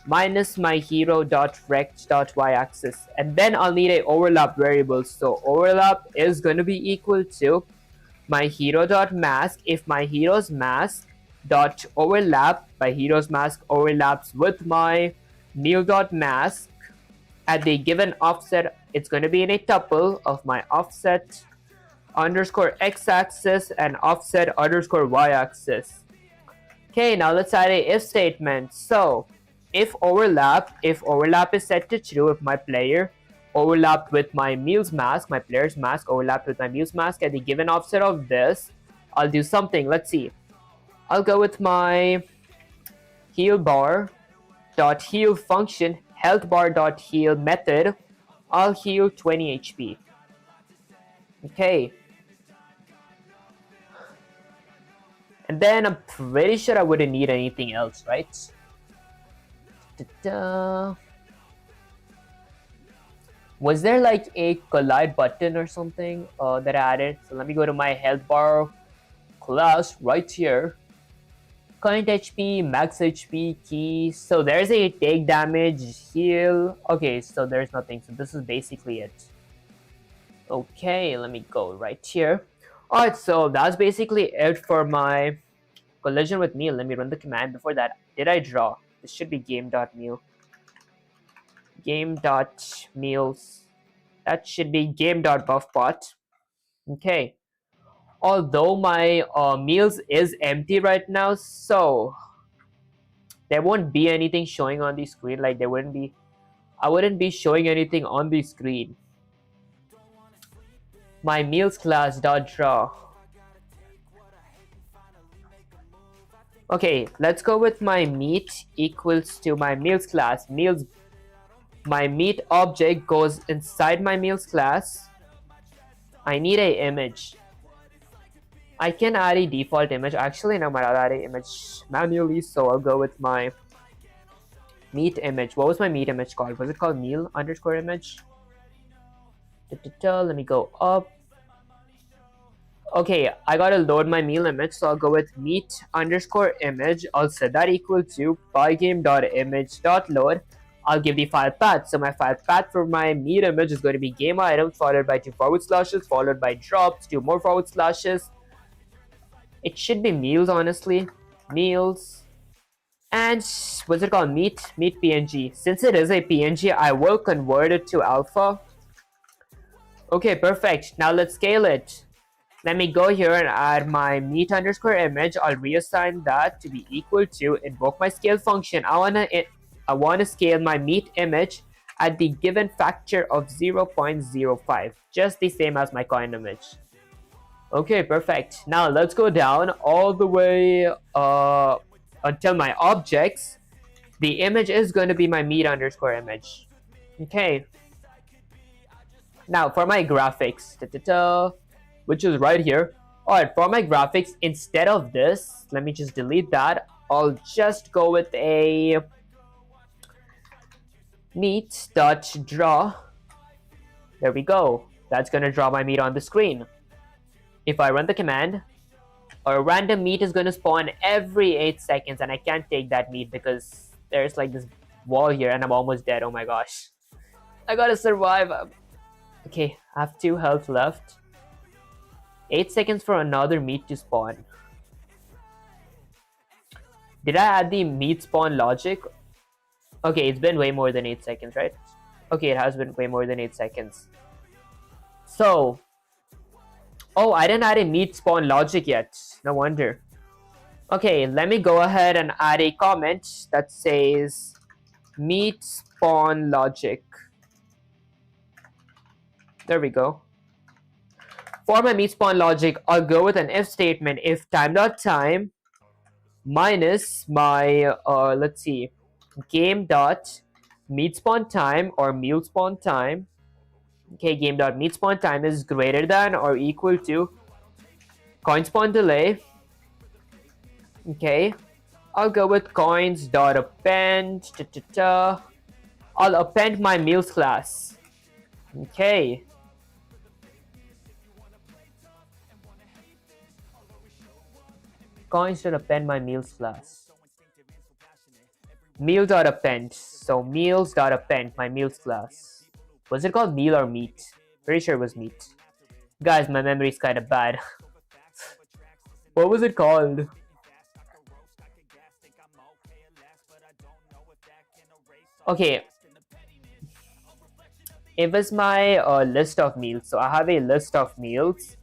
minus my hero.rect.y-axis. And then I'll need a overlap variable. So overlap is going to be equal to my hero.mask. If my hero's mask dot overlap, my hero's mask overlaps with my meal.mask at the given offset, it's going to be in a tuple of my offset underscore x-axis and offset underscore y-axis. Okay, now let's add a if statement. So if overlap is set to true, if my player overlapped with my meal's mask, my player's mask overlapped with my meal's mask at the given offset of this, I'll do something. Let's see. I'll go with my heal bar dot heal function, health bar dot heal method. I'll heal 20 HP. Okay. And then I'm pretty sure I wouldn't need anything else, right? Was there like a collide button or something that I added? So let me go to my health bar class right here. Current HP, max HP, key. So there's a take damage, heal. Okay, so there's nothing. So this is basically it. Okay, let me go right here. Alright, so that's basically it for my collision with meal. Let me run the command. Before that, did I draw? This should be game.meal. Game.meals. That should be game.buffbot. Okay. Although my meals is empty right now, so there won't be anything showing on the screen. Like I wouldn't be showing anything on the screen. My meals class dot draw. Okay, let's go with my meat equals to my meals class. My meat object goes inside my meals class. I need a image. I can add a default image. Actually, no, I might add an image manually, so I'll go with my meat image. What was my meat image called? Was it called meal underscore image? Let me go up. Okay, I gotta load my meal image, so I'll go with meat underscore image. I'll set that equal to pygame.image.load. I'll give the file path. So my file path for my meat image is going to be game items followed by 2 forward slashes followed by drops, 2 more forward slashes. It should be meals, honestly. Meals. And what's it called? Meat PNG. Since it is a PNG, I will convert it to alpha. Okay, perfect. Now let's scale it. Let me go here and add my meat underscore image. I'll reassign that to be equal to invoke my scale function. I wanna scale my meat image at the given factor of 0.05, just the same as my coin image. Okay, perfect. Now let's go down all the way until my objects. The image is going to be my meat underscore image. Okay. Now for my graphics, which is right here. Alright, for my graphics, instead of this, let me just delete that. I'll just go with a meat.draw. There we go. That's gonna draw my meat on the screen. If I run the command, a random meat is gonna spawn every 8 seconds, and I can't take that meat because there's like this wall here and I'm almost dead. Oh my gosh. I gotta survive. Okay, I have 2 health left. 8 seconds for another meat to spawn. Did I add the meat spawn logic? Okay, it's been way more than 8 seconds, right? Okay, it has been way more than 8 seconds. So, oh, I didn't add a meat spawn logic yet. No wonder. Okay, let me go ahead and add a comment that says meat spawn logic. There we go. For my meat spawn logic, I'll go with an if statement. If time.time minus my, let's see, game.meat spawn time or meal spawn time. Okay, game.meat spawn time is greater than or equal to coin spawn delay. Okay, I'll go with coins.append. I'll append my meals class. Okay. Coins.append my meals class. Meal.append. So meals.append my meals class. Was it called meal or meat? Pretty sure it was meat. Guys, my memory is kind of bad. What was it called? Okay. It was my list of meals. So I have a list of meals,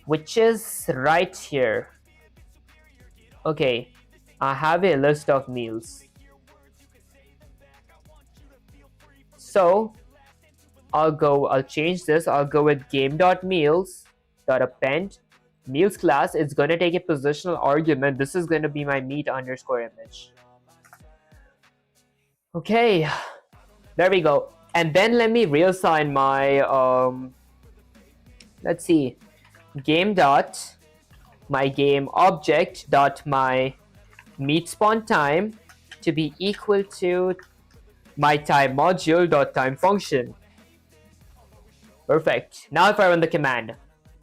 which is right here. Okay, I have a list of meals. So I'll change this. I'll go with game.meals.append. Meals class is going to take a positional argument. This is going to be my meat underscore image. Okay, there we go. And then let me reassign my, let's see, my game object dot my meat spawn time to be equal to my time module dot time function. Perfect. Now if I run the command,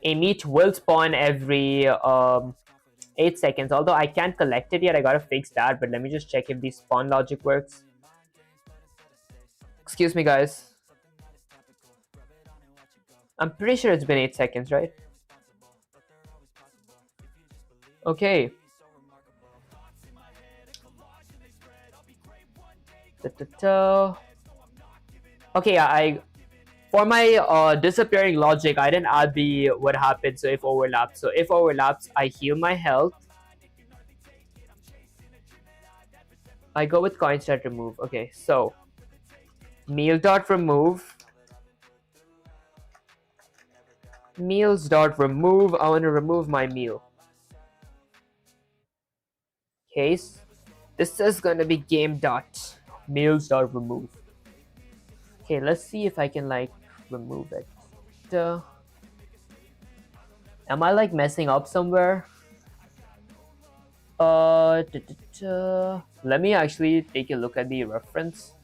a meat will spawn every 8 seconds. Although I can't collect it yet, I gotta fix that. But let me just check if the spawn logic works. Excuse me, guys. I'm pretty sure it's been 8 seconds, right? Okay. Okay, For my disappearing logic, I didn't add the what happens. So if overlaps. So if overlaps, I heal my health. I go with coin start remove. Okay, so meal dot remove. Meals dot remove. I want to remove my meal. Case. This is gonna be game dot meals dot remove. Okay, let's see if I can like remove it. Am I like messing up somewhere? Let me actually take a look at the reference.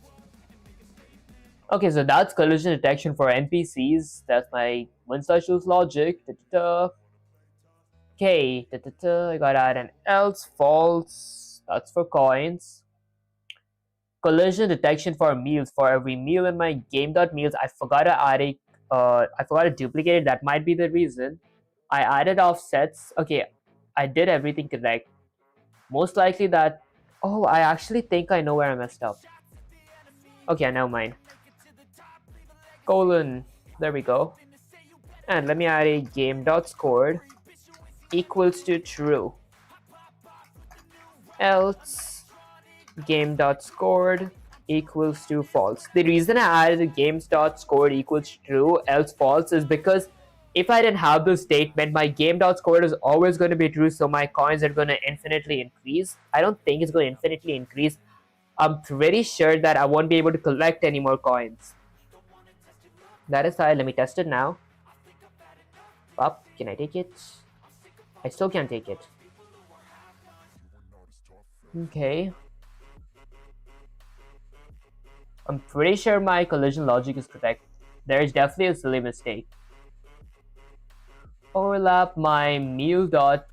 Okay, so that's collision detection for NPCs. That's my one/choose logic. Okay, I gotta add an else, false. That's for coins. Collision detection for meals. For every meal in my game.meals, I forgot to add a. I forgot to duplicate it. That might be the reason. I added offsets. Okay, I did everything correct. Most likely that. Oh, I actually think I know where I messed up. Okay, never mind. Colon. There we go. And let me add a game.scored equals to true. Else game.scored equals to false. The reason I added games.scored equals true, else false, is because if I didn't have this statement, my game.scored is always going to be true, so my coins are going to infinitely increase. I don't think it's going to infinitely increase. I'm pretty sure that I won't be able to collect any more coins. That aside, let me test it now. Up, can I take it? I still can't take it. Okay. I'm pretty sure my collision logic is correct. There is definitely a silly mistake. Overlap my meal dot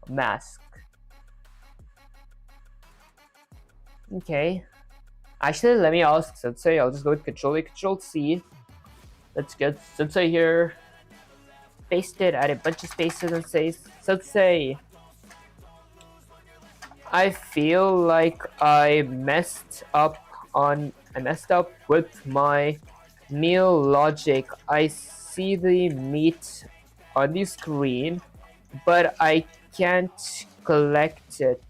mask. Okay. Actually, let me ask Sensei. I'll just go with Control A, Control C. Let's get Sensei here. Paste it, add a bunch of spaces and say, Sensei, I feel like I messed up with my meal logic. I see the meat on the screen, but I can't collect it. ...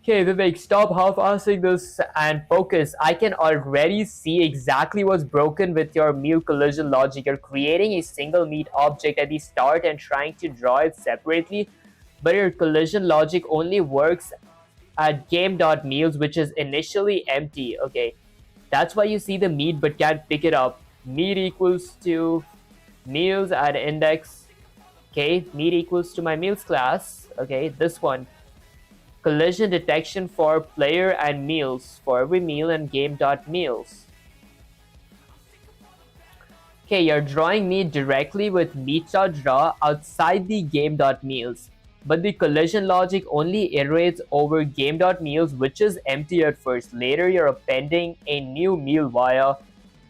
Okay, Vivek, stop half-assing this and focus. I can already see exactly what's broken with your meal collision logic. You're creating a single meat object at the start and trying to draw it separately, but your collision logic only works at game.meals, which is initially empty. Okay, that's why you see the meat but can't pick it up. Meat equals to meals at index. Okay, meat equals to my meals class. Okay, this one. Collision detection for player and meals for every meal and game.meals. Okay, you're drawing meat directly with meat.draw outside the game.meals, but the collision logic only iterates over game.meals, which is empty at first. Later, you're appending a new meal via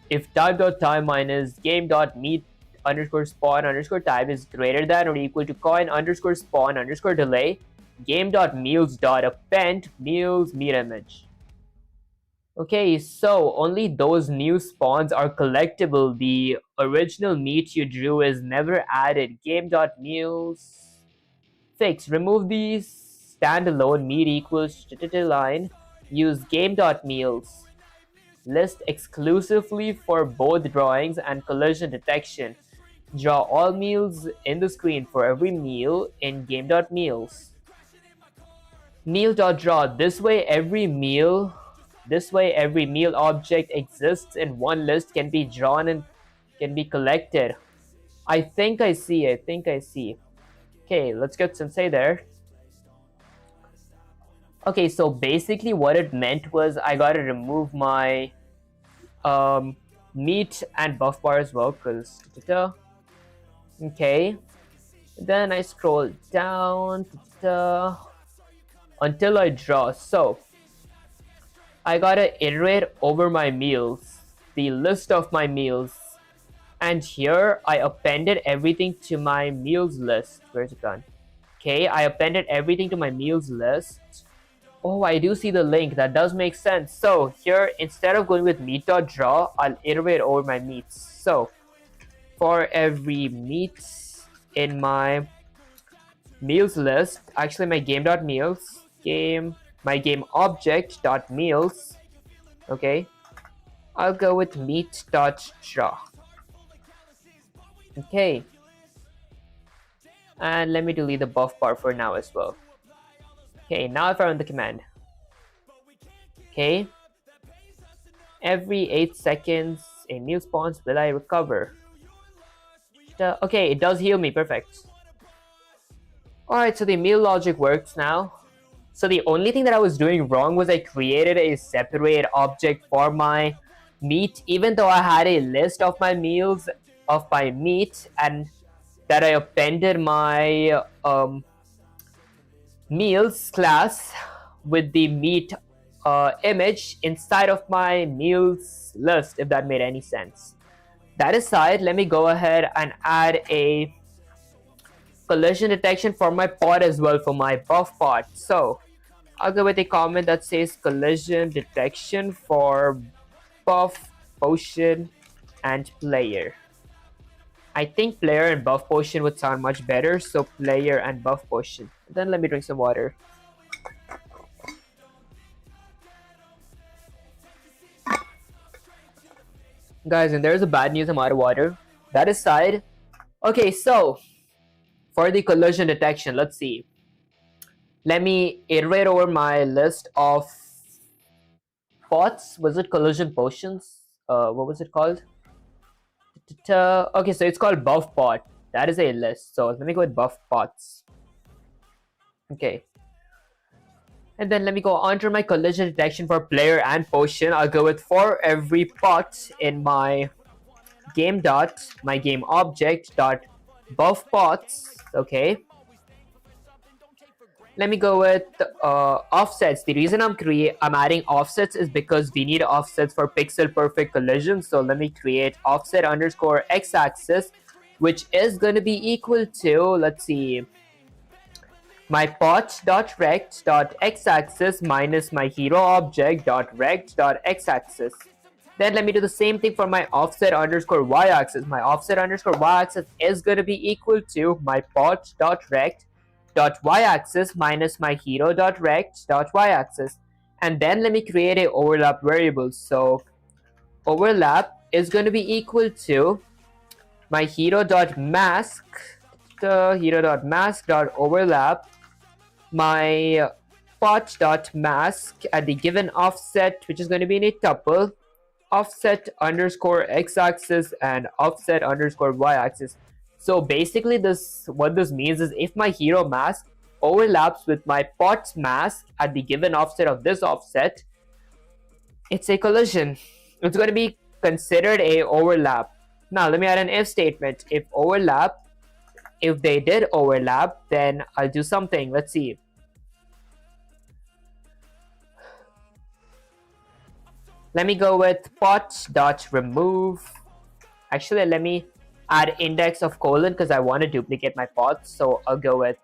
if type.time minus game.meat underscore spawn underscore type is greater than or equal to coin underscore spawn underscore delay game.meals.append meals meat image. Okay, so only those new spawns are collectible. The original meat you drew is never added. Game.meals fix. Remove the standalone meat equals line. Use game.meals. List exclusively for both drawings and collision detection. Draw all meals in the screen for every meal in game.meals. Meal.draw. This way every meal object exists in one list, can be drawn and can be collected. I think I see. Okay, let's get Sensei there. Okay, so basically what it meant was I gotta remove my meat and buff bar as well, because okay, then I scroll down until I draw. So I gotta iterate over my meals, the list of my meals, and here I appended everything to my meals list. Where's it gone? Okay, I appended everything to my meals list. Oh, I do see the link. That does make sense. So here, instead of going with meat.draw, I'll iterate over my meats. So for every meat in my meals list, actually my game.meals, my game object.meals, okay, I'll go with meat.draw. Okay. And let me delete the buff bar for now as well. Okay, now if I run the command. Okay. Every 8 seconds, a meal spawns. Will I recover? Okay, it does heal me. Perfect. Alright, so the meal logic works now. So the only thing that I was doing wrong was I created a separate object for my meat, even though I had a list of my meals, of my meat, and that I appended my meals class with the meat image inside of my meals list, if that made any sense. That aside, let me go ahead and add a collision detection for my pod as well, for my buff pod. So I'll go with a comment that says collision detection for buff, potion, and player. I think player and buff potion would sound much better, so player and buff potion. Then let me drink some water. Guys, and there's a bad news, I'm out of water. That aside, okay, so for the collision detection, let's see. Let me iterate over my list of pots. Was it collision potions? What was it called? Okay, so it's called buff pot. That is a list. So let me go with buff pots. Okay. And then let me go onto my collision detection for player and potion. I'll go with for every pot in my game object dot buff pots. Okay. Let me go with offsets. The reason I'm adding offsets is because we need offsets for pixel perfect collision. So let me create offset underscore x-axis, which is going to be equal to, let's see, my pot.rect.x-axis minus my hero object.rect.x-axis. Then let me do the same thing for my offset underscore y-axis. My offset underscore y-axis is going to be equal to my pot.rect.y-axis minus my hero.rect.y-axis. And then let me create a overlap variable. So overlap is going to be equal to my hero.mask.overlap my pot.mask at the given offset, which is going to be in a tuple, offset underscore x-axis and offset underscore y-axis. So basically what this means is if my hero mask overlaps with my pot's mask at the given offset of this offset, it's a collision. It's going to be considered a overlap. Now let me add an if statement. If they did overlap, then I'll do something. Let's see. Let me go with pot.remove. Actually, let me add index of colon because I want to duplicate my pots. So I'll go with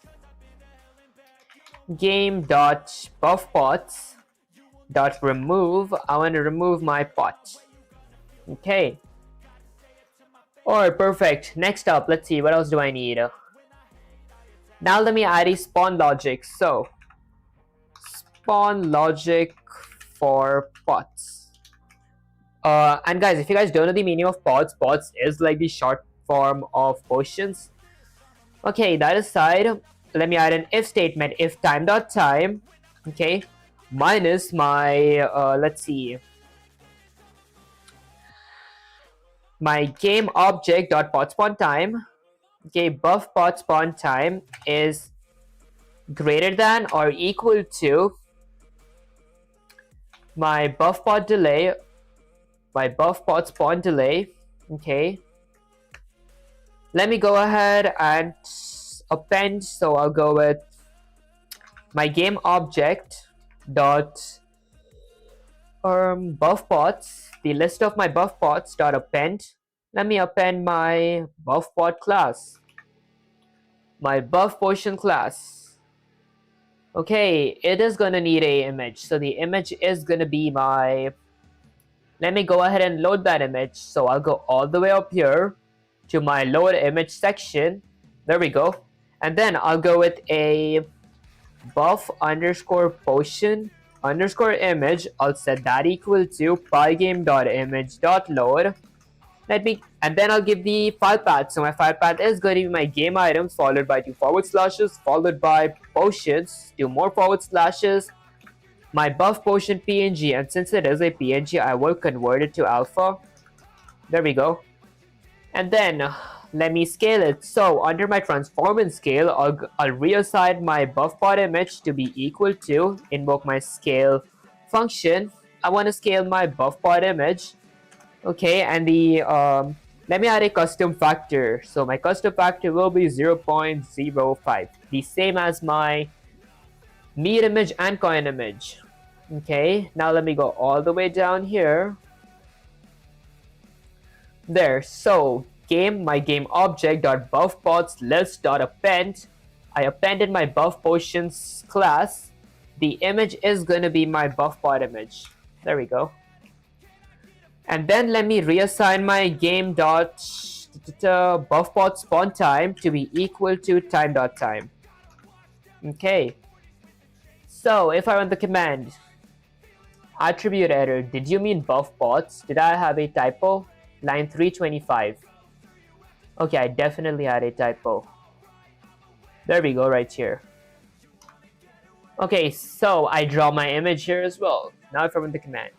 game.buffpots.remove. I want to remove my pot. Okay. Alright, perfect. Next up, let's see, what else do I need? Now let me add a spawn logic. So, spawn logic for pots. And guys, if you guys don't know the meaning of pots, pots is like the short form of potions. Okay, that aside, let me add an if statement. If time.time, okay, minus my, let's see, my game object dot pot spawn time. Okay, buff pot spawn time is greater than or equal to my buff pot delay, my buff pot spawn delay. Okay, let me go ahead and append. So I'll go with my game object dot buff pots, the list of my buff pots dot append. Let me append my buff pot class, my buff potion class. Okay, it is gonna need a image. So the image is gonna be my, let me go ahead and load that image. So I'll go all the way up here to my load image section. There we go. And then I'll go with a buff underscore potion underscore image. I'll set that equal to pygame.image.load. And then I'll give the file path. So my file path is going to be my game items followed by 2 forward slashes followed by potions, 2 more forward slashes, my buff potion PNG, and since it is a PNG, I will convert it to alpha. There we go. And then let me scale it. So under my transform and scale, I'll reassign my buff pod image to be equal to invoke my scale function. I want to scale my buff pod image. Okay, and the let me add a custom factor. So my custom factor will be 0.05, the same as my meat image and coin image. Okay, now let me go all the way down here. There, so my game object dot buff pods list dot append. I appended my buff potions class. The image is gonna be my buff pod image. There we go. And then let me reassign my game dot buff pod spawn time to be equal to time.time. Okay. So if I run the command attribute error, did you mean buff pods? Did I have a typo? Line 325. Okay, I definitely had a typo. There we go, right here. Okay, so I draw my image here as well. Now if I run the command,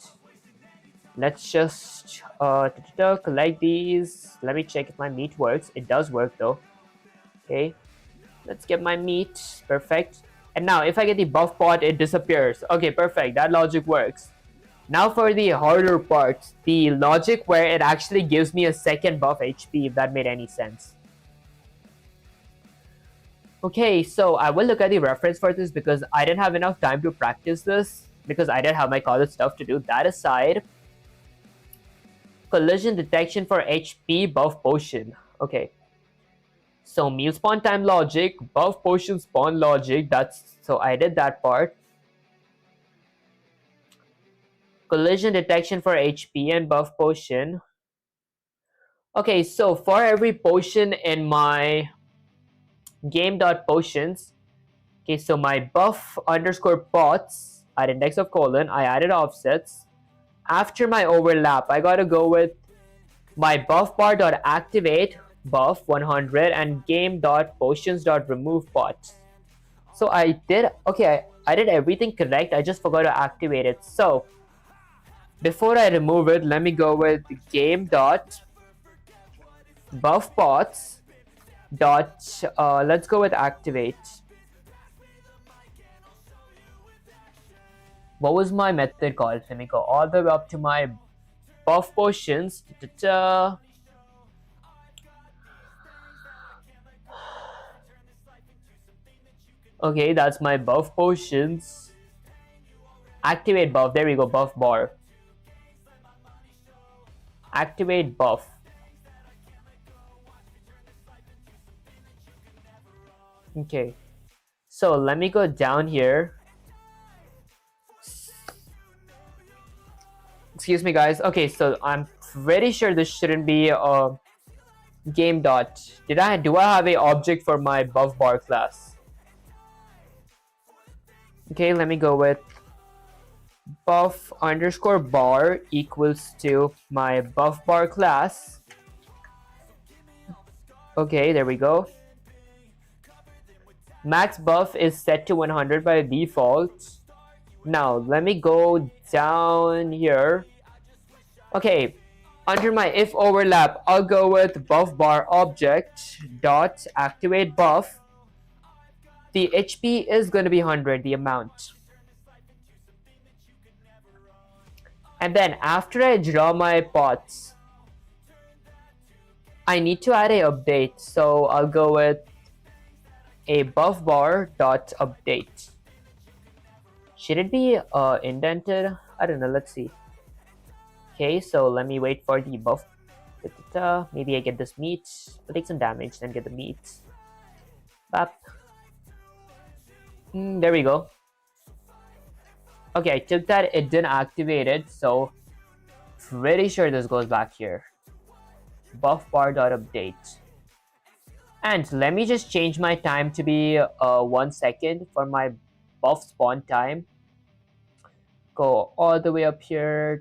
let's just collect these. Let me check if my meat works. It does work though. Okay, let's get my meat. Perfect. And now if I get the buff pod, it disappears. Okay, perfect. That logic works. Now for the harder part, the logic where it actually gives me a second buff HP, if that made any sense. Okay, so I will look at the reference for this because I didn't have enough time to practice this because I didn't have my college stuff to do. That aside, collision detection for HP buff potion. Okay, so meal spawn time logic, buff potion spawn logic. So I did that part. Collision detection for HP and buff potion. Okay, so for every potion in my game.potions, okay, so my buff underscore pots at index of colon, I added offsets. After my overlap, I gotta go with my buff bar dot activate buff 100 and game dot potions dot remove pot. So I did everything correct. I just forgot to activate it. So before I remove it, let me go with game dot buff pots dot let's go with activate. What was my method called? Let me go all the way up to my buff potions. Okay, that's my buff potions. Activate buff. There we go. Buff bar. Activate buff. Okay, so let me go down here. Excuse me guys. Okay, so I'm pretty sure this shouldn't be a game dot. Do I have a object for my buff bar class? Okay, let me go with buff underscore bar equals to my buff bar class. Okay, there we go. Max buff is set to 100 by default. Now let me go down here. Okay, under my if overlap, I'll go with buff bar object dot activate buff. The HP is going to be 100, the amount. And then after I draw my pots, I need to add a update. So I'll go with a buff bar dot update. Should it be indented? I don't know. Let's see. Okay, so let me wait for the buff. Maybe I get this meat. I'll take some damage, then get the meat. Bap. There we go. Okay, I took that, it didn't activate it, so pretty sure this goes back here. Buff bar.update. And let me just change my time to be 1 second for my buff spawn time. Go all the way up here.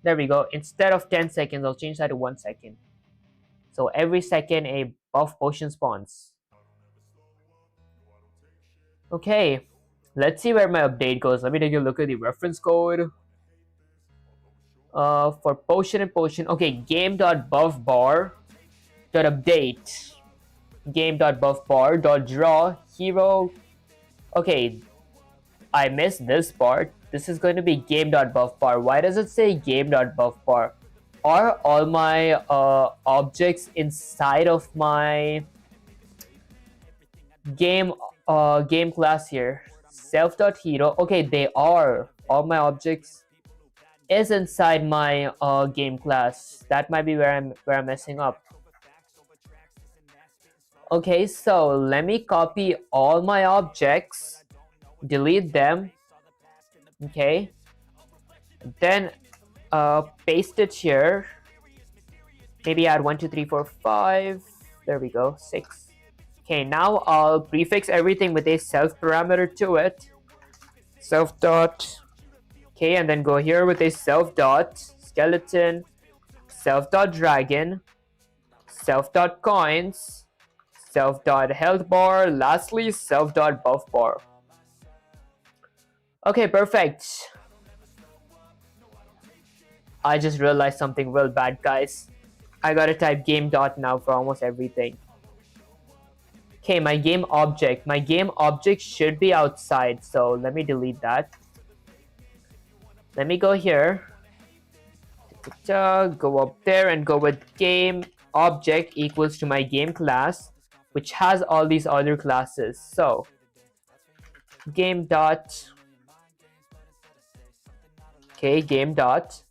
There we go. Instead of 10 seconds, I'll change that to 1 second. So every second a buff potion spawns. Okay, let's see where my update goes. Let me take a look at the reference code. For potion and potion. Okay, game.buffbar.update. Game.buffbar.draw hero. Okay, I missed this part. This is going to be game.buffbar. Why does it say game.buffbar? Are all my objects inside of my game class here? Self.hero. Okay, they are. All my objects is inside my game class. That might be where I'm messing up. Okay, so let me copy all my objects, delete them. Okay, then paste it here. Maybe add 1 2 3 4 5. There we go, 6. Okay, now I'll prefix everything with a self parameter to it. Self dot. Okay, and then go here with a self dot skeleton, self dot dragon, self dot coins, self dot health bar, lastly self dot buff bar. Okay, perfect. I just realized something real bad, guys. I gotta type game dot now for almost everything. Okay, my game object. My game object should be outside, so let me delete that. Let me go here. Go up there and go with game object equals to my game class, which has all these other classes. So game dot. Okay, game dot.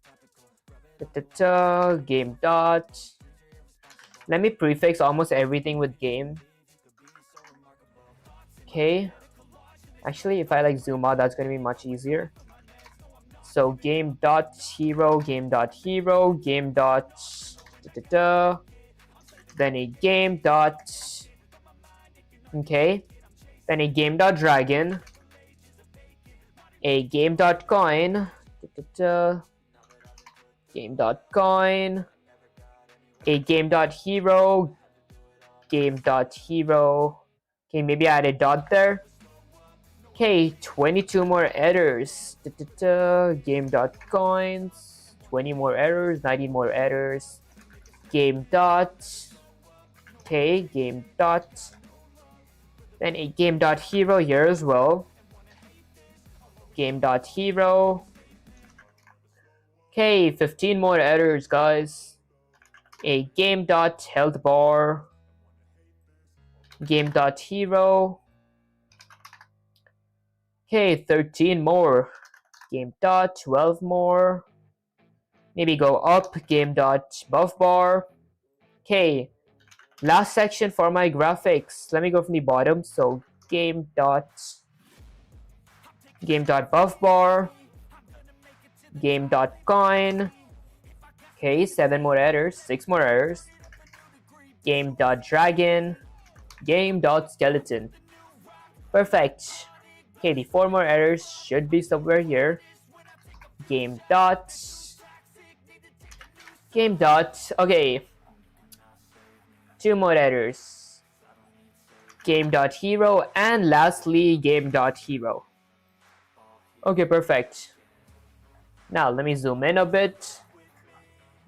Game dot. Let me prefix almost everything with game. Okay. Actually, if I like zoom out, that's gonna be much easier. So game dot hero, game dot hero, game dot then a game dot. Okay. Then a game dot dragon, a game dot coin, game dot coin, a game dot hero, game dot hero. Okay, maybe add a dot there. Okay, 22 more errors. Game dot coins, 20 more errors, 90 more errors. Game dot. Okay, game dot. Then a game dot hero here as well. Game dot hero. Okay, 15 more errors, guys. A game dot health bar. Game dot hero. Okay, 13 more. Game dot 12 more. Maybe go up. Game dot buff bar. Okay, last section for my graphics. Let me go from the bottom. So game dot buff bar. Game dot coin. Okay, 7 more errors, 6 more errors. Game dot dragon. Game dot skeleton. Perfect. Okay, the 4 more errors should be somewhere here. Game dot. Game dot. Okay. 2 more errors. Game dot hero, and lastly game dot hero. Okay, perfect. Now let me zoom in a bit.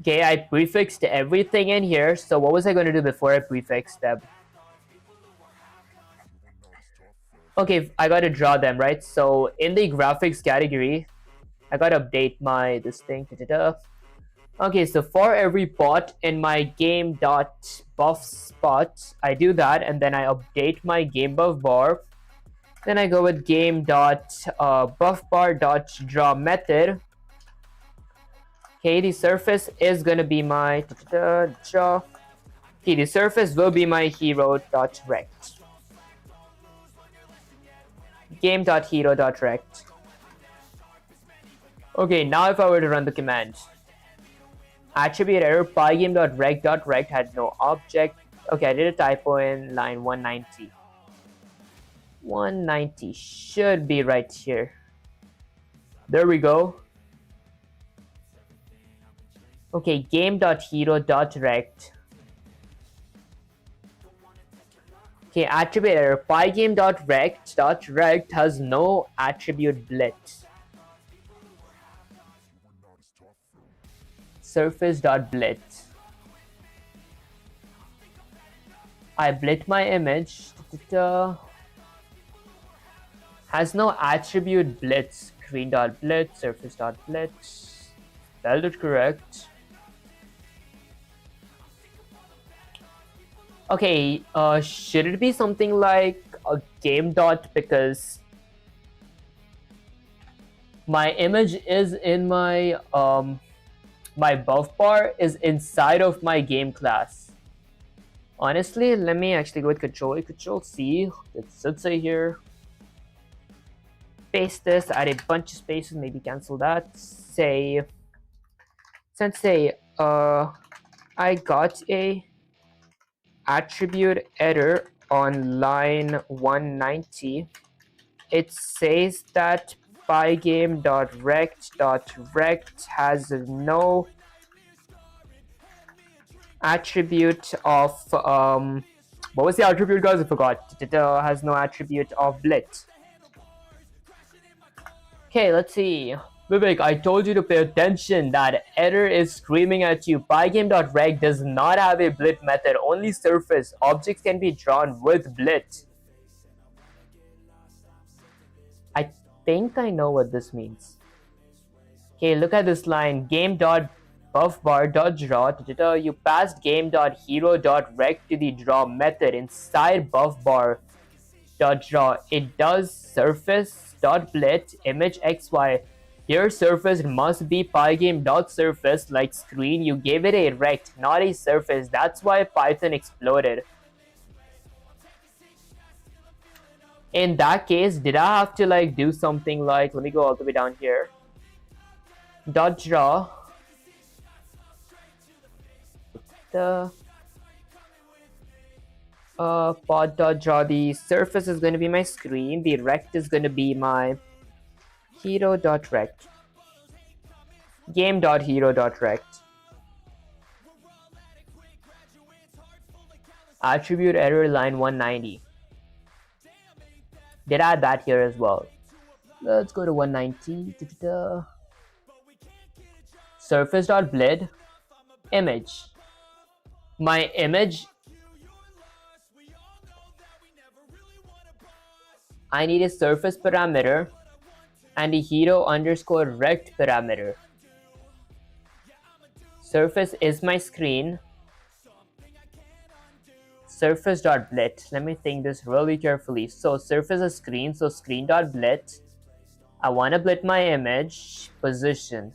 Okay, I prefixed everything in here. So what was I going to do before I prefixed them? Okay, I got to draw them, right? So in the graphics category, I got to update my this thing. Okay, so for every bot in my game dot buff spot, I do that, and then I update my game buff bar. Then I go with game dot buff bar dot draw method. Okay, the surface is gonna be my draw. Okay, the surface will be my hero dot rect. game.hero.rect. Okay, now if I were to run the command, attribute error pygame.rect.rect had no object. Okay, I did a typo in line 190. 190 should be right here. There we go. Okay, game.hero.rect. Okay, attribute error pygame.rect.rect has no attribute blit. Surface.blit. I blit my image. Has no attribute blit. Screen.blit, surface.blit. Spelled it correct. Okay, should it be something like a game dot, because my image is in my my buff bar is inside of my game class. Honestly, let me actually go with Control C. It should say here. Paste this, add a bunch of spaces, maybe cancel that. Say, I got a attribute error on line 190. It says that pygame.rect.rect has no attribute of what was the attribute, guys? I forgot. It has no attribute of blit. Okay, let's see. Vivek, I told you to pay attention. That error is screaming at you. Pygame.rect does not have a blit method, only surface. Objects can be drawn with blit. I think I know what this means. Okay, look at this line. Game.buffbar.draw. You passed game.hero.rect to the draw method inside buffbar.draw. It does surface.blit image xy. Here surface must be pygame.surface like screen. You gave it a rect, not a surface. That's why Python exploded. In that case, did I have to like do something like, let me go all the way down here. Dot draw. The pod.draw, the surface is going to be my screen, the rect is going to be my hero.rect, game.hero.rect. Attribute error line 190. Did add that here as well. Let's go to 190. Surface.blid image. My image, I need a surface parameter and a hero_rect parameter. Surface is my screen. Surface.blit. Let me think this really carefully. So surface is screen, so screen.blit. I want to blit my image. Position.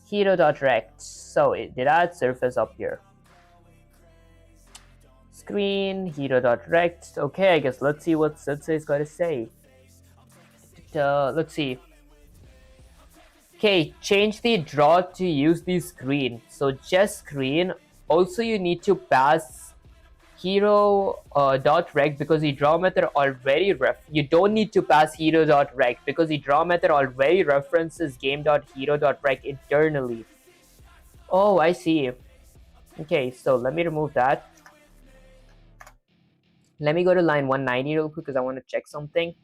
Hero.rect. So it did add surface up here. Screen, hero.rect. Okay, I guess let's see what Sensei's got to say. Let's see. Okay, change the draw to use the screen. So just screen. Also, you need to pass hero.rect because the draw method already you don't need to pass hero.rect because the draw method already references game.hero.rect internally. Oh, I see. Okay, so let me remove that. Let me go to line 190 real quick because I want to check something.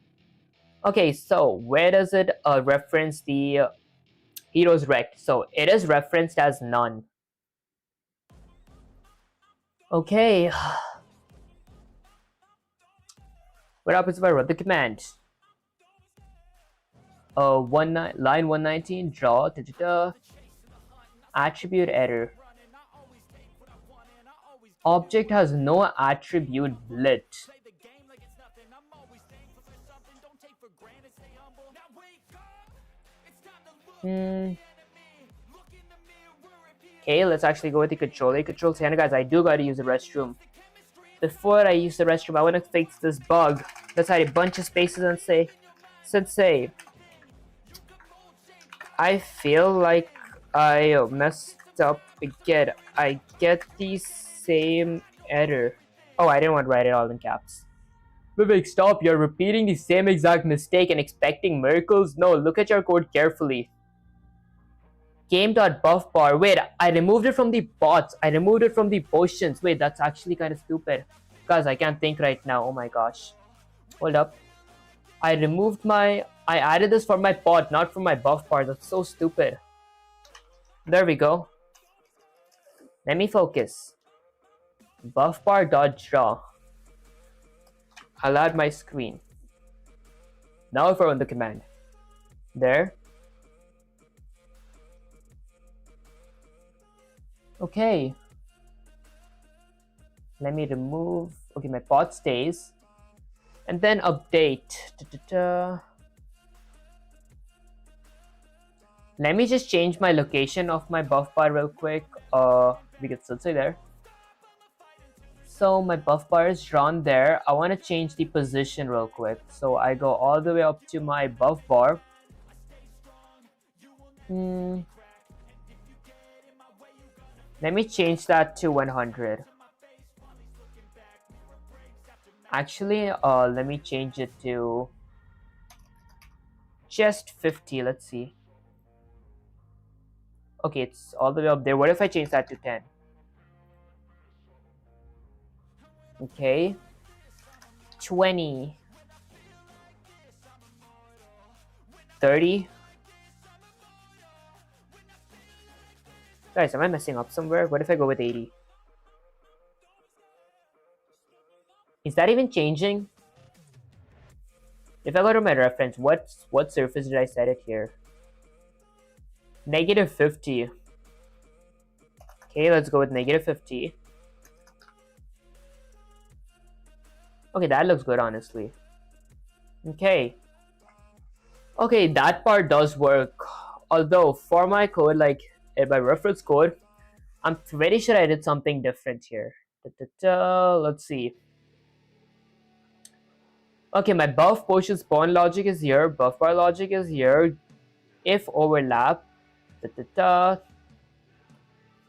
Okay, so where does it reference the hero's rect? So it is referenced as none. Okay. What happens if I run the command? Line 119, draw, attribute error. Object has no attribute blit. Okay, let's actually go with the control. Control 10, guys. I do gotta use the restroom. before I use the restroom, I want to fix this bug that's had a bunch of spaces and say, Sensei, I feel like I messed up again. I get the same error. Oh, I didn't want to write it all in caps. Vivek, stop. You're repeating the same exact mistake and expecting miracles? No, look at your code carefully. Game.buffbar. Wait, I removed it from the bots. I removed it from the potions. Wait, that's actually kind of stupid. Guys, I can't think right now. Oh my gosh. Hold up. I added this for my bot, not for my buff bar. That's so stupid. There we go. Let me focus. Buff bar dot draw. I'll add my screen. Now if I run the command. There. Okay. Let me remove. Okay, my bot stays. And then update. Let me just change my location of my buff bar real quick. We can still say there. So my buff bar is drawn there. I want to change the position real quick. So I go all the way up to my buff bar. Let me change that to 100. Actually, let me change it to just 50. Let's see. Okay, it's all the way up there. What if I change that to 10? Okay. 20. 30. Guys, am I messing up somewhere? What if I go with 80? Is that even changing? If I go to my reference, what surface did I set it here? Negative 50. Okay, let's go with negative 50. Okay, that looks good, honestly. Okay. Okay, that part does work. Although, for my code, like in my reference code, I'm pretty sure I did something different here. Let's see. Okay, my buff potion spawn logic is here. Buff bar logic is here. If overlap.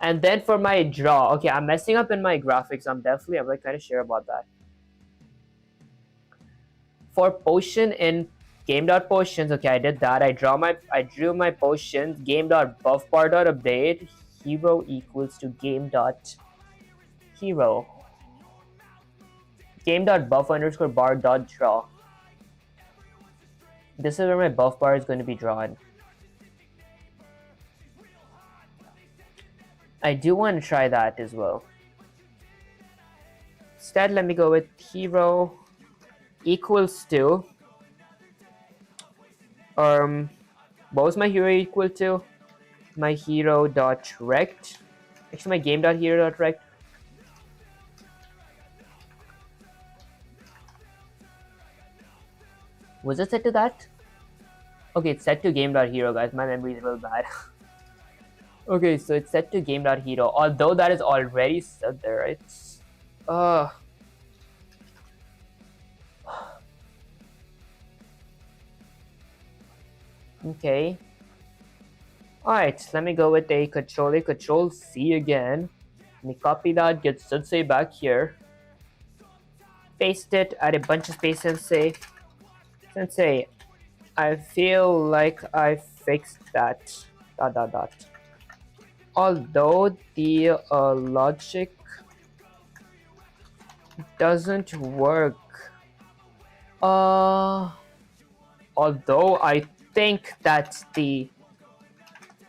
And then for my draw. Okay, I'm messing up in my graphics. I'm like kind of sure about that. For potion in game.potions, okay, I did that. I drew my potions. Game.buffbar.update. Hero equals to game.hero. Game.buff_bar.draw. This is where my buff bar is going to be drawn. I do want to try that as well. Instead, let me go with hero equals to what was my hero equal to? My hero.rect. Actually, my game.hero.rect. Was it set to that? Okay, it's set to game.hero, guys. My memory is real bad. Okay, so it's set to game.hero. Although that is already set there, right? Okay. Alright, let me go with a control C again. Let me copy that, get Sensei back here. Paste it, add a bunch of space and say, Sensei, I feel like I fixed that. ... Although the logic doesn't work. Although I think that the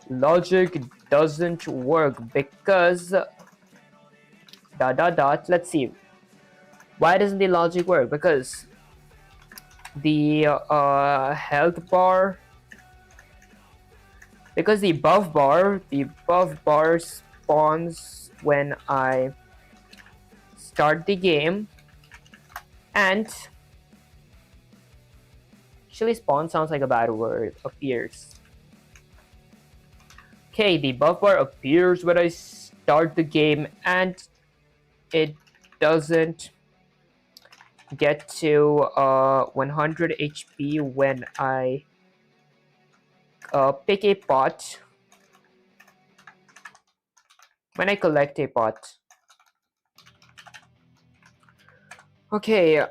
logic doesn't work because ... Let's see. Why doesn't the logic work? Because the health bar, because the buff bar spawns when I start the game, and actually spawn sounds like a bad word. Appears. Okay, the buff bar appears when I start the game, and it doesn't get to 100 HP when I pick a pot, when I collect a pot. Okay,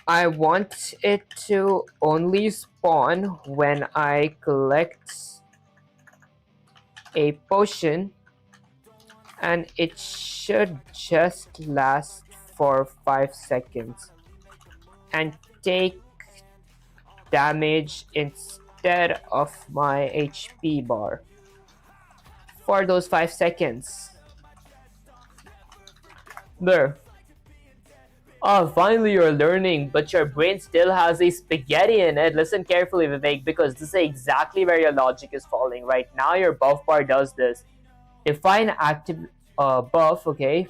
I want it to only spawn when I collect a potion, and it should just last for 5 seconds and take damage instead of my HP bar for those 5 seconds. There. Oh, finally you're learning, but your brain still has a spaghetti in it. Listen carefully, Vivek, because this is exactly where your logic is falling. Right now, your buff bar does this. Define active buff, okay?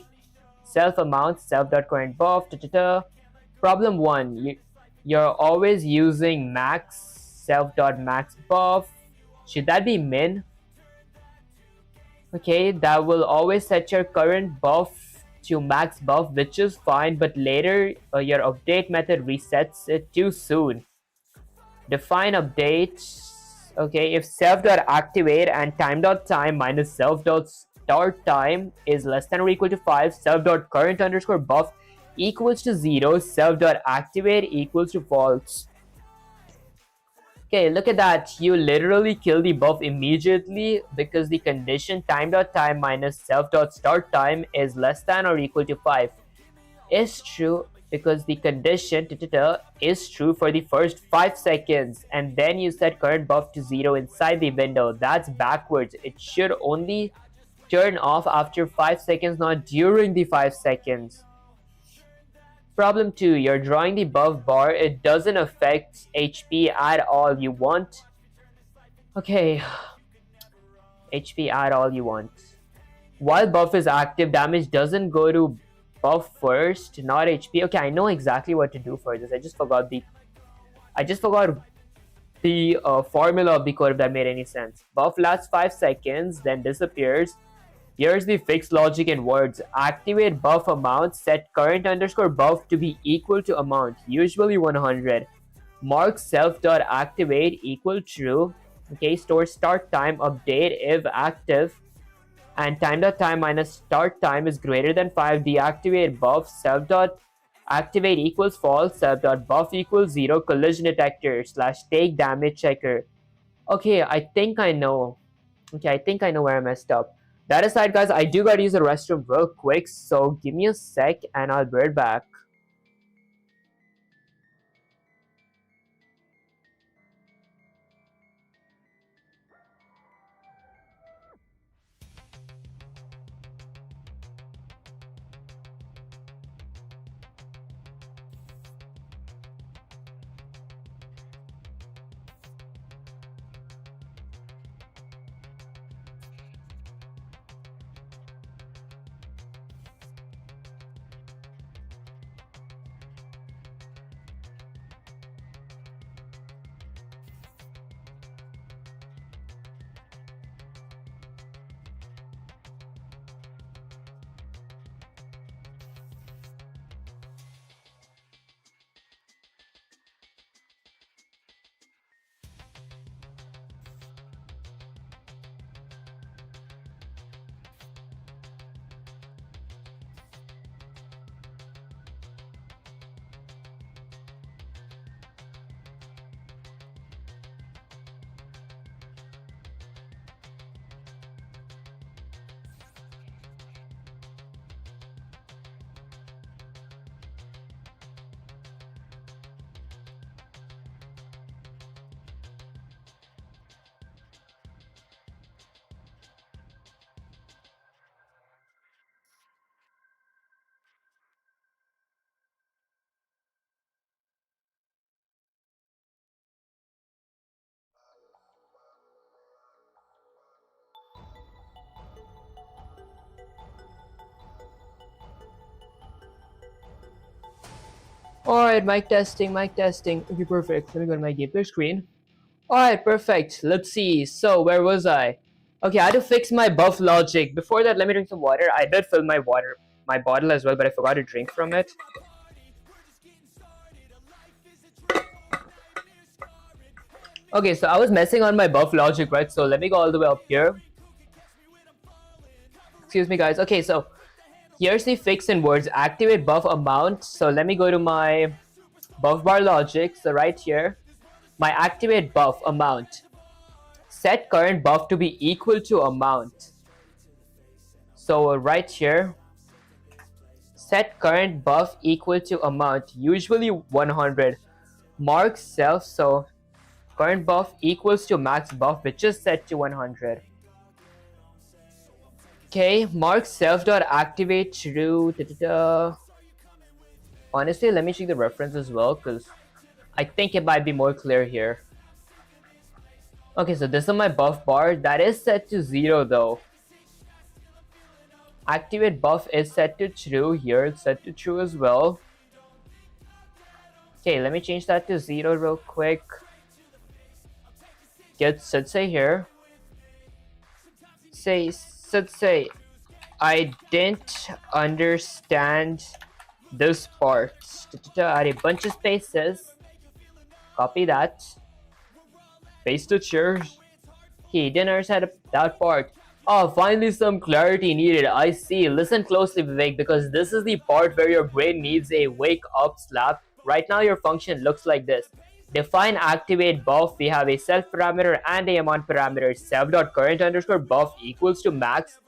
Self amount, self.current buff, Problem 1, you're always using max, self.max buff. Should that be min? Okay, that will always set your current buff to max buff, which is fine, but later your update method resets it too soon. Define update. Okay, if self.activate and time.time minus self.start time is less than or equal to 5, self.current underscore buff equals to 0, self.activate equals to false. Okay, look at that. You literally kill the buff immediately because the condition time.time minus self.start time is less than or equal to 5 is true because the condition is true for the first 5 seconds, and then you set current buff to 0 inside the window. That's backwards. It should only turn off after 5 seconds, not during the 5 seconds. Problem 2, you're drawing the buff bar. It doesn't affect HP at all. You want... Okay. HP at all you want. While buff is active, damage doesn't go to buff first, not HP. Okay, I know exactly what to do for this. I just forgot the formula of the code, if that made any sense. Buff lasts 5 seconds, then disappears. Here's the fixed logic in words. Activate buff amount, set current underscore buff to be equal to amount, usually 100. Mark self.activate equal true. Okay, store start time, update if active, and time.time minus start time is greater than 5. Deactivate buff, self.activate equals false, self.buff equals 0, collision detector / take damage checker. Okay, I think I know. Okay, I think I know where I messed up. That aside, guys, I do gotta use the restroom real quick, so give me a sec and I'll be right back. Alright, mic testing, mic testing. Okay, perfect. Let me go to my gameplay screen. Alright, perfect. Let's see. So, where was I? Okay, I had to fix my buff logic. Before that, let me drink some water. I did fill my water. my bottle as well, but I forgot to drink from it. Okay, so I was messing on my buff logic, right? So let me go all the way up here. Excuse me, guys. Okay, so here's the fix in words. Activate buff amount. So let me go to my buff bar logic. So right here, my activate buff amount. Set current buff to be equal to amount. So right here, set current buff equal to amount. Usually 100. Mark self. So current buff equals to max buff, which is set to 100. Okay, mark self dot activate true. Honestly, let me check the reference as well, because I think it might be more clear here. Okay, so this is my buff bar. That is set to 0 though. Activate buff is set to true here. It's set to true as well. Okay, let me change that to 0 real quick. Get say here. Say I didn't understand this part. Add a bunch of spaces. Copy that. Paste it here. Okay, didn't understand that part. Oh, finally some clarity needed. I see. Listen closely, Vivek, because this is the part where your brain needs a wake up slap. Right now your function looks like this. Define activate buff. We have a self parameter and a amount parameter. Self.current underscore buff equals to max.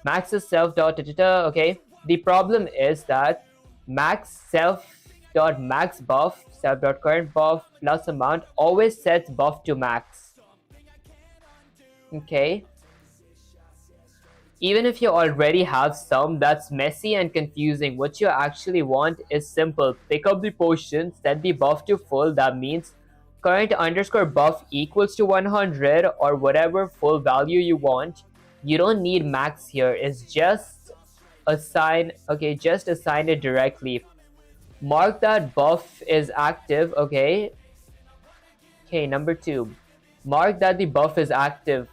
Max is self dot okay. The problem is that max self dot max buff, self dot current buff plus amount always sets buff to max. Okay. Even if you already have some, that's messy and confusing. What you actually want is simple. Pick up the potion, set the buff to full. That means current underscore buff equals to 100 or whatever full value you want. You don't need max here. It's just assign. Okay, just assign it directly. Mark that buff is active. Okay. Okay, number 2. Mark that the buff is active.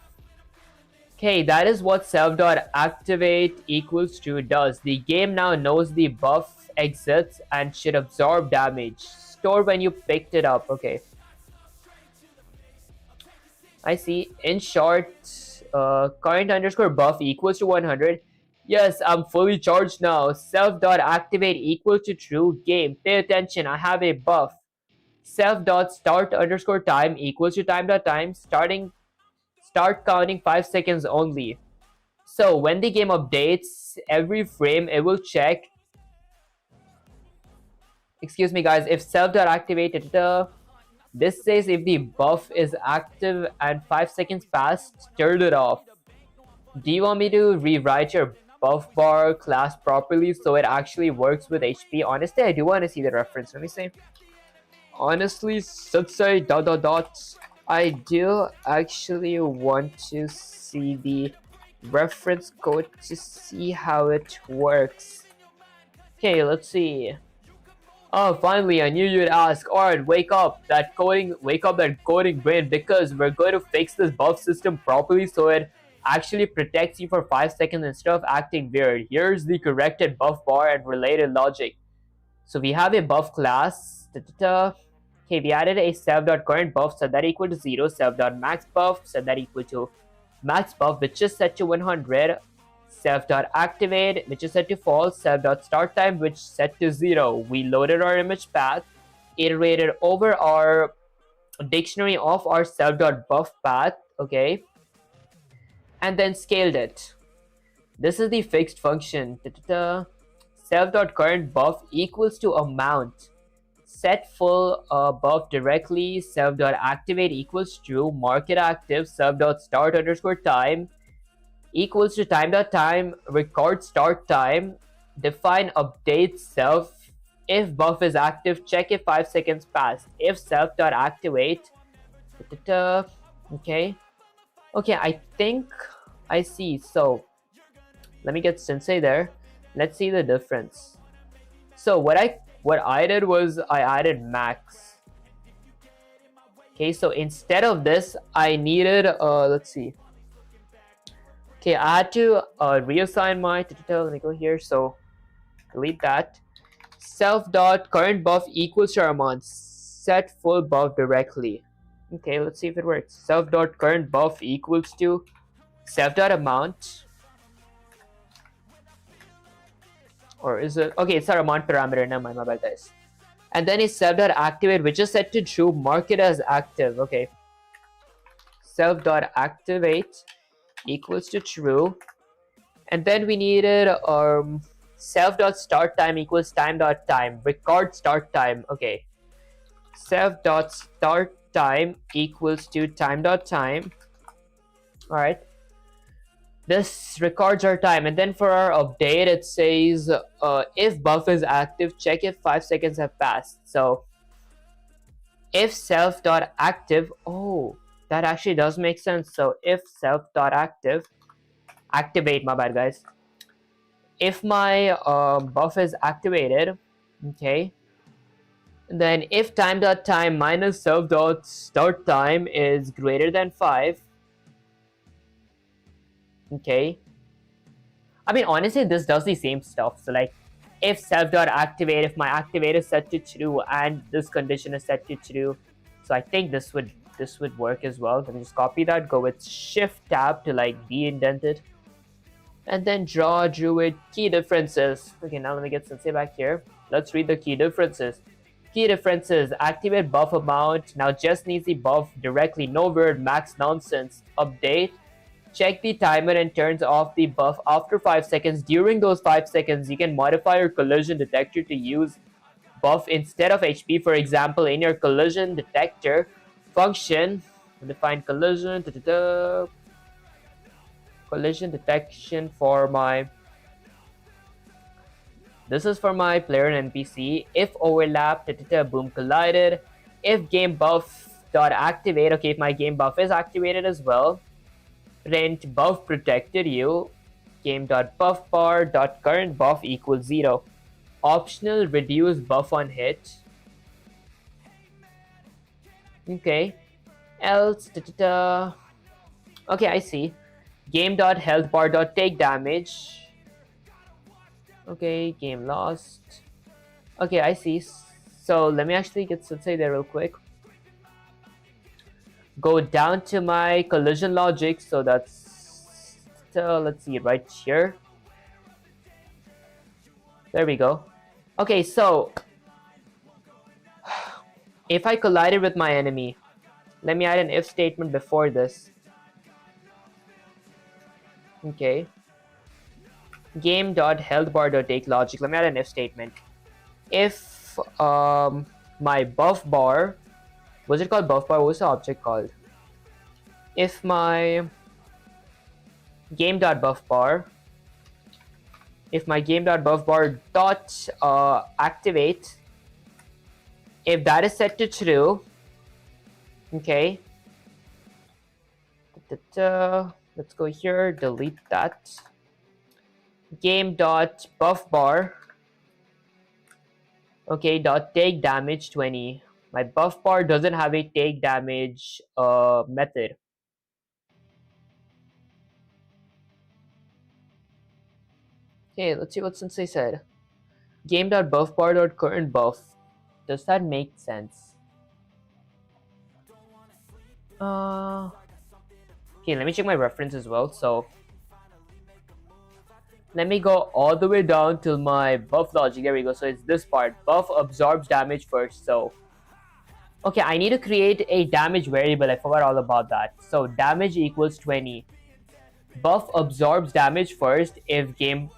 Okay, that is what self.activate equals to does. The game now knows the buff exists and should absorb damage. Store when you picked it up. Okay. I see. In short, current underscore buff equals to 100. Yes, I'm fully charged now. Self.activate equals to true. Game, pay attention. I have a buff. Self.start underscore time equals to time.time. Start counting 5 seconds only. So when the game updates, every frame it will check. Excuse me, guys. If self.activate, this says if the buff is active and 5 seconds pass, turn it off. Do you want me to rewrite your buff bar class properly so it actually works with HP? Honestly, I do want to see the reference. Let me see. Honestly, say ... I do actually want to see the reference code to see how it works. Okay, let's see. Oh, finally, I knew you'd ask. Alright, wake up that coding brain, because we're going to fix this buff system properly so it actually protects you for 5 seconds instead of acting weird. Here's the corrected buff bar and related logic. So we have a buff class. Okay, we added a self.current buff, set that equal to 0. Self.max buff, set that equal to max buff, which is set to 100. Self.activate, which is set to false. Self.start time, which is set to 0. We loaded our image path, iterated over our dictionary of our self.buff path, okay, and then scaled it. This is the fixed function. Self.current buff equals to amount. Set full buff directly. Self.activate equals true. Mark it active. Self.start underscore time equals to time.time. Record start time. Define update self. If buff is active, check if 5 seconds passed. If self.activate, okay. Okay, I think I see. So let me get sensei there. Let's see the difference. So what I did was I added max. Okay, so instead of this, I needed let's see. Okay, I had to reassign my let me go here. So delete that. Self dot current buff equals to our amount. Set full buff directly. Okay, let's see if it works. Self dot current buff equals to self dot amount. Or is it? Okay, it's our amount parameter. Never mind, my bad, guys. And then is self dot activate, which is set to true. Mark it as active. Okay. Self dot activate equals to true. And then we needed self dot start time equals time dot time. Record start time. Okay. Self dot start time equals to time dot time. All right. This records our time, and then for our update it says if buff is active, check if 5 seconds have passed. So if self dot active, oh, that actually does make sense. So if self dot activate, my bad, guys. If my buff is activated, okay, then if time dot time minus self dot start time is greater than 5, okay, I mean, honestly, this does the same stuff. So like if self dot activate, if my activate is set to true and this condition is set to true, so I think this would work as well. Let me just copy that, go with shift tab to like de-indent it, and then draw druid key differences. Okay, now let me get Sensei back here. Let's read the key differences. Key differences: activate buff amount. Now just needs the buff directly, no weird max nonsense. Update: check the timer and turns off the buff after 5 seconds. During those 5 seconds, you can modify your collision detector to use buff instead of HP. For example, in your collision detector function, define collision, collision detection for my, this is for my player and NPC. If overlap, boom, collided. If game buff dot activate, okay, if my game buff is activated as well, print buff protected you, game dot buff bar dot current buff equals 0. Optional reduce buff on hit. Okay, else okay, I see. Game dot health bar dot take damage. Okay, game lost. Okay, I see. So let me actually get Sensei there real quick. Go down to my collision logic. So that's let's see, right here. There we go. Okay, so if I collided with my enemy, let me add an if statement before this. Okay, game dot health bar dot take logic. Let me add an if statement. If my buff bar, was it called buff bar? What was the object called? If my game dot buff bar, if my game dot buff bar dot activate, if that is set to true, okay, let's go here, delete that. Game dot buff bar, okay, dot take damage 20. My buff bar doesn't have a take damage method. Okay, let's see what Sensei said. Game dot buff bar dot current buff. Does that make sense? Okay, let me check my reference as well. So let me go all the way down till my buff logic. There we go. So it's this part. Buff absorbs damage first. So okay, I need to create a damage variable. I forgot all about that. So damage equals 20. Buff absorbs damage first if game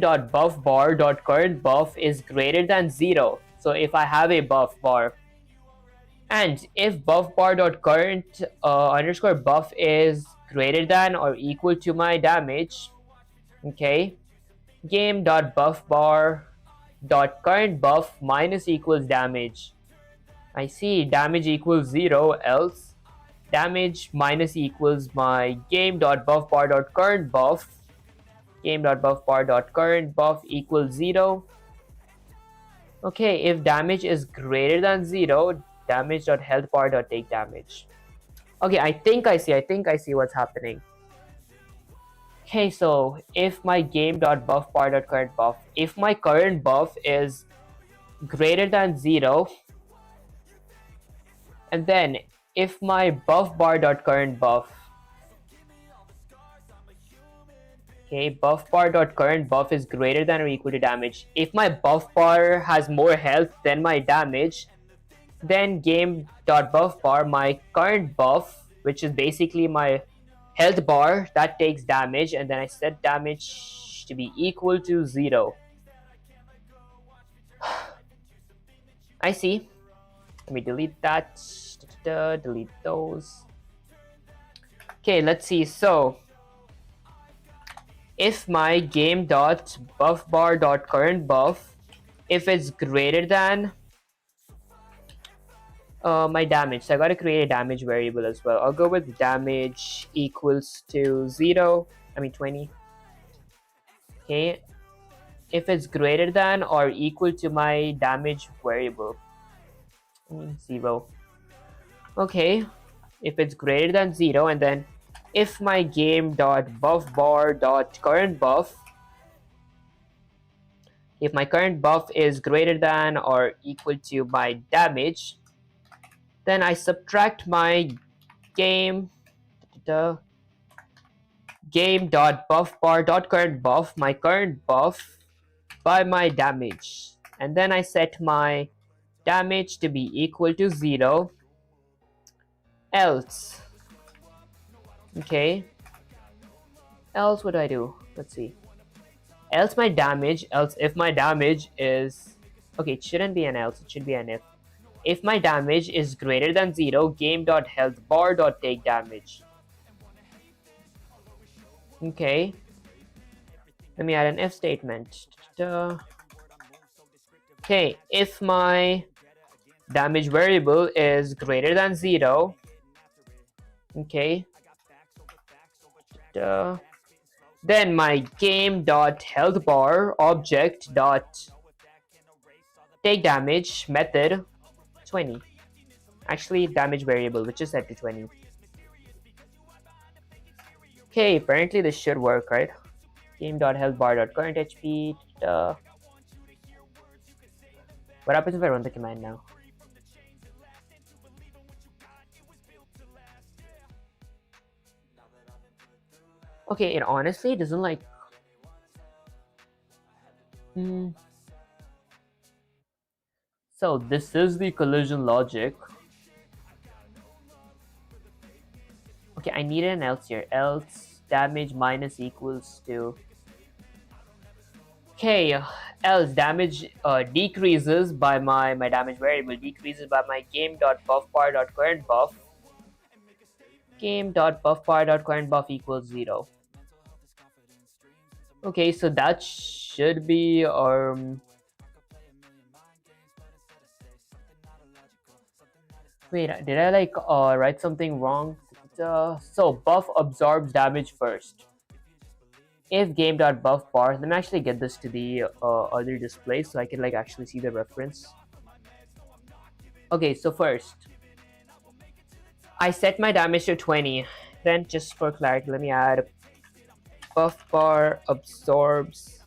dot buff bar dot current buff is greater than 0. So if I have a buff bar, and if buff bar dot current underscore buff is greater than or equal to my damage, okay, game dot buff bar dot current buff minus equals damage. I see, damage equals 0, else damage minus equals my game dot buff bar dot current buff, game dot buff bar dot current buff equals 0. Okay, if damage is greater than 0, damage dot health bar dot take damage. Okay, I think I see what's happening. Okay, so if my game.buffbar.currentBuff, if my current buff is greater than 0, and then if my buffbar.currentBuff, okay, buffbar.currentBuff is greater than or equal to damage. If my buffbar has more health than my damage, then game.buffbar, my current buff, which is basically my health bar, that takes damage, and then I set damage to be equal to 0. I see. Let me delete that. Delete those. Okay, let's see. So if my game.buffbar.currentBuff, if it's greater than my damage, so I gotta create a damage variable as well. I'll go with damage equals to 0, 20. Okay, if it's greater than or equal to my damage variable, 0. Okay, if it's greater than 0, and then if my game.buffbar.currentBuff, if my current buff is greater than or equal to my damage, then I subtract my game.buffbar.currentBuff, my current buff, by my damage, and then I set my damage to be equal to 0, else, okay, else what do I do? Let's see. Else if my damage is, okay, it shouldn't be an else, it should be an if. If my damage is greater than 0, game.healthbar.take damage. Okay, let me add an if statement. Okay, if my damage variable is greater than 0, okay, then my game.healthbar object dot take damage method 20. Actually, damage variable, which is set to 20. Okay, apparently this should work, right? Game.healthbar.current HP. What happens if I run the command now? Okay, it honestly doesn't like. So this is the collision logic. Okay, I need an else here. Else damage minus equals to. Okay, else damage decreases by my damage variable decreases by my game.buffbar.currentBuff. Game.buffbar.currentBuff equals 0. Okay, so that should be wait, did I like write something wrong? So buff absorbs damage first. If game.buffbar, let me actually get this to the other display so I can like actually see the reference. Okay, so first I set my damage to 20. Then just for clarity, let me add buffbar absorbs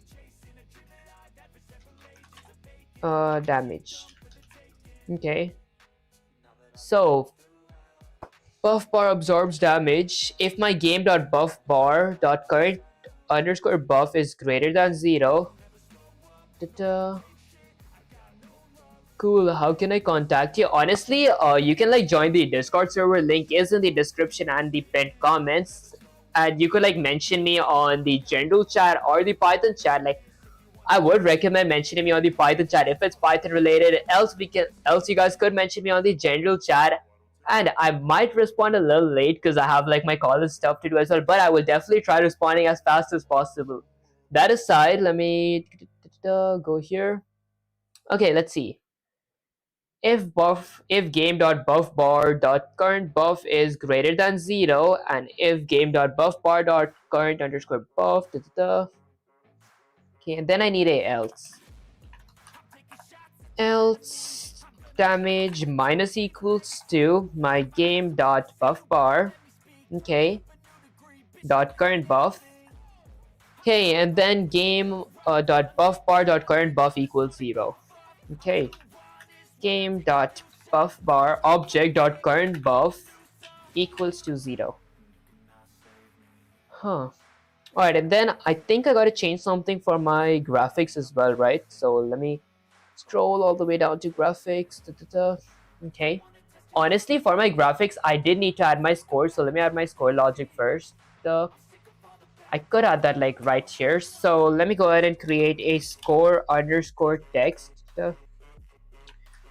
damage. Okay, so buffbar absorbs damage if my game.buffbar.current_buff is greater than 0. Cool, how can I contact you? Honestly, you can like join the Discord server, link is in the description and the pinned comments, and you could like mention me on the general chat or the Python chat. Like, I would recommend mentioning me on the Python chat if it's Python related. Else you guys could mention me on the general chat, and I might respond a little late because I have like my college stuff to do as well. But I will definitely try responding as fast as possible. That aside, let me go here. Okay, let's see. If game.buffbar.currentBuff is greater than 0, and if game.buffbar.current_buff, okay, and then I need a else. Else damage minus equals to my game.buffbar, okay, dot current buff, Okay, and then game dot buff bar dot current buff equals 0. Okay, game dot buff bar object dot current buff equals to 0. Huh. Alright, and then I think I gotta change something for my graphics as well, right? So let me scroll all the way down to graphics. Okay. Honestly, for my graphics, I did need to add my score, so let me add my score logic first. I could add that like right here. So let me go ahead and create a score underscore text.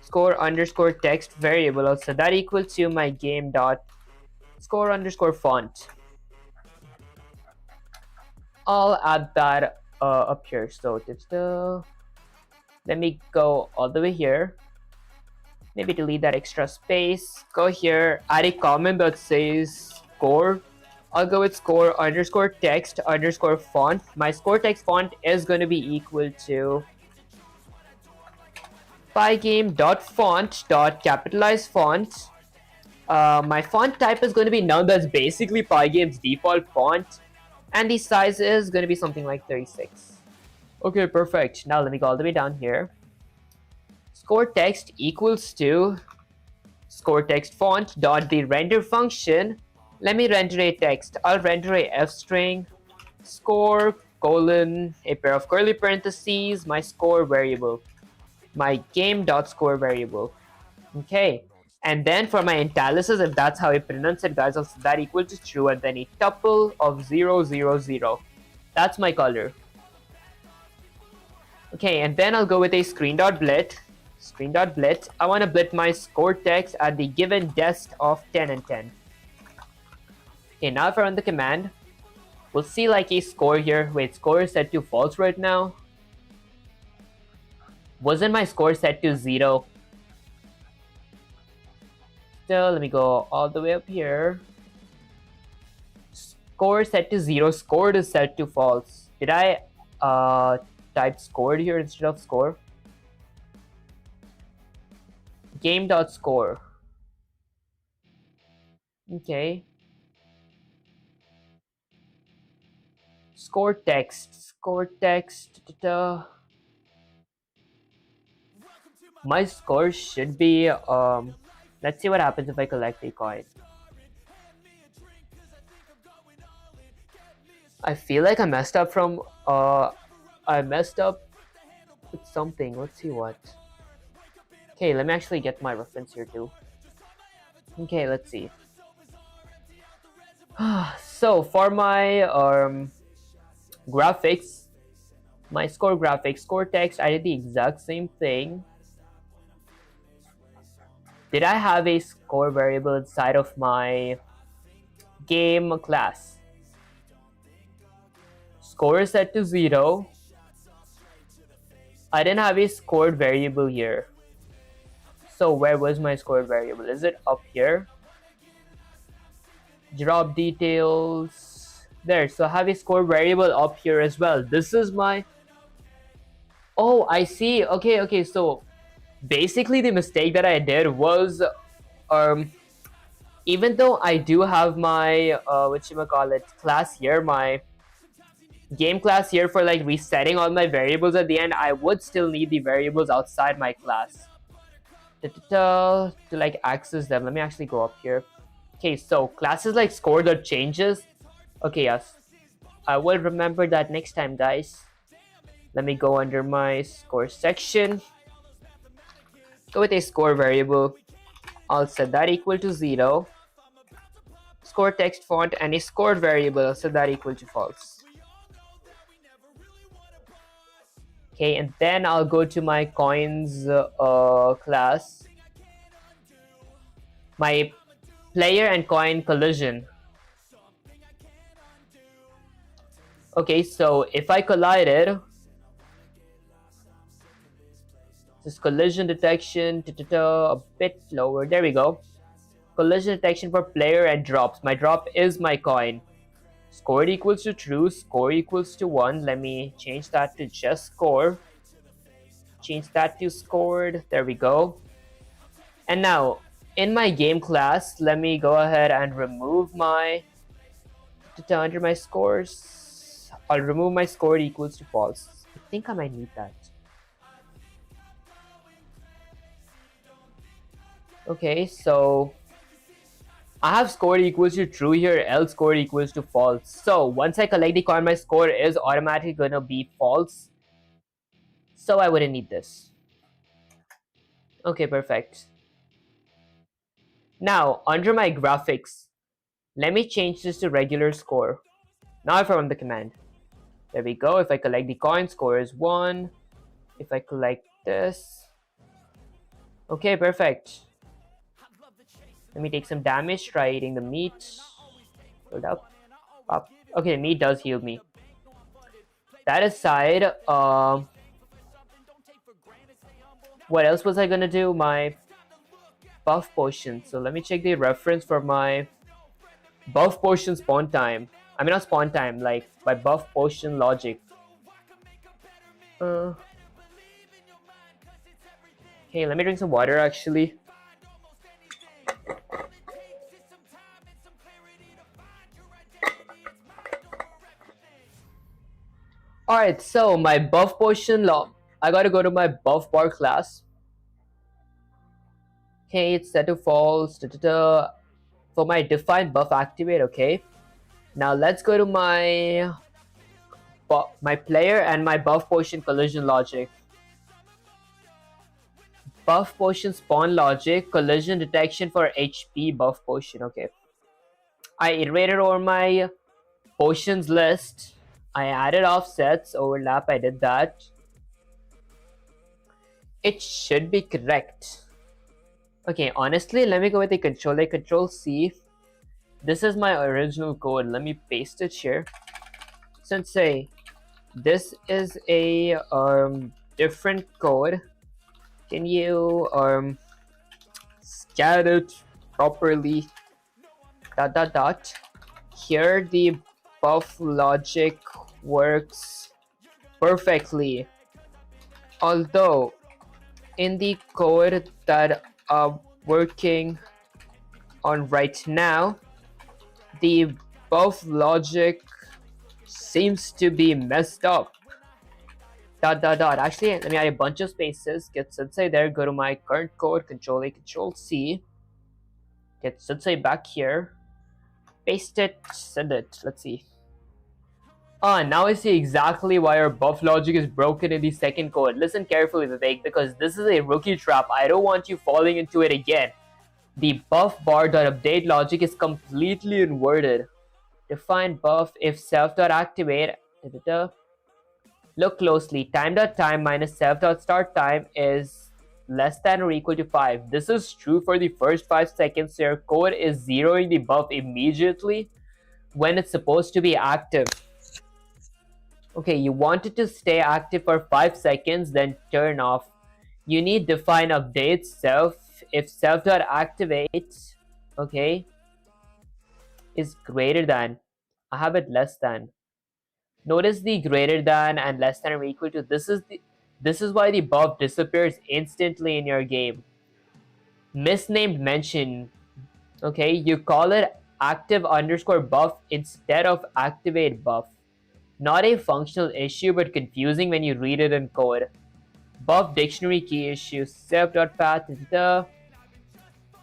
Score underscore text variable. So that equals to my game dot score underscore font. I'll add that up here. So let me go all the way here. Maybe delete that extra space. Go here, add a comment that says score. I'll go with score underscore text underscore font. My score text font is going to be equal to pygame.font.capitalize font. My font type is going to be none. That's basically Pygame's default font. And the size is going to be something like 36. Okay, perfect. Now let me go all the way down here. Score text equals to score text font dot the render function. Let me render a text. I'll render a f string score colon a pair of curly parentheses my score variable, my game dot score variable. Okay, and then for my italicized, if that's how I pronounce it, guys, I'll set that equal to true and then a tuple of 0 0 0. That's my color. Okay, and then I'll go with a screen.blit. Screen.blit. I want to blit my score text at the given dest of 10 and 10. Okay, now if I run the command, we'll see like a score here. Wait, score is set to false right now. Wasn't my score set to 0? Still, let me go all the way up here. Score set to 0. Scored is set to false. Did I type scored here instead of score? Game.score. Okay. Score text. Score text. My score should be let's see what happens if I collect a coin. I feel like I messed up from I messed up with something. Let's see what. Okay, let me actually get my reference here too. Okay, let's see. So for my graphics, my score graphics, score text, I did the exact same thing. Did I have a score variable inside of my game class? Score is set to 0. I didn't have a scored variable here. So where was my scored variable? Is it up here? Drop details. There. So I have a score variable up here as well. This is my... Oh, I see. Okay. So basically the mistake that I did was even though I do have my class here, my game class here for like resetting all my variables at the end, I would still need the variables outside my class to like access them. Let me actually go up here. Okay, so classes like score that changes. Okay, yes, I will remember that next time, guys. Let me go under my score section, go with a score variable. I'll set that equal to 0. Score text font and a scored variable, I'll set that equal to false. Okay, and then I'll go to my coins class, my player and coin collision. Okay, so if I collided, this collision detection a bit lower. There we go. Collision detection for player and drops. My drop is my coin. Scored equals to true. Score equals to 1. Let me change that to just score. Change that to scored. There we go. And now, in my game class, let me go ahead and remove my under my scores. I'll remove my score equals to false. I think I might need that. Okay, so I have score equals to true here, else score equals to false. So once I collect the coin, my score is automatically gonna be false. So I wouldn't need this. Okay, perfect. Now, under my graphics, let me change this to regular score. Now if I run the command, there we go. If I collect the coin, score is 1. If I collect this, okay, perfect. Let me take some damage, try eating the meat. Hold up. Up. Okay, meat does heal me. That aside, what else was I gonna do? My buff potion. So let me check the reference for my buff potion spawn time. I mean not spawn time, like my buff potion logic. Okay, let me drink some water actually. Alright, so my buff potion I gotta go to my buff bar class. Okay, it's set to false. For my define buff activate, okay. Now let's go to my player and my buff potion collision logic. Buff potion spawn logic, collision detection for HP buff potion, okay. I iterated over my potions list. I added offsets, overlap, I did that. It should be correct. Okay, honestly, let me go with the control C. This is my original code. Let me paste it here. Sensei, this is a different code. Can you scan it properly? ... Here the buff logic works perfectly. Although in the code that I'm working on right now, the buff logic seems to be messed up. ... Actually, let me add a bunch of spaces. Get Sensei there. Go to my current code. Control A, Control C. Get Sensei back here. Paste it. Send it. Let's see. Now I see exactly why our buff logic is broken in the second code. Listen carefully, Vivek, because this is a rookie trap. I don't want you falling into it again. The buff bar.update logic is completely inverted. Define buff if self.activate. Look closely. Time.time minus self.start time is less than or equal to 5. This is true for the first 5 seconds. So your code is zeroing the buff immediately when it's supposed to be active. Okay, you want it to stay active for 5 seconds, then turn off. You need define update self if self.activate, okay, is greater than. I have it less than. Notice the greater than and less than or equal to. This is why the buff disappears instantly in your game. Misnamed mention. Okay, you call it active underscore buff instead of activate buff. Not a functional issue, but confusing when you read it in code. Buff dictionary key issue. Self.path.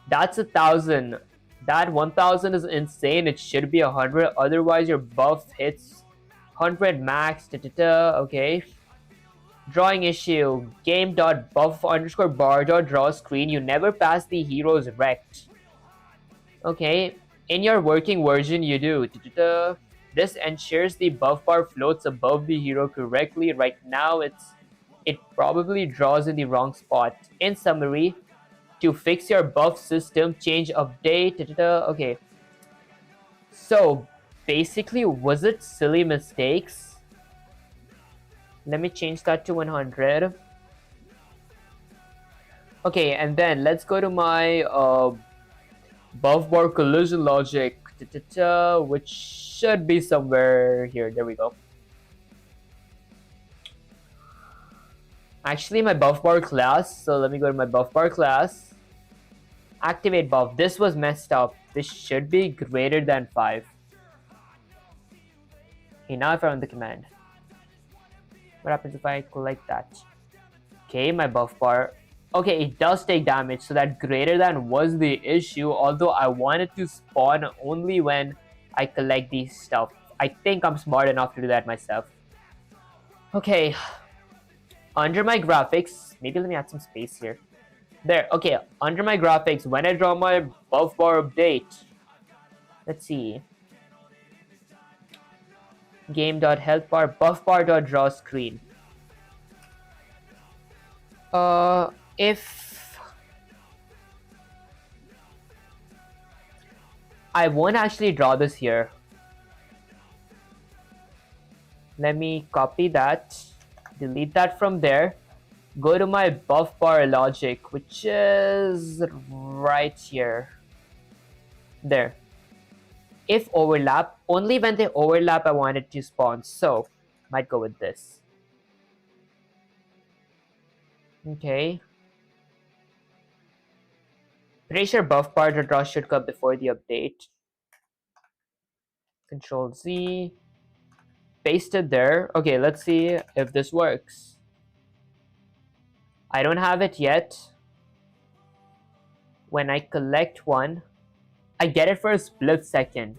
That's 1,000. That 1,000 is insane. It should be 100. Otherwise, your buff hits 100 max. Okay. Drawing issue. Game.buff underscore bar.draw screen. You never pass the hero's rect. Okay. In your working version, you do. This ensures the buff bar floats above the hero correctly. Right now, it probably draws in the wrong spot. In summary, to fix your buff system, change update. Okay. So, basically, was it silly mistakes? Let me change that to 100. Okay, and then let's go to my buff bar collision logic, which should be somewhere here. There we go. Actually, my buff bar class. So let me go to my buff bar class. Activate buff. This was messed up. This should be greater than 5. Okay, now if I run the command, what happens if I collect that? Okay, my buff bar. Okay, it does take damage, so that greater than was the issue, although I wanted to spawn only when I collect these stuff. I think I'm smart enough to do that myself. Okay, under my graphics, maybe let me add some space here. There, okay, under my graphics, when I draw my buff bar update, let's see. Game.health bar, buff bar.draw screen. If I won't actually draw this here. Let me copy that, delete that from there, go to my buff bar logic, which is right here. There. If overlap, only when they overlap I want it to spawn, so might go with this. Okay. Pretty sure buff bar to draw should come before the update. Control Z. Paste it there. Okay, let's see if this works. I don't have it yet. When I collect one, I get it for a split second.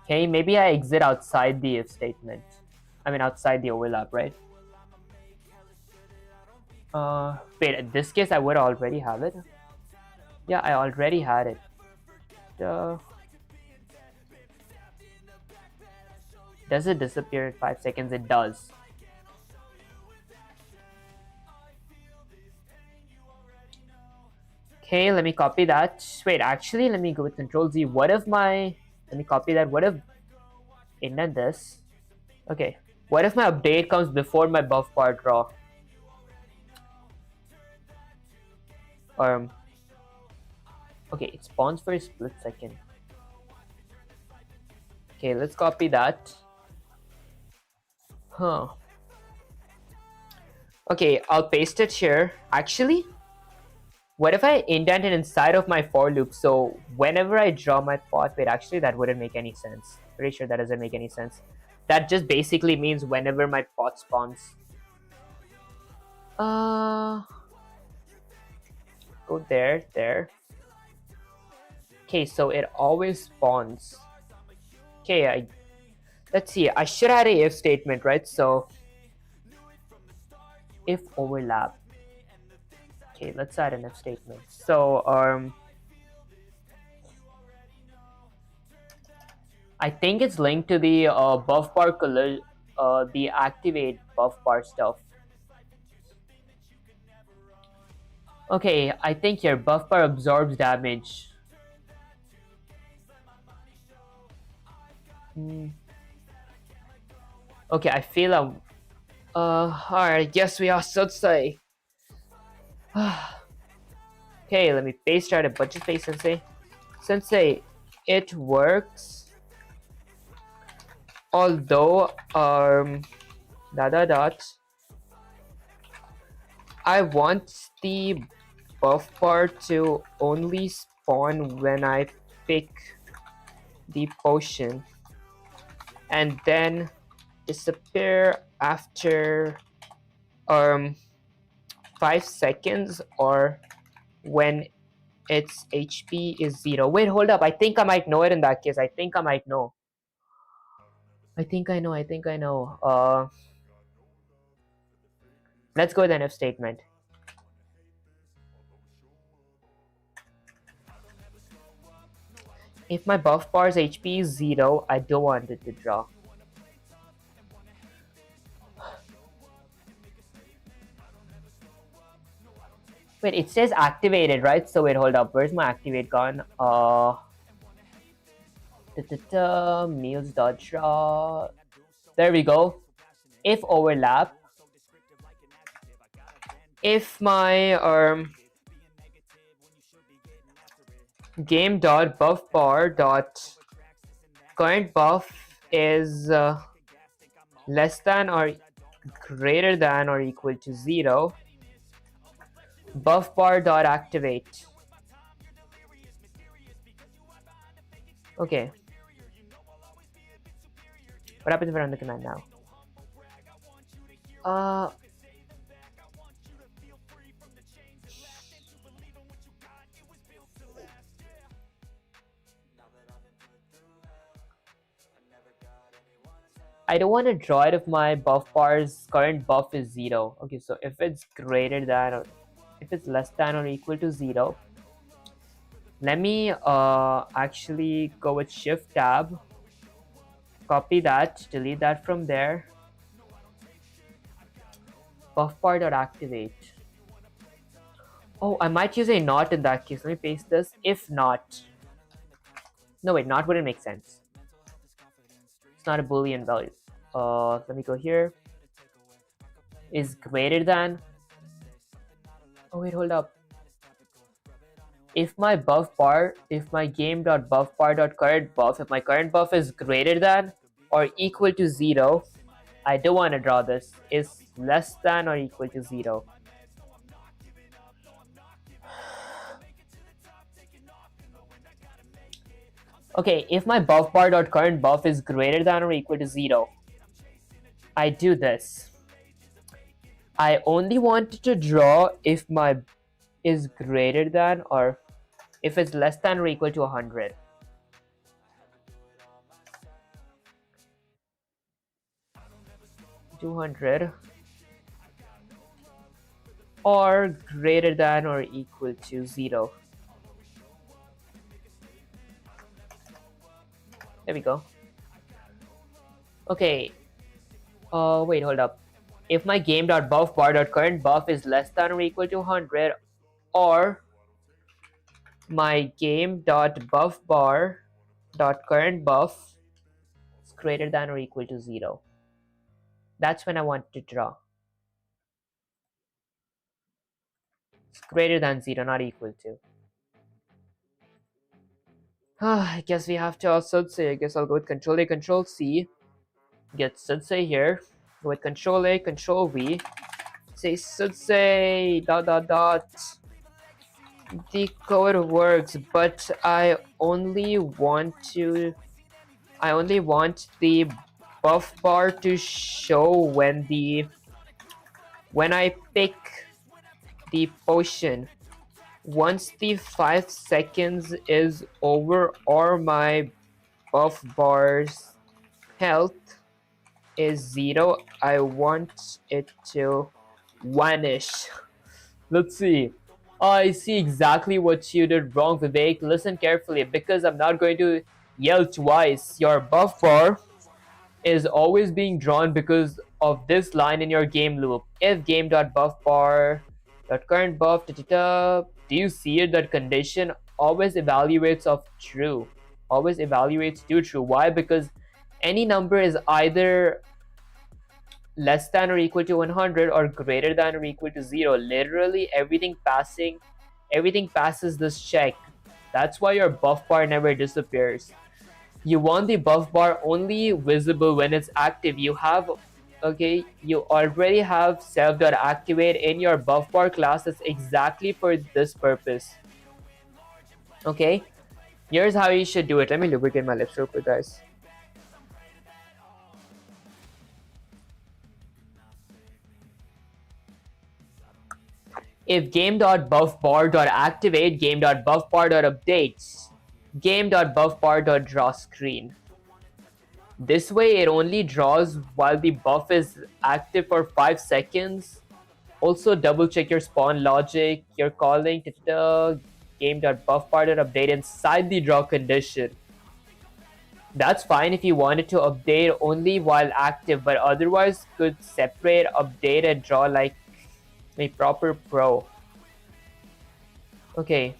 Okay, maybe I exit outside the if statement. I mean outside the overlap, right? Wait, in this case I would already have it. Yeah, I already had it. Does it disappear in 5 seconds? It does. Okay, let me copy that. Wait, actually, let me go with Control Z. What if my... Let me copy that. What if... Indent this. Okay. What if my update comes before my buff bar draw? Okay, it spawns for a split second. Okay, let's copy that. Huh. Okay, I'll paste it here. Actually, what if I indent it inside of my for loop? So whenever I draw my pot, wait, actually that wouldn't make any sense. Pretty sure that doesn't make any sense. That just basically means whenever my pot spawns. Go there, there. Okay, so it always spawns. Okay, let's see. I should add a if statement, right? So if overlap. Okay, let's add an if statement. So I think it's linked to the buff bar collision, the activate buff bar stuff. Okay, I think your buff bar absorbs damage. Okay, I feel alright, guess we are Sutsai. Okay, let me paste out a budget space Sensei. Sensei, it works. Although I want the buff bar to only spawn when I pick the potion and then disappear after 5 seconds or when its HP is 0. Wait, hold up. I think I might know it in that case. I think I might know. I think I know. Let's go with an if statement. If my buff bar's HP is 0, I don't want it to draw. Wait, it says activated, right? So wait, hold up. Where's my activate gone? Meals.draw. There we go. If overlap. If my game.buffbar.current buff is less than or greater than or equal to 0, buffbar.activate. Okay. What happens if I run the command now? Uh, I don't want to draw it if my buff bar's current buff is 0. Okay, so if it's greater than or if it's less than or equal to 0, let me actually go with Shift Tab, copy that, delete that from there. Buff bar.activate. Oh, I might use a not in that case. Let me paste this. If not, no wait, not wouldn't make sense. It's not a Boolean value. Let me go here. Is greater than. Oh wait, hold up. If my buff bar, if my game.buffbar.current buff, if my current buff is greater than or equal to 0, I don't want to draw this. Is less than or equal to 0. Okay, if my buff bar.current buff is greater than or equal to 0, I do this. I only wanted to draw if my is greater than or if it's less than or equal to 100. $200 or greater than or equal to 0. There we go. Okay. Wait, hold up. If my game.buffbar.current buff is less than or equal to 100, or my game.buffbar.current buff is greater than or equal to 0, that's when I want to draw. It's greater than 0, not equal to. I guess we have to also say, I guess I'll go with Control A, Control C. Get Sudsei here. Go with Control A, Control V. Say Sudsei ... The code works, but I only want the buff bar to show when I pick the potion. Once the 5 seconds is over or my buff bar's health is 0, I want it to vanish. Let's see. I see exactly what you did wrong, Vivek. Listen carefully, because I'm not going to yell twice. Your buff bar is always being drawn because of this line in your game loop. If game.buffbar.current buff, do you see it? That condition always evaluates of true. Always evaluates to true. Why? Because any number is either less than or equal to 100 or greater than or equal to 0. Literally everything passes this check. That's why your buff bar never disappears. You want the buff bar only visible when it's active. You already have self.activate in your buff bar class. That's exactly for this purpose. Okay, here's how you should do it. Let me lubricate my lips real quick, guys. If game.buffbar.activate, game.buffbar.updates, game.buffbar.drawScreen. This way it only draws while the buff is active for 5 seconds. Also double check your spawn logic. You're calling game.buffbar.update inside the draw condition. That's fine if you wanted to update only while active, but otherwise could separate update and draw like a proper pro. Okay.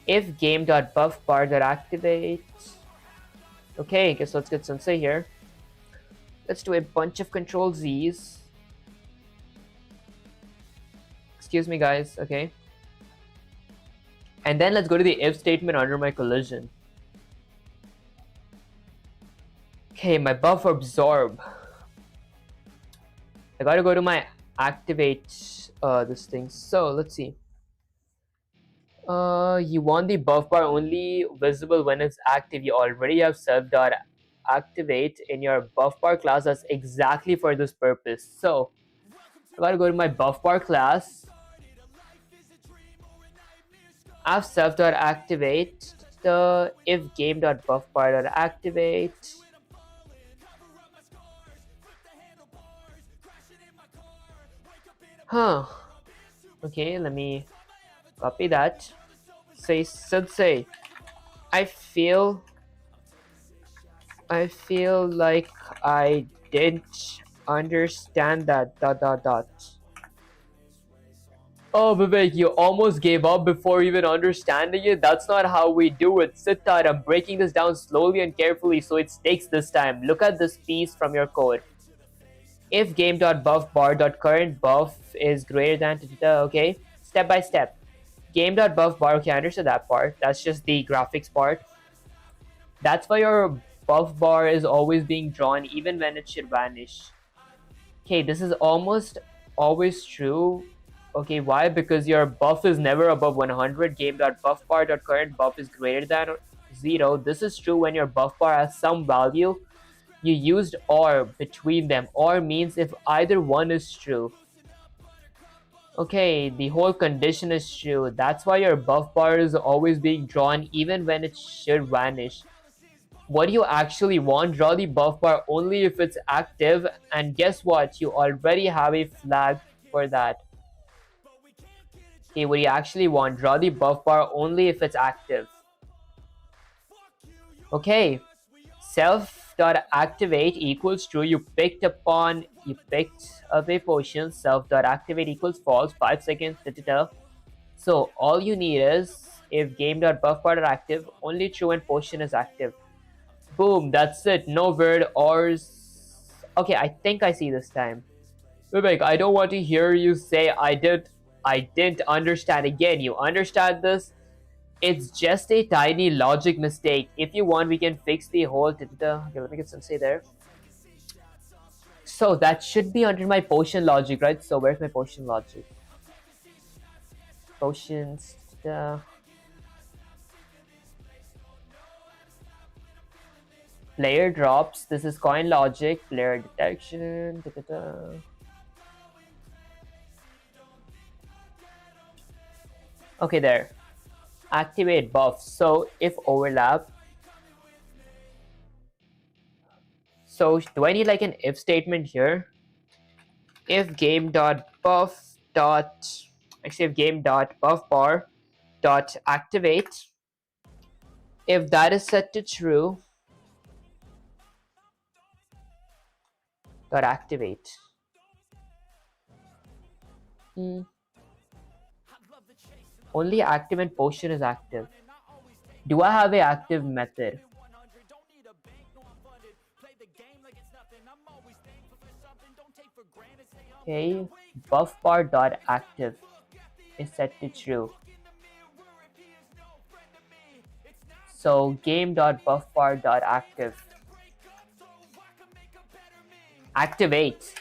If game.buffbar.activate. Okay, I guess let's get Sensei here. Let's do a bunch of Control Z's. Excuse me, guys. Okay. And then let's go to the if statement under my collision. Okay, my buff absorb. I gotta go to my activate this thing. So let's see. You want the buff bar only visible when it's active. You already have self.activate in your buff bar class. That's exactly for this purpose. So I gotta go to my buff bar class. I have self.activate the if game.buffbar.activate. Huh. Okay, let me copy that. Should say I feel like I didn't understand that dot dot dot. Oh, Vivek, you almost gave up before even understanding it? That's not how we do it. Sit tight, I'm breaking this down slowly and carefully so it sticks this time. Look at this piece from your code. If game.buffbar.current buff is greater than, okay, step by step. Game.buffbar, okay, I understood that part. That's just the graphics part. That's why your buff bar is always being drawn even when it should vanish. Okay, this is almost always true. Okay, why? Because your buff is never above 100. Game.buffbar.current buff is greater than 0. This is true when your buff bar has some value. You used OR between them. OR means if either one is true. Okay, the whole condition is true. That's why your buff bar is always being drawn even when it should vanish. What do you actually want? Draw the buff bar only if it's active, and guess what? You already have a flag for that. Okay, what do you actually want? Draw the buff bar only if it's active. Okay, self.activate equals true. You picked up a potion. Self.activate equals false. 5 seconds. So all you need is if game.buffbar.active, only true when potion is active. Boom, that's it. No weird ors. Okay, I think I see this time. Vivek, I don't want to hear you say I didn't understand. Again, you understand this. It's just a tiny logic mistake. If you want, we can fix the whole. Okay, let me get some say there. So that should be under my potion logic, right? So where's my potion logic? Potions. Player drops. This is coin logic. Player detection. Okay, there. Activate buff. So if overlap. So do I need like an if statement here? If game.buffbar.activate. If that is set to true, activate. Only active and potion is active. Do I have a active method? Okay, buffbar.active is set to true. So game.buffbar.active. Activate.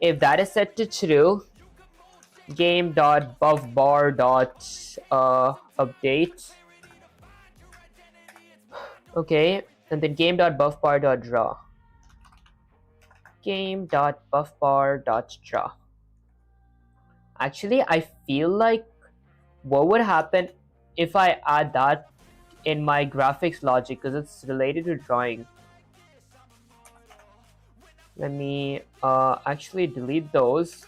If that is set to true, game.buffbar.update. Okay, and then game.buffbar.draw. Game.buffbar.draw. Actually, I feel like what would happen if I add that in my graphics logic, because it's related to drawing. Let me actually delete those.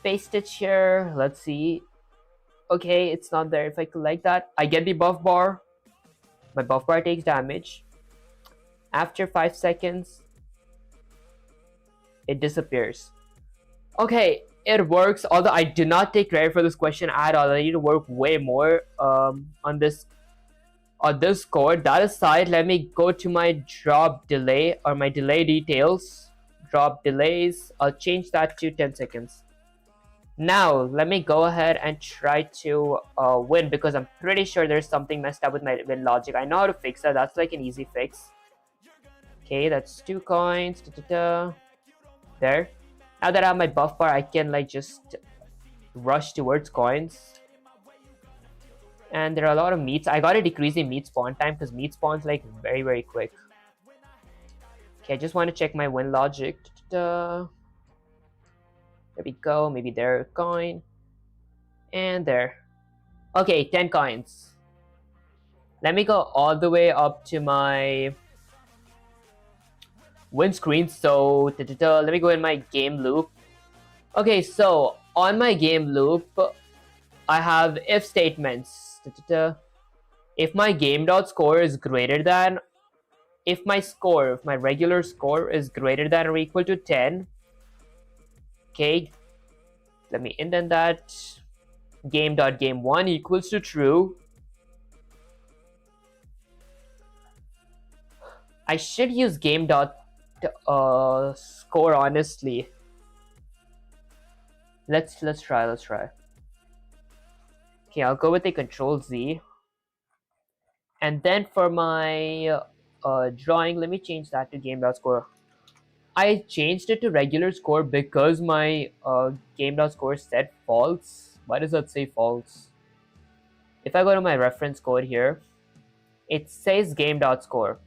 Paste it here. Let's see. Okay, it's not there. If I collect that, I get the buff bar. My buff bar takes damage. After 5 seconds, it disappears. Okay, it works. Although I do not take credit for this question at all. I need to work way more on this code. That aside, let me go to my drop delay or my delay details. Drop delays. I'll change that to 10 seconds. Now, let me go ahead and try to win, because I'm pretty sure there's something messed up with my win logic. I know how to fix that. That's like an easy fix. Okay, that's 2 coins. There. Now that I have my buff bar, I can like just rush towards coins. And there are a lot of meats. I gotta decrease the meat spawn time because meat spawns like very, very quick. Okay, I just want to check my win logic. There we go. Maybe there, coin. And there. Okay, 10 coins. Let me go all the way up to my win screen. So, let me go in my game loop. Okay, so on my game loop, I have if statements. If my game dot score is greater than, if my regular score is greater than or equal to 10, okay, let me indent that. Game.game1 equals to true. I should use game.score honestly. Let's try. Okay, I'll go with a control Z. And then for my drawing, let me change that to game.score. I changed it to regular score because my game.score said false. Why does that say false? If I go to my reference code here, it says game.score.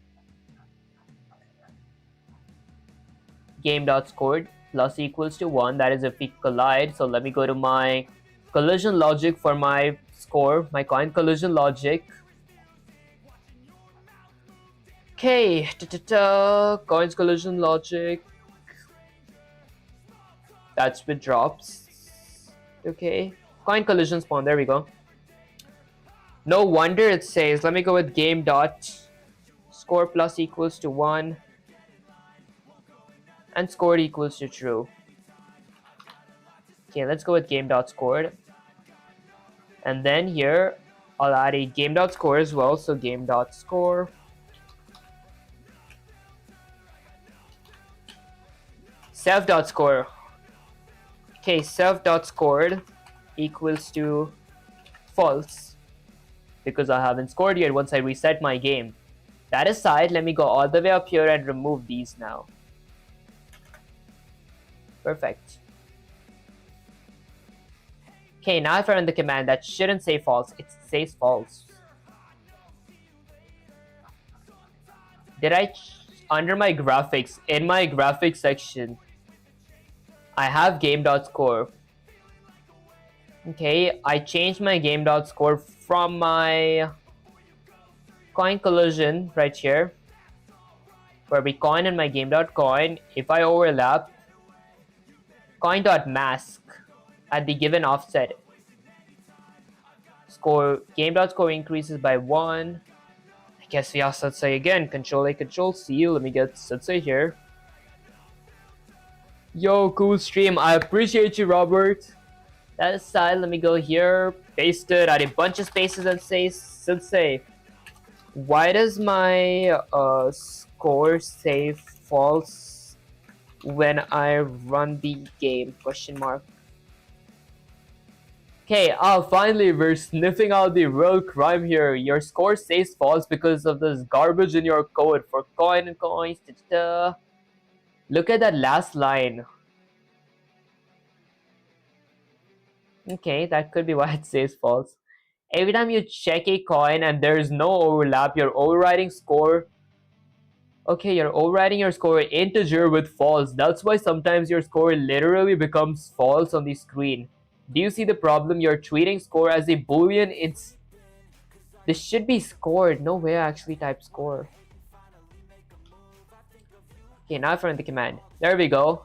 Game.scored plus equals to 1. That is if we collide. So let me go to my collision logic for my score, my coin collision logic. Okay, coins collision logic. That's with drops. Okay, coin collision spawn. There we go. No wonder it says. Let me go with game dot score plus equals to 1 and scored equals to true. Okay, let's go with game dot scored. And then here I'll add a game dot score as well. So game dot score. Self.score. Okay, self.scored equals to false because I haven't scored yet once I reset my game. That aside, let me go all the way up here and remove these now. Perfect. Okay, now if I run the command, that shouldn't say false, it says false. Did I, under my graphics, in my graphics section, I have game.score. Okay, I changed my game.score from my coin collision right here, where we coin and my game.coin. If I overlap, coin.mask at the given offset. Score game.score increases by 1. I guess we have Setsai again. Control A, Control C. Let me get Setsai here. Yo, cool stream. I appreciate you, Robert. That aside, let me go here, paste it, add a bunch of spaces and say, why does my score say false when I run the game? Question mark. Okay, finally we're sniffing out the real crime here. Your score says false because of this garbage in your code for coin and coins. Look at that last line. Okay, that could be why it says false. Every time you check a coin and there's no overlap, you're overriding score. Okay, you're overriding your score integer with false. That's why sometimes your score literally becomes false on the screen. Do you see the problem? You're treating score as a boolean. This should be scored. No way I actually type score. Okay, now if I run the command. There we go.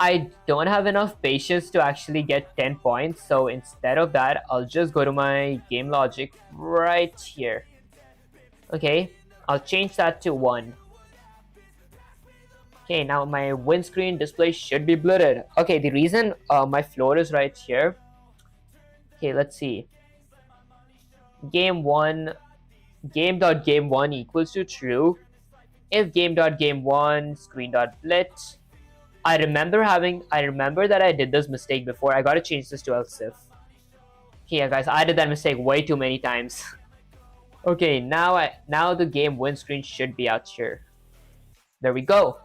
I don't have enough patience to actually get 10 points, so instead of that, I'll just go to my game logic right here. Okay, I'll change that to 1. Okay, now my win screen display should be blurred. Okay, the reason my floor is right here. Okay, let's see. Game1, game.game1 equals to true. If game.game1 screen.blit. I remember that I did this mistake before. I gotta change this to else if. Okay, yeah, guys, I did that mistake way too many times. Okay, now the game win screen should be out here. There we go.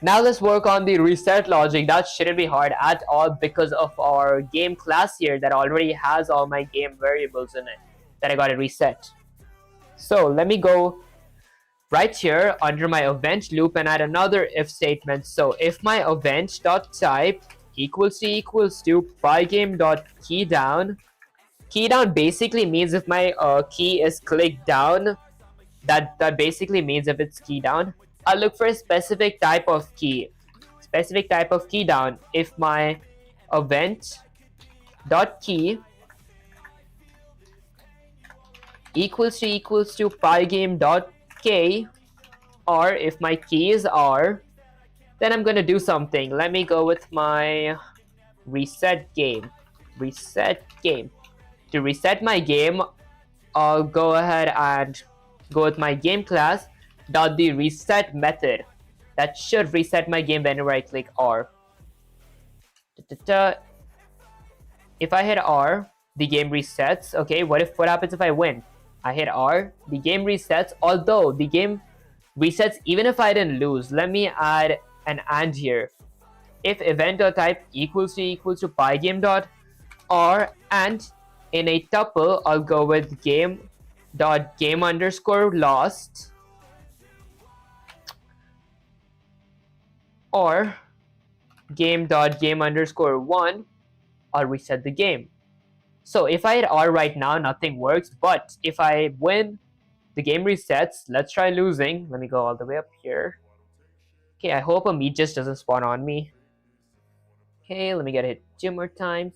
Now let's work on the reset logic. That shouldn't be hard at all because of our game class here that already has all my game variables in it that I got to reset. So let me go right here under my event loop and add another if statement. So if my event dot type equals to pygame dot key down basically means if my key is clicked down, that basically means if it's key down. I'll look for a specific type of key down. If my event dot key equals to pygame dot k, or if my keys are, then I'm gonna do something. Let me go with my reset game. To reset my game, I'll go ahead and go with my game class dot the reset method. That should reset my game whenever I click R. If I hit R, the game resets. Okay, what happens if I win? I hit R, the game resets, although the game resets even if I didn't lose. Let me add an and here. If event.type equals to pygame dot R, and in a tuple, I'll go with game underscore lost, or game underscore 1, I'll reset the game. So if I hit R right now, nothing works, but if I win, the game resets. Let's try losing. Let me go all the way up here. Okay, I hope a meat just doesn't spawn on me. Okay, let me get hit 2 more times.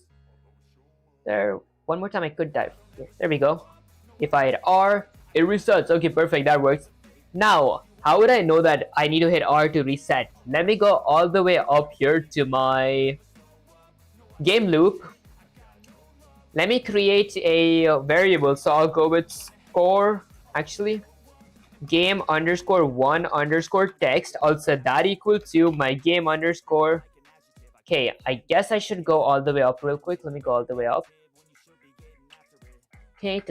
There, one more time I could dive. Yeah, there we go. If I hit R, it resets. Okay, perfect, that works. Now, how would I know that I need to hit R to reset? Let me go all the way up here to my game loop. Let me create a variable. So I'll go with score, actually, game underscore 1 underscore text. I'll set that equal to my game underscore. Okay, I guess I should go all the way up real quick. Let me go all the way up. Okay,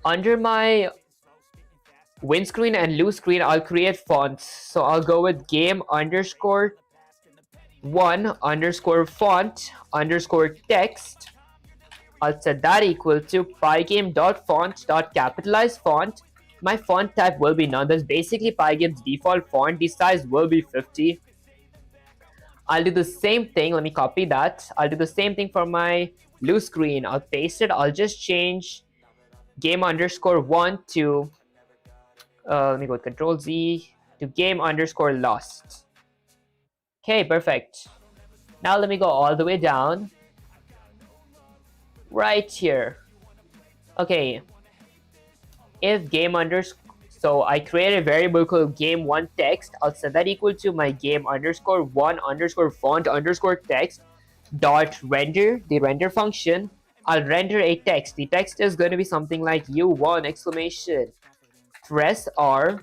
under my windscreen and loose screen, I'll create fonts. So I'll go with game underscore 1 underscore font underscore text. I'll set that equal to pygame dot font dot capitalized font. My font type will be none. That's basically pygame's default font. The size will be 50. I'll do the same thing. Let me copy that. I'll do the same thing for my loose screen. I'll paste it. I'll just change game underscore 1 to let me go with Control Z to game underscore lost. Okay, perfect. Now let me go all the way down right here. Okay, if game underscore, so I create a variable called game1 text. I'll set that equal to my game underscore 1 underscore font underscore text dot render, the render function. I'll render a text. The text is going to be something like U1 exclamation. Press R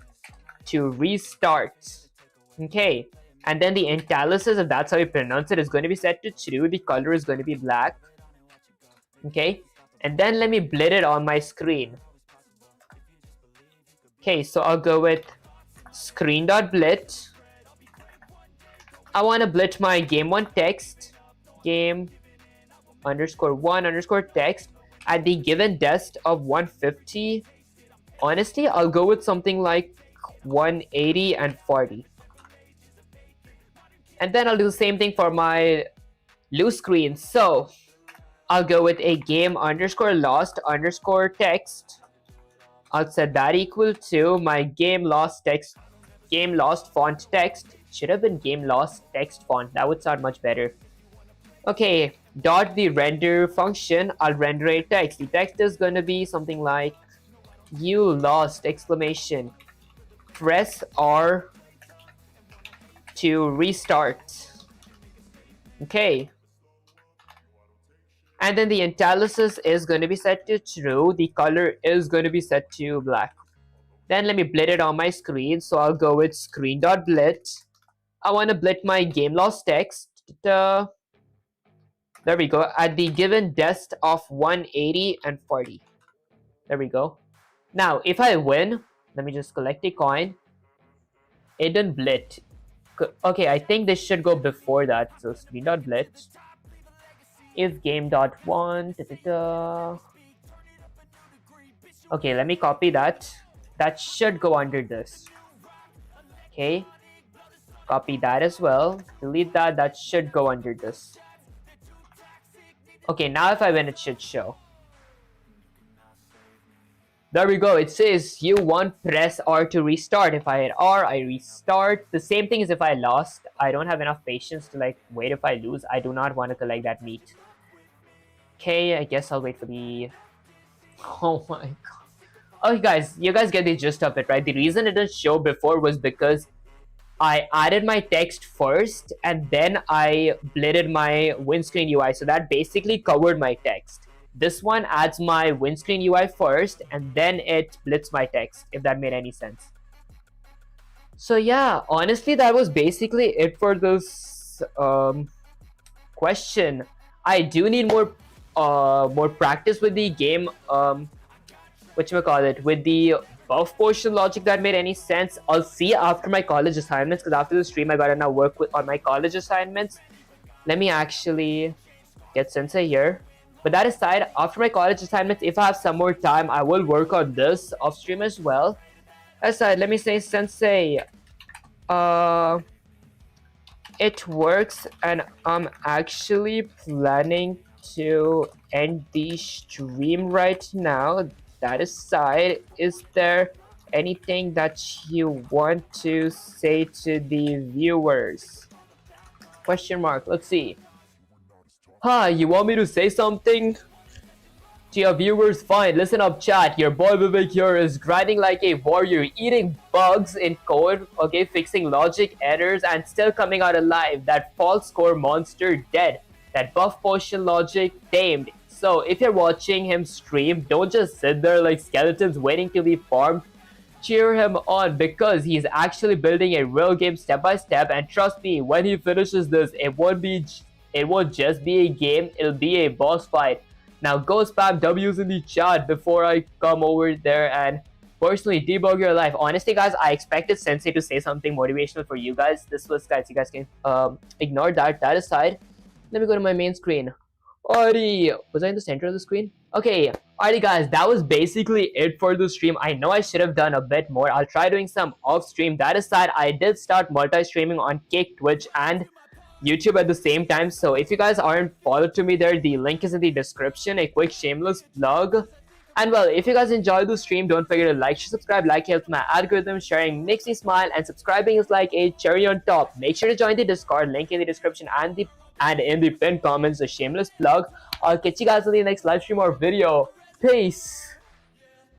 to restart. Okay, and then the italicus, if that's how you pronounce it, is going to be set to true. The color is going to be black. Okay, and then let me blend it on my screen. Okay, so I'll go with screen.blit. I want to blit my game1 text, game underscore 1 underscore text at the given depth of 150. Honestly, I'll go with something like 180 and 40. And then I'll do the same thing for my loose screen. So I'll go with a game underscore lost underscore text. I'll set that equal to my game lost text, game lost font text. Should have been game lost text font. That would sound much better. Okay, dot the render function. I'll render a text. The text is going to be something like you lost exclamation. Press R to restart. Okay. And then the italicus is going to be set to true. The color is going to be set to black. Then let me blit it on my screen. So I'll go with screen.blit. I want to blit my game lost text. There we go. At the given depth of 180 and 40. There we go. Now, if I win, let me just collect a coin. it didn't blit. Okay, I think this should go before that. So screen.blit if game.1. Okay, let me copy that. That should go under this. Okay, copy that as well. Delete that. That should go under this. Okay, now if I win, it should show. There we go. It says you won, press R to restart. If I hit R, I restart. The same thing as if I lost. I don't have enough patience to like wait if I lose. I do not want to collect that meat. Okay, I guess I'll wait for the... Oh my god. Okay guys, you guys get the gist of it, right? The reason it didn't show before was because I added my text first and then I blitted my windscreen UI. So that basically covered my text. This one adds my windscreen UI first and then it blits my text, if that made any sense. So yeah, honestly, that was basically it for this question. I do need more practice with the game, whatchamacallit, with the buff potion logic that made any sense. I'll see after my college assignments, because after the stream I gotta now work on my college assignments. Let me actually get Sensei here. But that aside, after my college assignments, if I have some more time, I will work on this off stream as well. Aside, let me say, Sensei, it works, and I'm actually planning to end the stream right now. That aside, is there anything that you want to say to the viewers? Question mark. Let's see. Hi, you want me to say something to your viewers? Fine, listen up chat. Your boy Vivek here is grinding like a warrior, eating bugs in code, okay, fixing logic errors and still coming out alive. That false score monster dead. That buff potion logic tamed. So if you're watching him stream, don't just sit there like skeletons waiting to be farmed. Cheer him on, because he's actually building a real game step by step, and trust me, when he finishes this, it won't just be a game, it'll be a boss fight. Now go spam W's in the chat before I come over there and personally debug your life. Honestly guys, I expected Sensei to say something motivational for you guys. This was, guys, you guys can ignore that. That aside, let me go to my main screen. Alrighty, was I in the center of the screen? Okay, alrighty guys, that was basically it for the stream. I know I should have done a bit more. I'll try doing some off stream. That aside, I did start multi-streaming on Kick, Twitch and YouTube at the same time. So if you guys aren't followed to me there, the link is in the description. A quick shameless plug. And well, if you guys enjoyed the stream, don't forget to like, share, subscribe. Like helps my algorithm, sharing makes me smile, and subscribing is like a cherry on top. Make sure to join the Discord, link in the description and in the pinned comments. A shameless plug. I'll catch you guys in the next live stream or video. Peace.